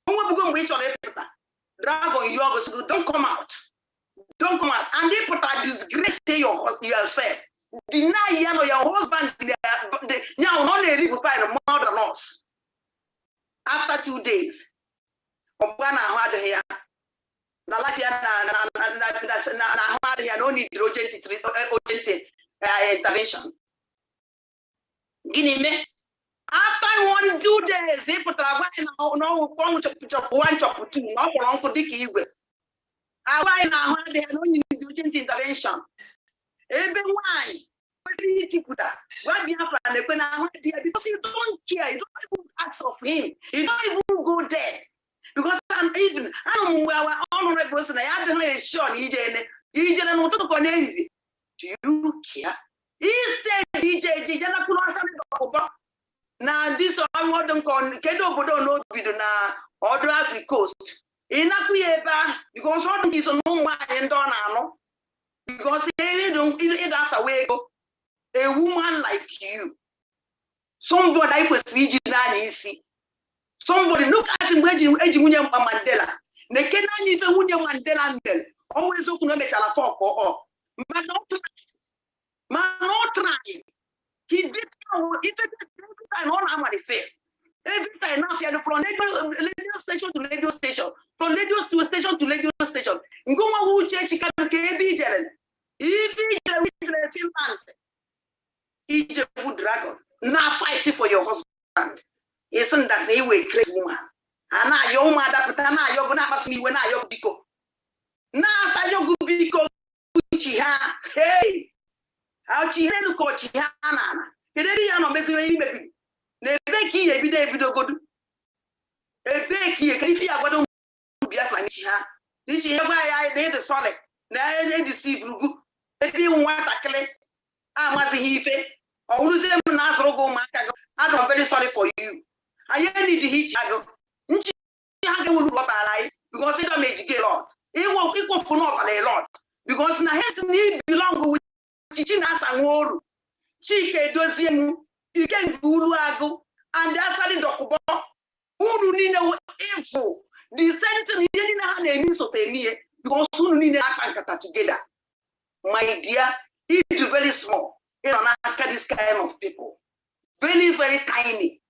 S8: Who will go wait on everything? Dragon, you don't come out. Don't come out. And they put a disgrace to yourself. Deny your husband, now not a legal find more than us. After 2 days, Obana had here. No need urgent intervention. Guinea me. After 1-2 days, they put a one chop two, not for Uncle Dicky. I no need urgent intervention. Even why? Why be happening because you don't care, you don't even ask of him, you don't even go there. Because I don't know where honorable person I had to show EJ not to connect. Do you care? Instead, EJ now this one modern con Kedo Bodo no video na order Africa coast. Inakueba because what is no one and no because they don't that's a way go. A woman like you, somebody was easy. Somebody look at him, William Mandela. They cannot even William Mandela always open a metal for man not try. He did every time all I'm face. Every time now from radio station to radio station, from radio to station to radio station. Go on, check KB. If he Egypt dragon, now fighting for your husband. Isn't that they were crazy woman? And now your mother, but now you're gonna ask me when I your biko. Now I your biko, hey, how she look at Chihana. Kederiano basically maybe. Nebeki every day video good. A becky, if you are going to be a flanchiha. Did you ever I did the solid? Now I deceive Rugu. If you want a clay, I must heave it. Or lose them Nasrogo Maka. I'm very sorry for you. I need to hit Chago. Chicago will rub a because it don't make a lot. It won't equal for not a lot. Because now his need belong with teaching us and war. Chike does him, you can do Ago, and that's how the doctor who need no info. The sentence didn't have a means of a mere because soon need a together. My dear, it is very small. You don't have this kind of people. Very, very tiny.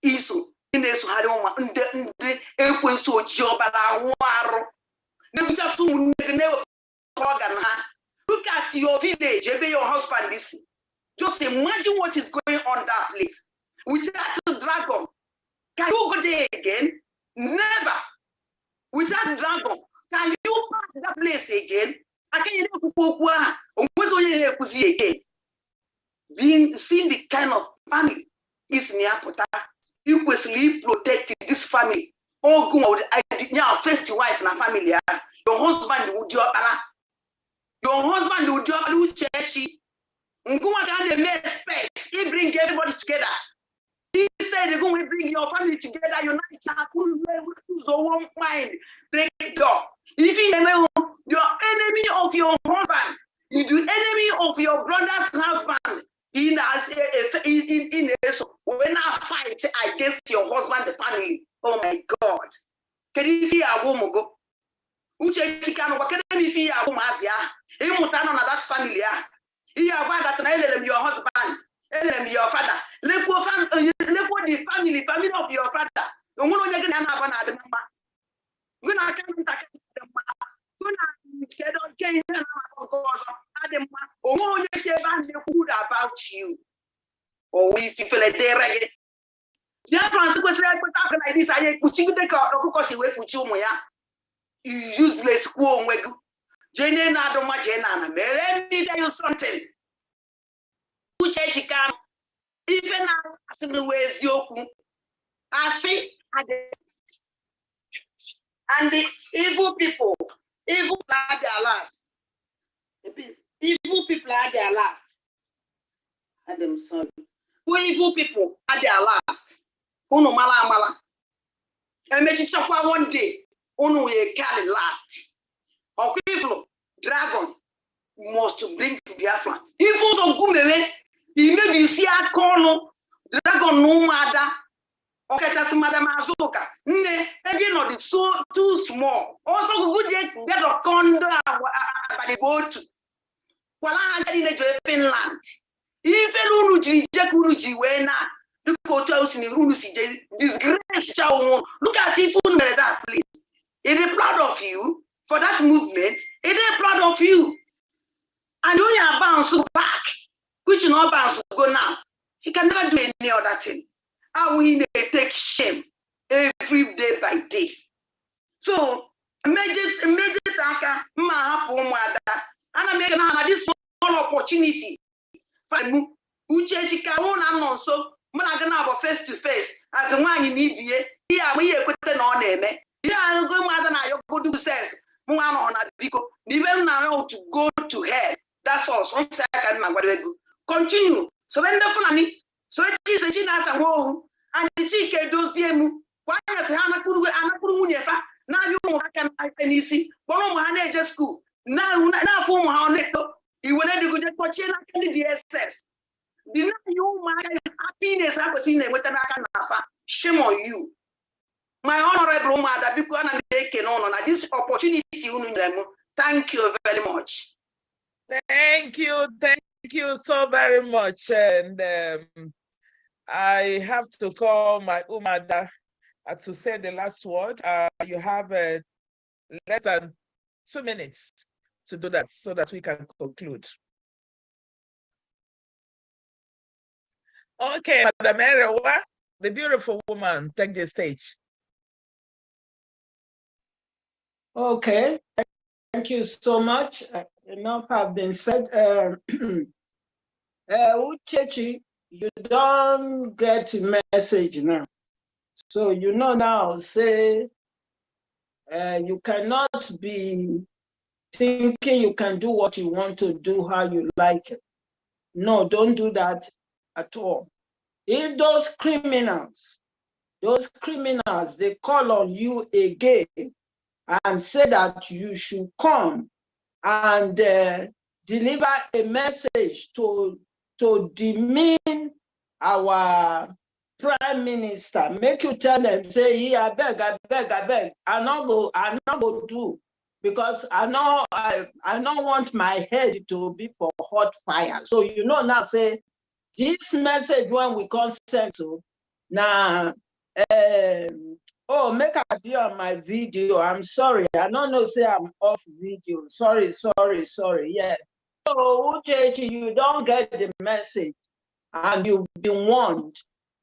S8: Isu in this Hadoma the Equin so job at our war. Never just never program. Look at your village, your husband. This just imagine what is going on that place. Without the dragon, can you go there again? Never. Without dragon, can you pass that place again? Again, being seeing the kind of family is near Pota, you will protect this family. Oh, good, I did now first wife and a family. Your husband would your husband would do churchy. Nkuma can the respect. He bring everybody together. He said they're going to bring your family together, unite, one mind, break it up. If you know your enemy of your husband, you do enemy of your brother's husband, in when I fight against your husband, the family. Oh my God. Can you see a woman go? Uche Chicano, what can you see a woman? Imutano na that family. You are that your husband. Your father, let go the family of your father. You want to get an abana the mama. When I can't the when I said, okay, Adam, oh, you say good about you. Or if you feel like they're ready. Yeah, Francis was like this. I put you the car, of course, he will put you, you useless quo. Jane Adoma Jena, let me tell you something. Even now, as in the ways Yoku, I see, and the evil people are their last. Evil people are their last. And I'm sorry. Who evil people are their last? Uno mala. And make it one day. Uno will carry last. Or evil dragon must bring to Biafra. Evil of Gumele. He may be see a corner, dragon no matter. Okay, that's Madame Azoka. Maybe not it's so too small. Also, good get a condo by the boat. Well, I had in Finland. If a Lunuji Wena, the hotels in the Runusi, disgrace child. Look at it, that please. It is proud of you for that movement. It is proud of you. And we are bounce back. Which no bounce go now. He can never do any other thing. How we take shame every day by day. So, major tanker, Umuada, and I make this small opportunity for Uche Chikaron so Managana face to face as a man in EBA. Here we are putting on name. Here I'm going to go do sense. Muano on a pico. Even now to go to hell. That's all. Some second, continue. So when the funny, so it is a chinas and woe, and the chicken does the emu. Why has Hana Kuru and Apurunyefa? Now you can easy. One just school. Now for Mohaneto, you will let the good question and the DSS. Deny you my happiness I was in with an Akanafa. Shame on you. My honorable mother, because I'm making on this opportunity. Thank you very much.
S4: Thank you so very much. And I have to call my Umuada to say the last word. You have less than 2 minutes to do that so that we can conclude. Okay, Madam Erewa, the beautiful woman, take the stage.
S9: Okay, thank you so much. Enough have been said. Uchechi, you don't get message now. So you know now, say, you cannot be thinking you can do what you want to do, how you like it. No, don't do that at all. If those criminals, they call on you again and say that you should come and deliver a message to demean our prime minister, make you tell them, say, yeah, I beg, I not go do, because I don't want my head to be for hot fire. So you know now, say, this message when we consent to, now, oh, make I be on my video. I'm sorry. I don't know, say I'm off video. Sorry. Yeah. So, Uchechi, you don't get the message and you've been warned.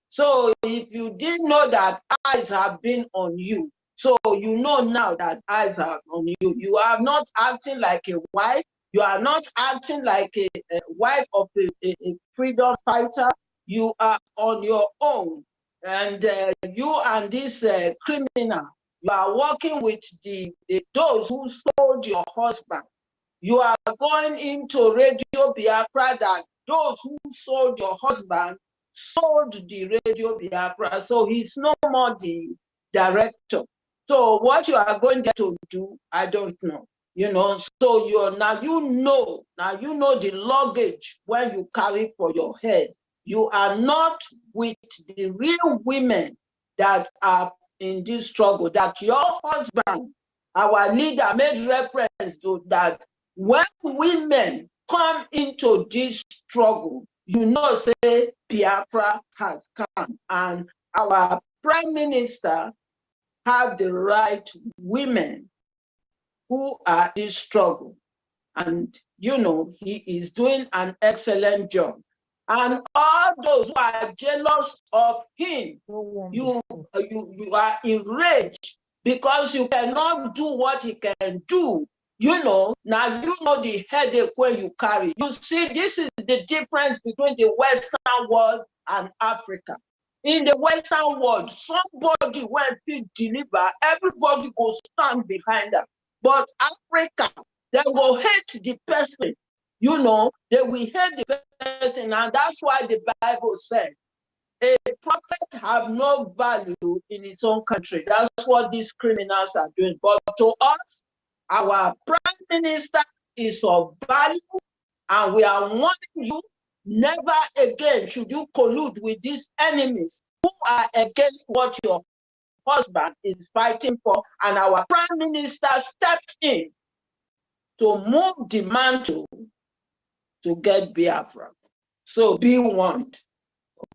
S9: So, if you didn't know that eyes have been on you, So you know now that eyes are on you. You are not acting like a wife. You are not acting like a wife of a freedom fighter. You are on your own. And you and this criminal, you are working with those who sold your husband. You are going into Radio Biafra that those who sold your husband sold the Radio Biafra. So he's no more the director. So what you are going there to do, I don't know. You know, so now you know the luggage when you carry for your head. You are not with the real women that are in this struggle, that your husband, our leader, made reference to that. When women come into this struggle, you know, say Biafra has come, and our prime minister have the right women who are in this struggle. And, you know, he is doing an excellent job. And all those who are jealous of him, you are enraged because you cannot do what he can do. You know, now you know the headache when you carry. You see, this is the difference between the Western world and Africa. In the Western world, somebody when they deliver, everybody goes stand behind them. But Africa, they will hate the person. You know, they will hate the person, and that's why the Bible said, a prophet have no value in its own country. That's what these criminals are doing. But to us, our prime minister is of value, and we are warning you, never again should you collude with these enemies who are against what your husband is fighting for. And our prime minister stepped in to move the mantle to get Biafra. So be warned.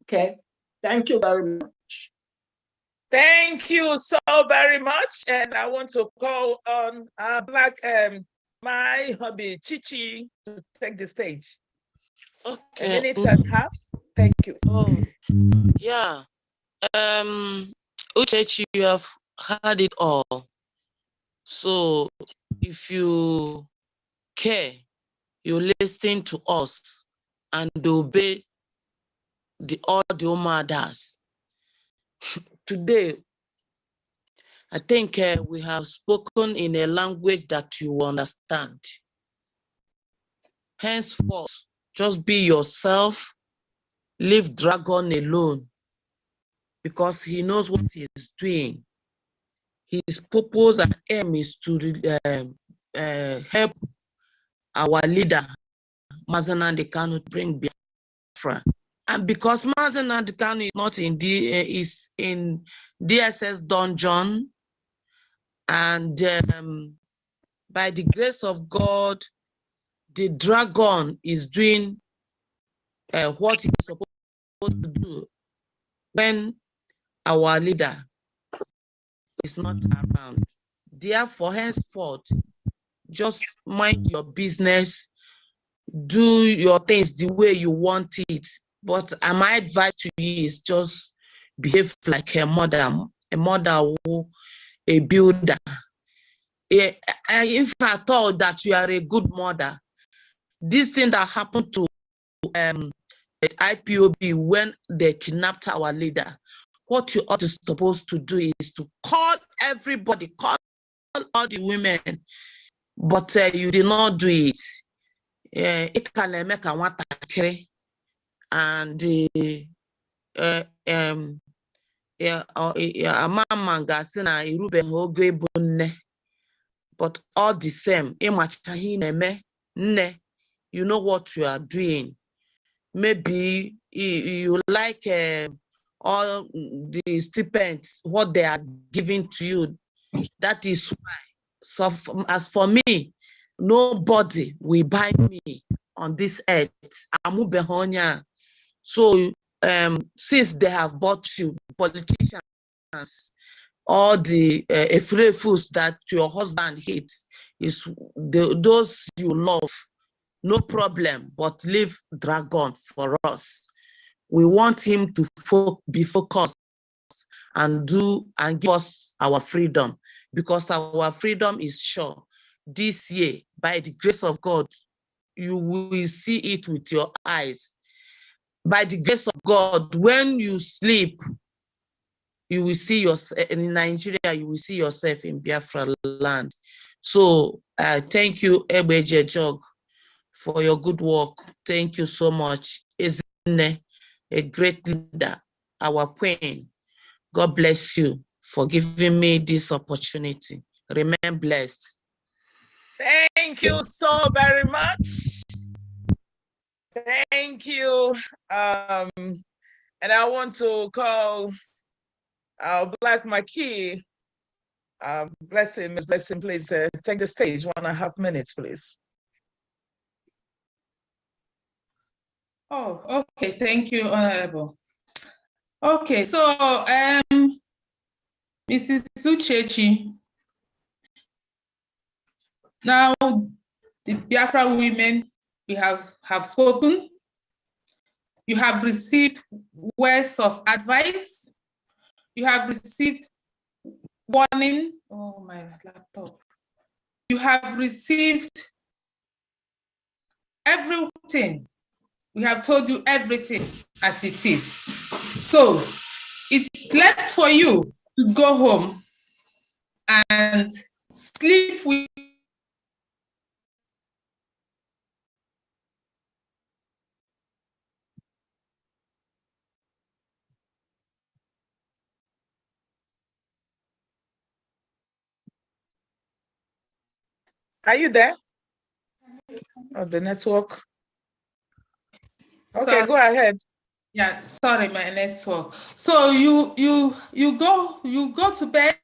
S9: Okay. Thank you very much.
S4: Thank you so very much. And I want to call on my hubby, Chichi, to take the stage.
S10: Okay.
S4: A minute and a half. Thank you.
S10: Oh, yeah. Uchechi, you have heard it all. So if you care, you listen to us and obey all the Umuadas. Today, I think we have spoken in a language that you understand. Henceforth, just be yourself, leave Dragon alone, because he knows what he is doing. His purpose and aim is to help our leader, Mazen Nnamdi Kanu, to bring Biafra. And because Mazen Nnamdi Kanu is not is in DSS dungeon, and by the grace of God, the Dragon is doing what he's supposed to do when our leader is not around. Therefore, henceforth, just mind your business, do your things the way you want it. But my advice to you is just behave like a mother who a builder. If I thought that you are a good mother, this thing that happened to IPOB when they kidnapped our leader, what you ought to supposed to do is to call everybody, call all the women, but you did not do it. It can make a water and but all the same, you know what you are doing. Maybe you like all the stipends, what they are giving to you. That is why. So as for me, nobody will buy me on this earth. So since they have bought you, politicians, all the foods that your husband hates is those you love, no problem, but leave Dragon for us. We want him to be focused and give us our freedom, because our freedom is sure. This year, by the grace of God, you will see it with your eyes. By the grace of God, when you sleep, you will see yourself in Nigeria, you will see yourself in Biafra land. So thank you, Ebeje Jog, for your good work. Thank you so much. Ezine, a great leader, our queen. God bless you for giving me this opportunity. Remain blessed.
S4: Thank you so very much. Thank you. And I want to call Black Marquis. Blessing, Miss Blessing, please take the stage. 1.5 minutes, please.
S11: Oh, okay. Thank you, Honorable. Okay, so Mrs. Uchechi, now the Biafra women, we have spoken. You have received words of advice. You have received warning. Oh, my laptop. You have received everything. We have told you everything as it is. So it's left for you to go home and sleep with
S4: Are you there? Oh, the network. Okay, sorry. Go ahead.
S11: Yeah, sorry, my network. So you go to bed,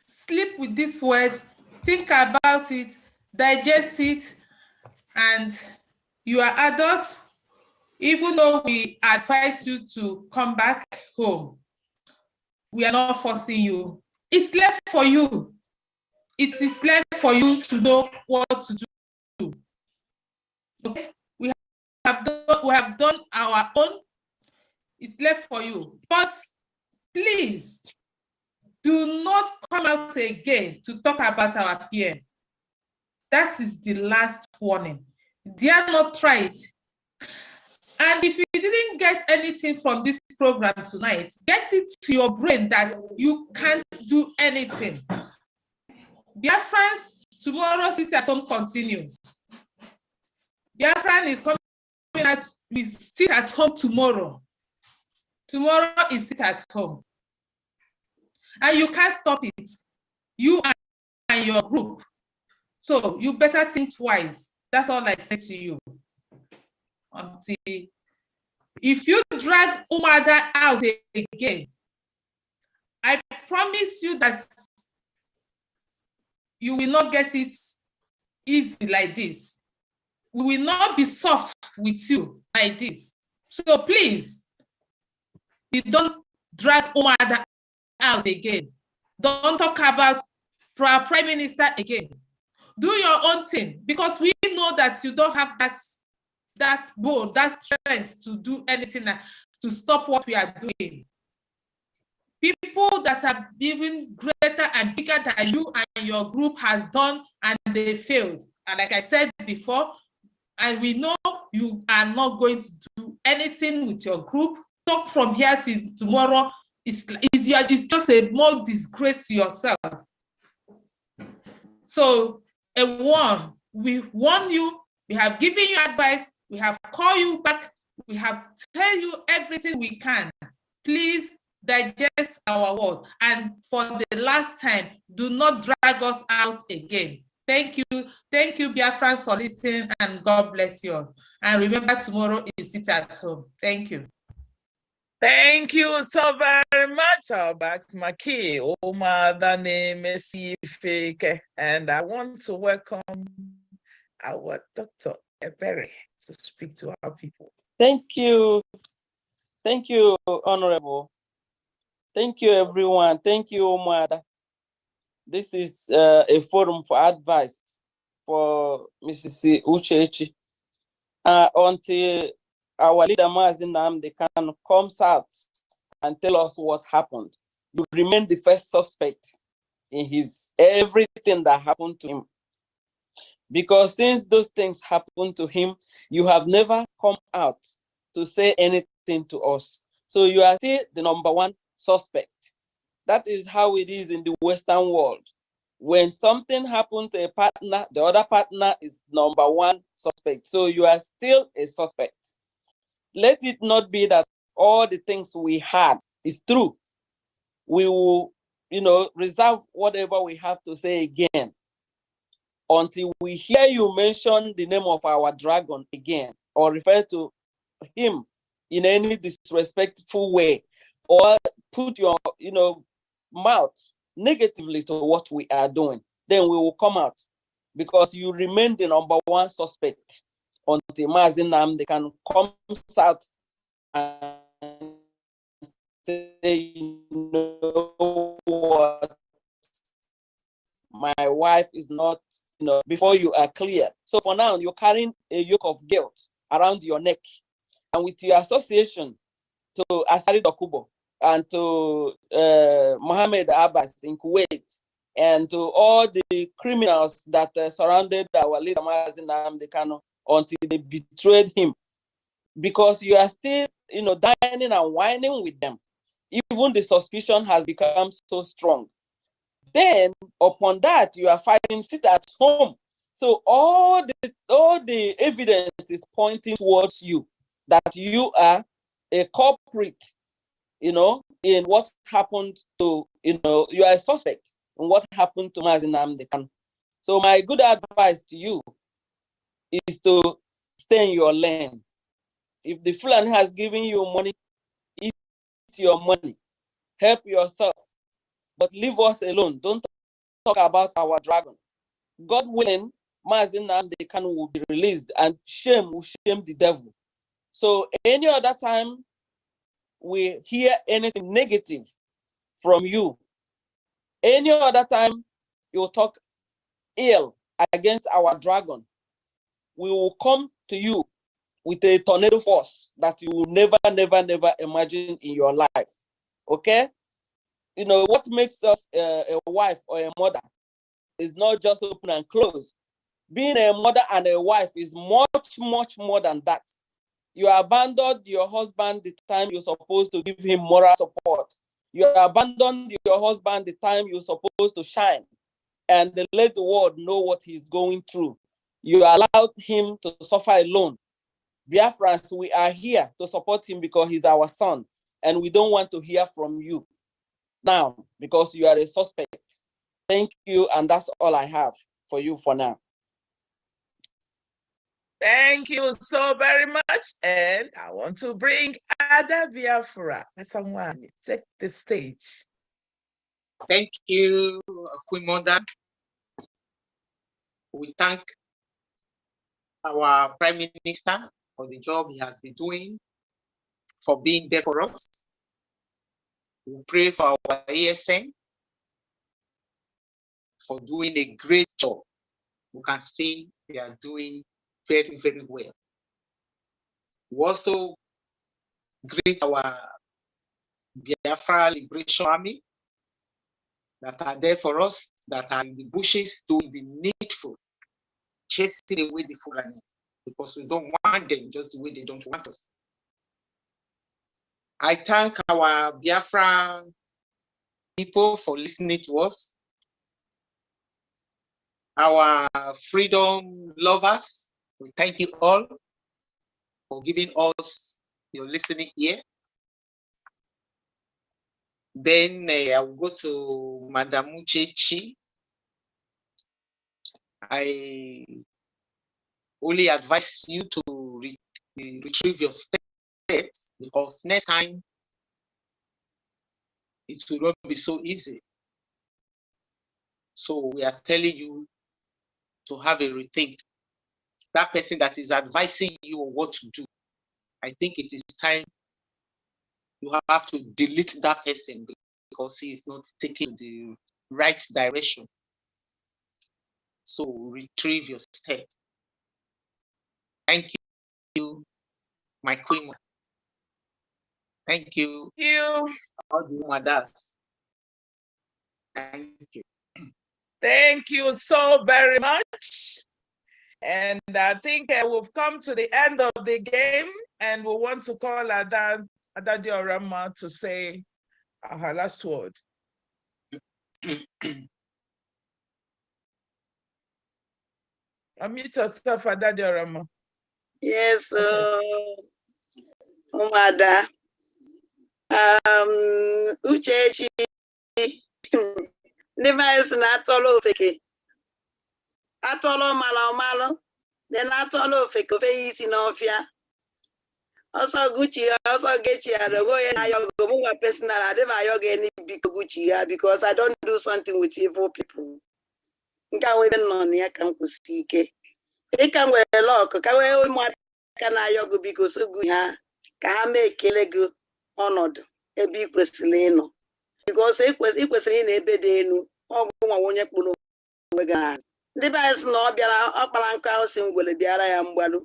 S11: sleep with this word, think about it, digest it, and you are adults. Even though we advise you to come back home, we are not forcing you. It's left for you. It is left for you to know what to do. Okay? We have done our own. It's left for you. But please do not come out again to talk about our PM. That is the last warning. Dare not try it. And if you didn't get anything from this program tonight, get it to your brain that you can't do anything. Biafrans, tomorrow sit at home continues. Biafran is coming out, we sit at home tomorrow. Tomorrow is sit at home. And you can't stop it. You and your group. So you better think twice. That's all I say to you. Until if you drag Umuada out again, I promise you that you will not get it easy like this. We will not be soft with you like this. So please, you don't drag Umuada out again. Don't talk about our Prime Minister again. Do your own thing, because we know that you don't have that bone, that strength to do anything to stop what we are doing. People that are even greater and bigger than you and your group has done, and they failed. And like I said before, and we know you are not going to do anything with your group. Talk from here till tomorrow. It's just a more disgrace to yourself. So we warn you, we have given you advice, we have called you back, we have tell you everything we can. Please digest our word. And for the last time, do not drag us out again. Thank you, Biafrans, for listening, and God bless you all. And remember, tomorrow is sit at home. Thank you.
S4: Thank you so very much, Back Maki, Umuada Messi Fake. And I want to welcome our Dr. Ebere to speak to our people.
S12: Thank you. Thank you, Honorable. Thank you, everyone. Thank you, Umuada. This is a forum for advice for Mrs. Uchechi. Until our leader, Mazi Nnamdi Kanu, comes out and tell us what happened. you remain the first suspect in his everything that happened to him. Because since those things happened to him, you have never come out to say anything to us. So you are still the number one suspect. That is how it is in the Western world. When something happens to a partner, the other partner is number one suspect. So you are still a suspect. Let it not be that all the things we had is true. We will, reserve whatever we have to say again until we hear you mention the name of our dragon again, or refer to him in any disrespectful way, or put your mouth negatively to what we are doing. Then we will come out, because you remain the number one suspect until Mazi Nnamdi can come out and say, you know what, my wife is not, before you are clear. So for now, you're carrying a yoke of guilt around your neck. And with your association to Asari Dokubo and to Mohammed Abbas in Kuwait, and to all the criminals that surrounded our leader Mazi Nnamdi Kanu until they betrayed him, because you are still, dining and whining with them. Even the suspicion has become so strong. Then upon that, you are fighting, sit at home. So all the evidence is pointing towards you, that you are a culprit, in what happened to, you are a suspect in what happened to Mazi Nnamdi Kanu. So my good advice to you is to stay in your lane. If the Fulani has given you money, eat your money, help yourself, but leave us alone. Don't talk about our dragon. God willing, Mazi Nnamdi Kanu will be released, and shame will shame the devil. So any other time we hear anything negative from you, any other time you talk ill against our dragon, we will come to you with a tornado force that you will never imagine in your life. Okay? What makes us a wife or a mother is not just open and close. Being a mother and a wife is much more than that. You abandoned your husband the time you're supposed to give him moral support. You abandoned your husband the time you're supposed to shine and let the world know what he's going through. You allowed him to suffer alone. BIAFRANS, we are here to support him because he's our son, and we don't want to hear from you now because you are a suspect. Thank you, and that's all I have for you for now.
S4: Thank you so very much. And I want to bring Ada Biafra. Someone take the stage.
S13: Thank you, Queen Mother. We thank our Prime Minister for the job he has been doing, for being there for us. We pray for our ESN for doing a great job. We can see they are doing very well. We also greet our Biafra Liberation Army that are there for us, that are in the bushes doing the needful, chasing away the Fulani, because we don't want them just the way they don't want us. I thank our Biafra people for listening to us, our freedom lovers. We thank you all for giving us your listening ear. Then I will go to Madam Uchechi. I only advise you to retrieve your steps, because next time it will not be so easy. So we are telling you to have a rethink. That person that is advising you on what to do, I think it is time you have to delete that person, because he is not taking the right direction. So retrieve your steps. Thank you, my queen. Thank you.
S4: Thank you.
S13: All the mothers. Thank you.
S4: Thank you so very much. And I think we've come to the end of the game, and we want to call Ada Diorama to say her last word. Unmute yourself, Ada Diorama.
S8: Yes, Umuada. Uchechi. Ndị maịsị na-atọrọ ofeke. Atọrọ malụ dị na-atọrọ ofeke ofe ya isi n'ọfịa. Ọsọ Gucci, ọsọ Gechi, adogo ya na yogo mụnwa personal, adịba yoga any biko Gucci ya because I don't do something with evil people. Nke a webe nọ na ya ka m kwụsị ike. Ị ka nwere lọk ka wee ụmụaka na yogo biko sogu ha ka ha mee ekele gị ọnọdụ ebe ị kwesịrị ịnọ. Because ị kwesịrị ịnọ ebe dị elu, ọ bụ nwa onye kpụrụ onwe gị n'ala. Ndị be anyị sị na ọ bịara ọkpara nkụ ahụ si ngwere bịara ya mgbalụ.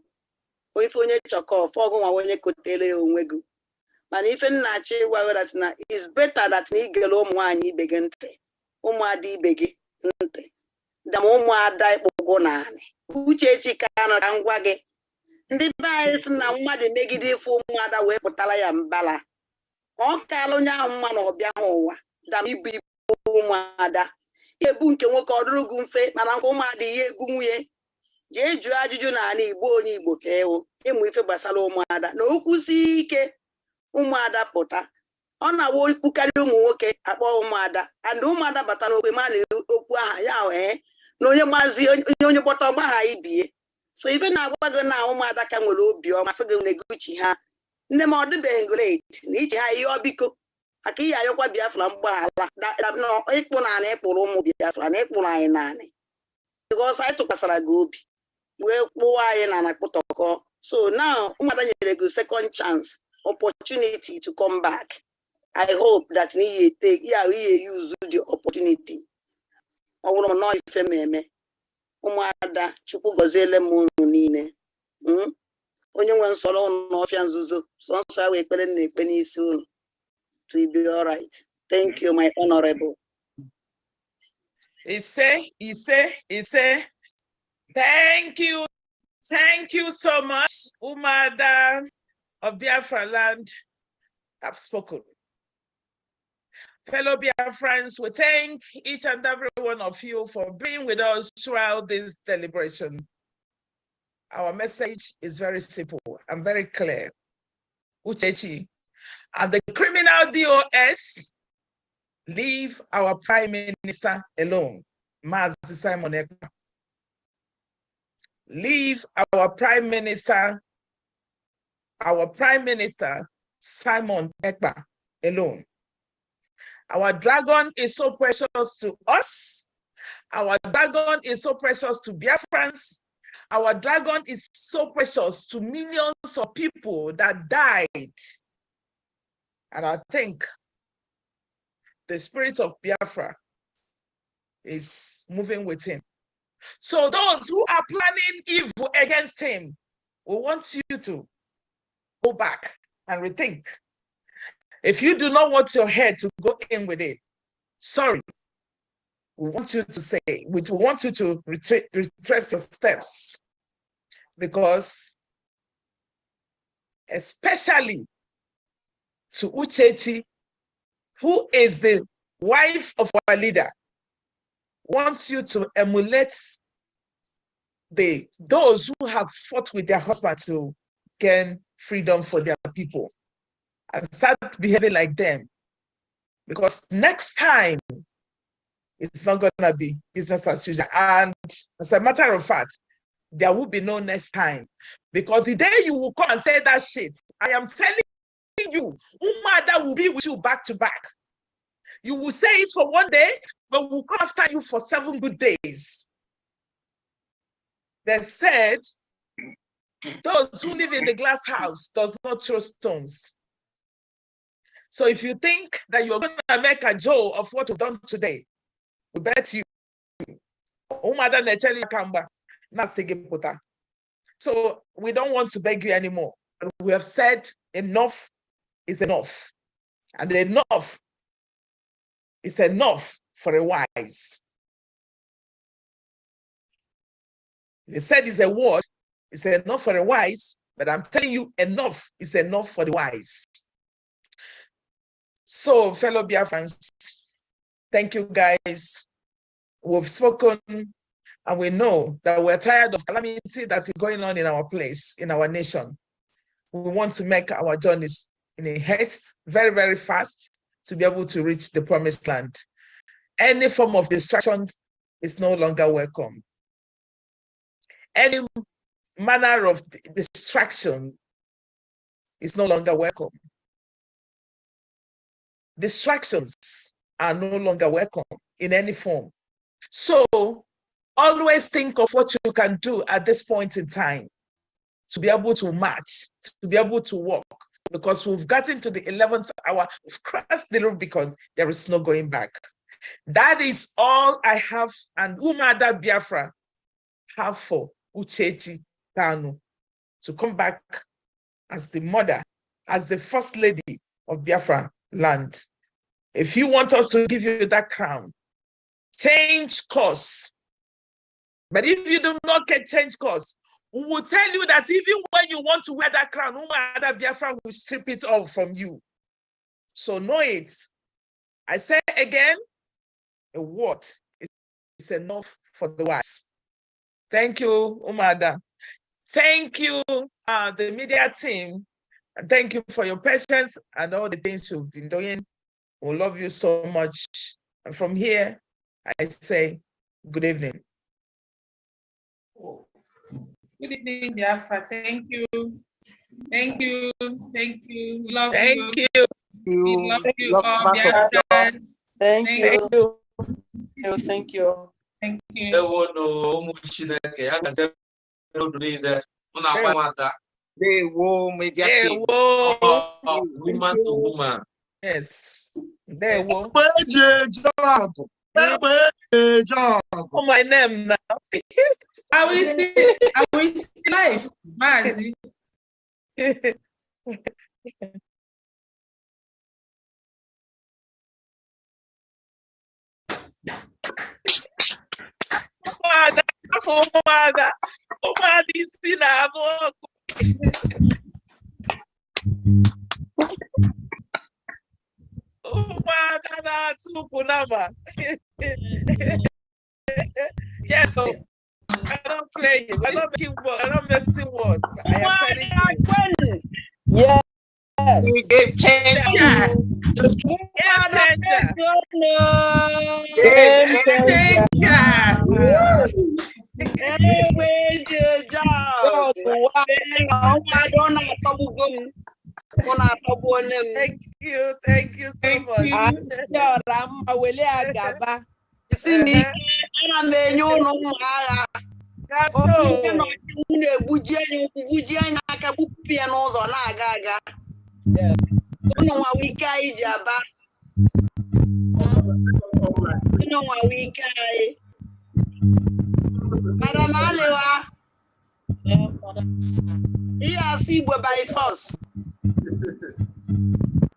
S8: Ife onye chọkọf ọgụ nwa onye kotere ya onwe gị. Mana ife nna-achị ịgwa that na is better that na igele ụmụ nwaanyị ibe gị ntị, ụmụada ibe gị ntị, dama ụmụada ịkpụgo naanị. Uchechi ka nọ ka ngwa gị. Ndị be anyị sị na mmadụ megide ife ụmụada wee pụtara ya mbala. Ọ kaala onye ahụ mma na ọbịa ha ụwa dama ibu ụmụada. Ebu nke nwoke ọ dụrụ gị mfe mana nke ụmụada ihe ebu nwunye. Jee jụọ ajụjụ n'ala Igbo onye Igbo ka ewu ịmụ ife gbasara ụmụada na okwu si ike ụmụada pụta. Ọ na-awụ ikwukarị ụmụ nwoke akpọ ụmụada and ụmụada bata n'okwe ma na okwu aha ya na onye mazi onye gbọta ọgba ha ibie. So ife na-agwa gị na ụmụada ka nwere obi ọma sị gị na-eguchi ha. Nne m ọ dịbeghị great na iji ha ihe ọbiko maka ihe ayọkwa Biafra mgbaghara ịkpụ na anị ịkpụrụ ụmụ Biafra na ịkpụrụ anyị naanị. Because anyị tụkwasara gị obi wee kpụwa anyị na nakpụtọkọ. So now ụmụada nyere gị second chance opportunity to come back. I hope that you use the opportunity. Ọ bụrụ na ife mmemme ụmụada Chukwu gọziele m unu niile. Onye nwe nsọrọ n'ọfịa nzuzo sọnsọ wee ekpere na ekpe n'isi unu. To be all right. Thank you, my honorable.
S4: Ise. Thank you so much, Umuada of Biafra land. Have spoken. Fellow Biafrans, we thank each and every one of you for being with us throughout this deliberation. Our message is very simple and very clear. Uchechi and the criminal DOS, leave our Prime Minister alone. Mazi Simon Ekpa. Leave our Prime Minister Simon Ekpa alone. Our dragon is so precious to us. Our dragon is so precious to Biafrans. Our dragon is so precious to millions of people that died. And I think the spirit of Biafra is moving with him. So those who are planning evil against him, we want you to go back and rethink. If you do not want your head to go in with it, sorry. We want you to say, we want you to retrace your steps. Because especially to Uchechi, who is the wife of our leader, wants you to emulate those who have fought with their husband to gain freedom for their people and start behaving like them. Because next time, it's not going to be business as usual. And as a matter of fact, there will be no next time. Because the day you will come and say that shit, I am telling you, Umuada will be with you back to back. You will say it for one day, but we'll come after you for 7 good days. They said, those who live in the glass house does not throw stones. So if you think that you're going to make a joke of what we've done today, we bet you. So we don't want to beg you anymore. We have said enough is enough. And enough is enough for the wise. They said it's a word, it's enough for the wise, but I'm telling you, enough is enough for the wise. So, fellow Biafrans, thank you guys. We've spoken, and we know that we're tired of calamity that is going on in our place, in our nation. We want to make our journeys in a haste, very, very fast, to be able to reach the promised land. Any form of distraction is no longer welcome. Any manner of distraction is no longer welcome. Distractions are no longer welcome in any form. So always think of what you can do at this point in time to be able to march, to be able to walk, because we've gotten to the 11th hour, we've crossed the Rubicon, there is no going back. That is all I have, and Umuada Biafra have for Uchechi Tanu to come back as the mother, as the first lady of Biafra land. If you want us to give you that crown, change course. But if you do not get change course, we will tell you that even when you want to wear that crown, Umuada Biafra will strip it off from you. So know it. I say again, a word is enough for the wise. Thank you, Umuada. Thank you, the media team. And thank you for your patience and all the things you've been doing. We love you so much. And from here, I say good evening.
S11: Good evening, Biafra. Thank you. Thank you. Thank you. We love
S4: Thank
S11: you.
S4: you.
S11: We love you all, Biafra.
S12: Thank you.
S11: Thank you. Thank you.
S6: Woman to woman.
S4: Yes. There will. Oh, my name now.
S11: Are we still live? Mazi.
S4: Umuada is still a book. Yes, so I don't play it. I don't making words. I don't messing words. I am telling you.
S12: Yes.
S11: We gave change. Thank you so much.
S8: Madam Alewa, see by force.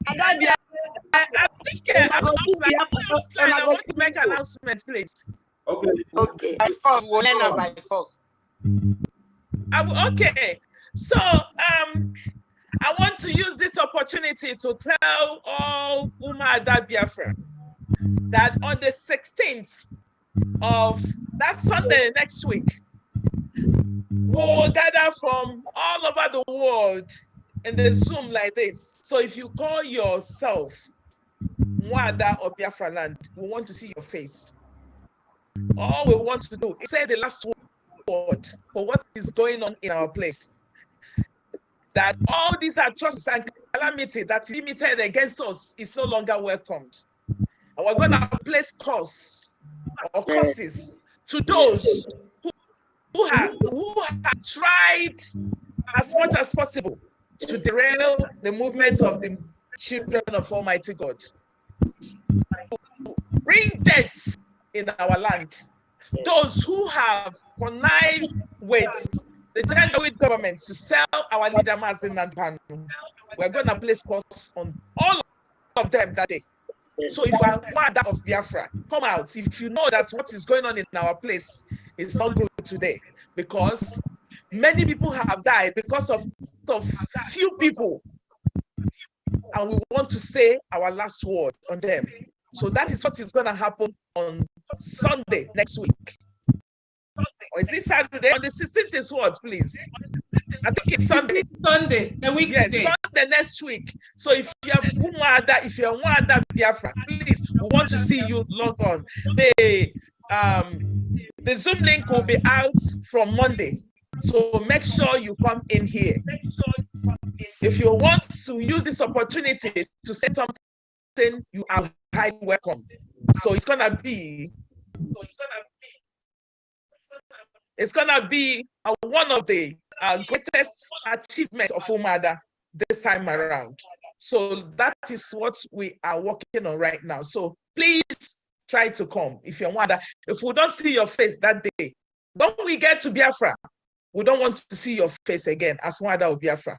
S4: I think I want to make an announcement, please.
S1: Okay.
S8: Okay.
S13: By force.
S4: Okay. So I want to use this opportunity to tell all Umuada Biafra that on the 16th of that Sunday next week, we will gather from all over the world in the Zoom like this. So if you call yourself Umuada or Biafra land, we want to see your face. All we want to do is say the last word for what is going on in our place. That all these atrocities and calamity that is limited against us is no longer welcomed. And we're going to place curses to those who have tried as much as possible to derail the movement of the children of Almighty God. Bring death in our land. Those who have connived with the Janjaweed government to sell our leader Mazin and Panu, we're going to place curse on all of them that day. So if I want that of Biafra, come out. If you know that what is going on in our place is not good today, because many people have died because of few people, and we want to say our last word on them. So that is what is going to happen on Sunday next week. Or is it Saturday? On the 16th is what, please? I think it's Sunday.
S11: Sunday, the week.
S4: Yes, Sunday next week. So if you have Umuada, if you're Umuada Biafra, please, we want to see you log on. The Zoom link will be out from Monday. So make sure you come in here. If you want to use this opportunity to say something, you are highly welcome. So it's gonna be one of the greatest achievements of Umuada this time around. So that is what we are working on right now. So please try to come if you're Umuada. If we don't see your face that day, when we get to Biafra, we don't want to see your face again as Umuada of Biafra.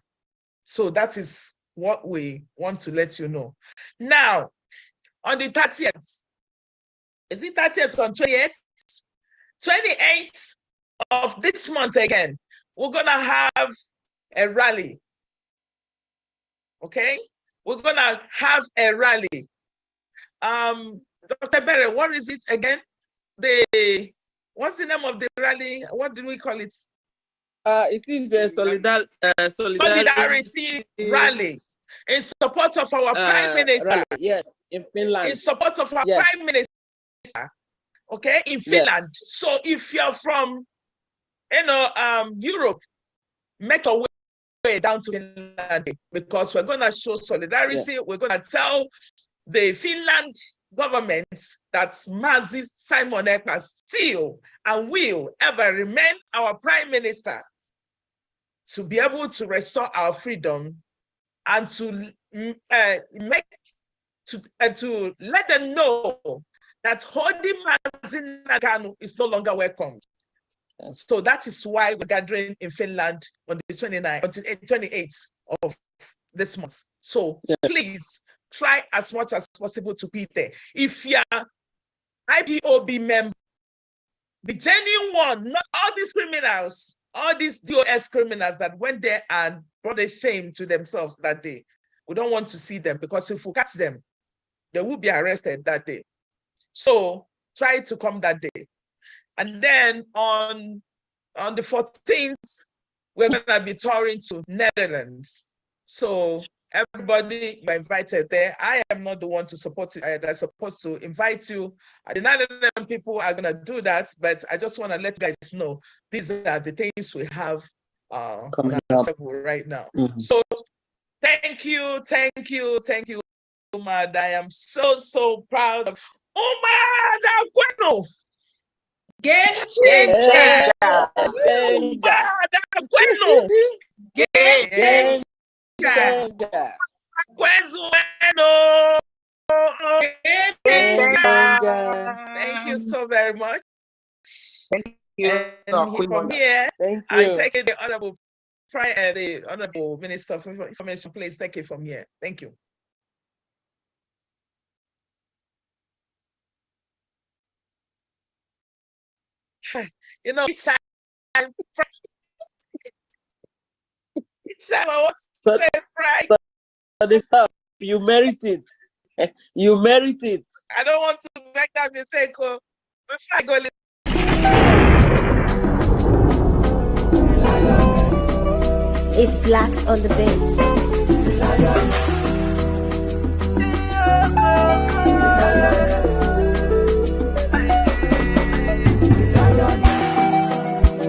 S4: So that is what we want to let you know. Now, on the 30th, is it 30th or 28th? 28th of this month again, we're gonna have a rally. Okay, we're gonna have a rally. Dr. Berry, what is it again? What's the name of the rally? What do we call it?
S12: It is a
S4: solidarity rally in support of our Prime Minister.
S12: Rally, yes, in Finland.
S4: In support of our Prime Minister. Okay, in Finland. Yes. So if you're from, Europe, make your way down to Finland, because we're gonna show solidarity. Yes. We're gonna tell the Finland government that Mazi Simon Ekpa still and will ever remain our Prime Minister, to be able to restore our freedom and to let them know that holding Mazi Kanu is no longer welcomed. Yes. So that is why we're gathering in Finland on the 28th of this month. So please try as much as possible to be there. If you're IPOB member, the genuine one, not all these criminals, all these DOS criminals that went there and brought a shame to themselves that day. We don't want to see them, because if we catch them, they will be arrested that day. So try to come that day. And then on the 14th, we're gonna be touring to Netherlands. So everybody, you're invited there. I am not the one to support you. I'm supposed to invite you. The Netherlands people are gonna do that, but I just want to let you guys know these are the things we have on our table right now. Mm-hmm. So thank you, Umuada. I am so proud of Umuada Gweno. Game changer. Umuada Gweno. Game changer. Thank you so very much. Thank you. And from here, I take it the Honorable Minister of Information, please take it from here. Thank you. Each time I want to say pride.
S12: You merit it. You merit it.
S4: I don't want to make that mistake. Before I go.
S2: It's Blacks on the Beat.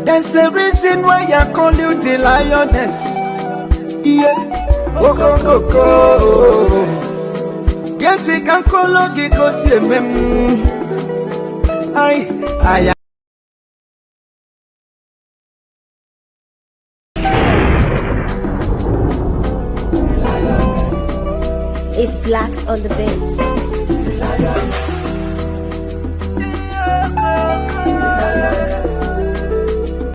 S3: There's a reason why I call you the lioness. Yeah. Go. Get it can call you because you I
S2: It's Blacks on the Beat.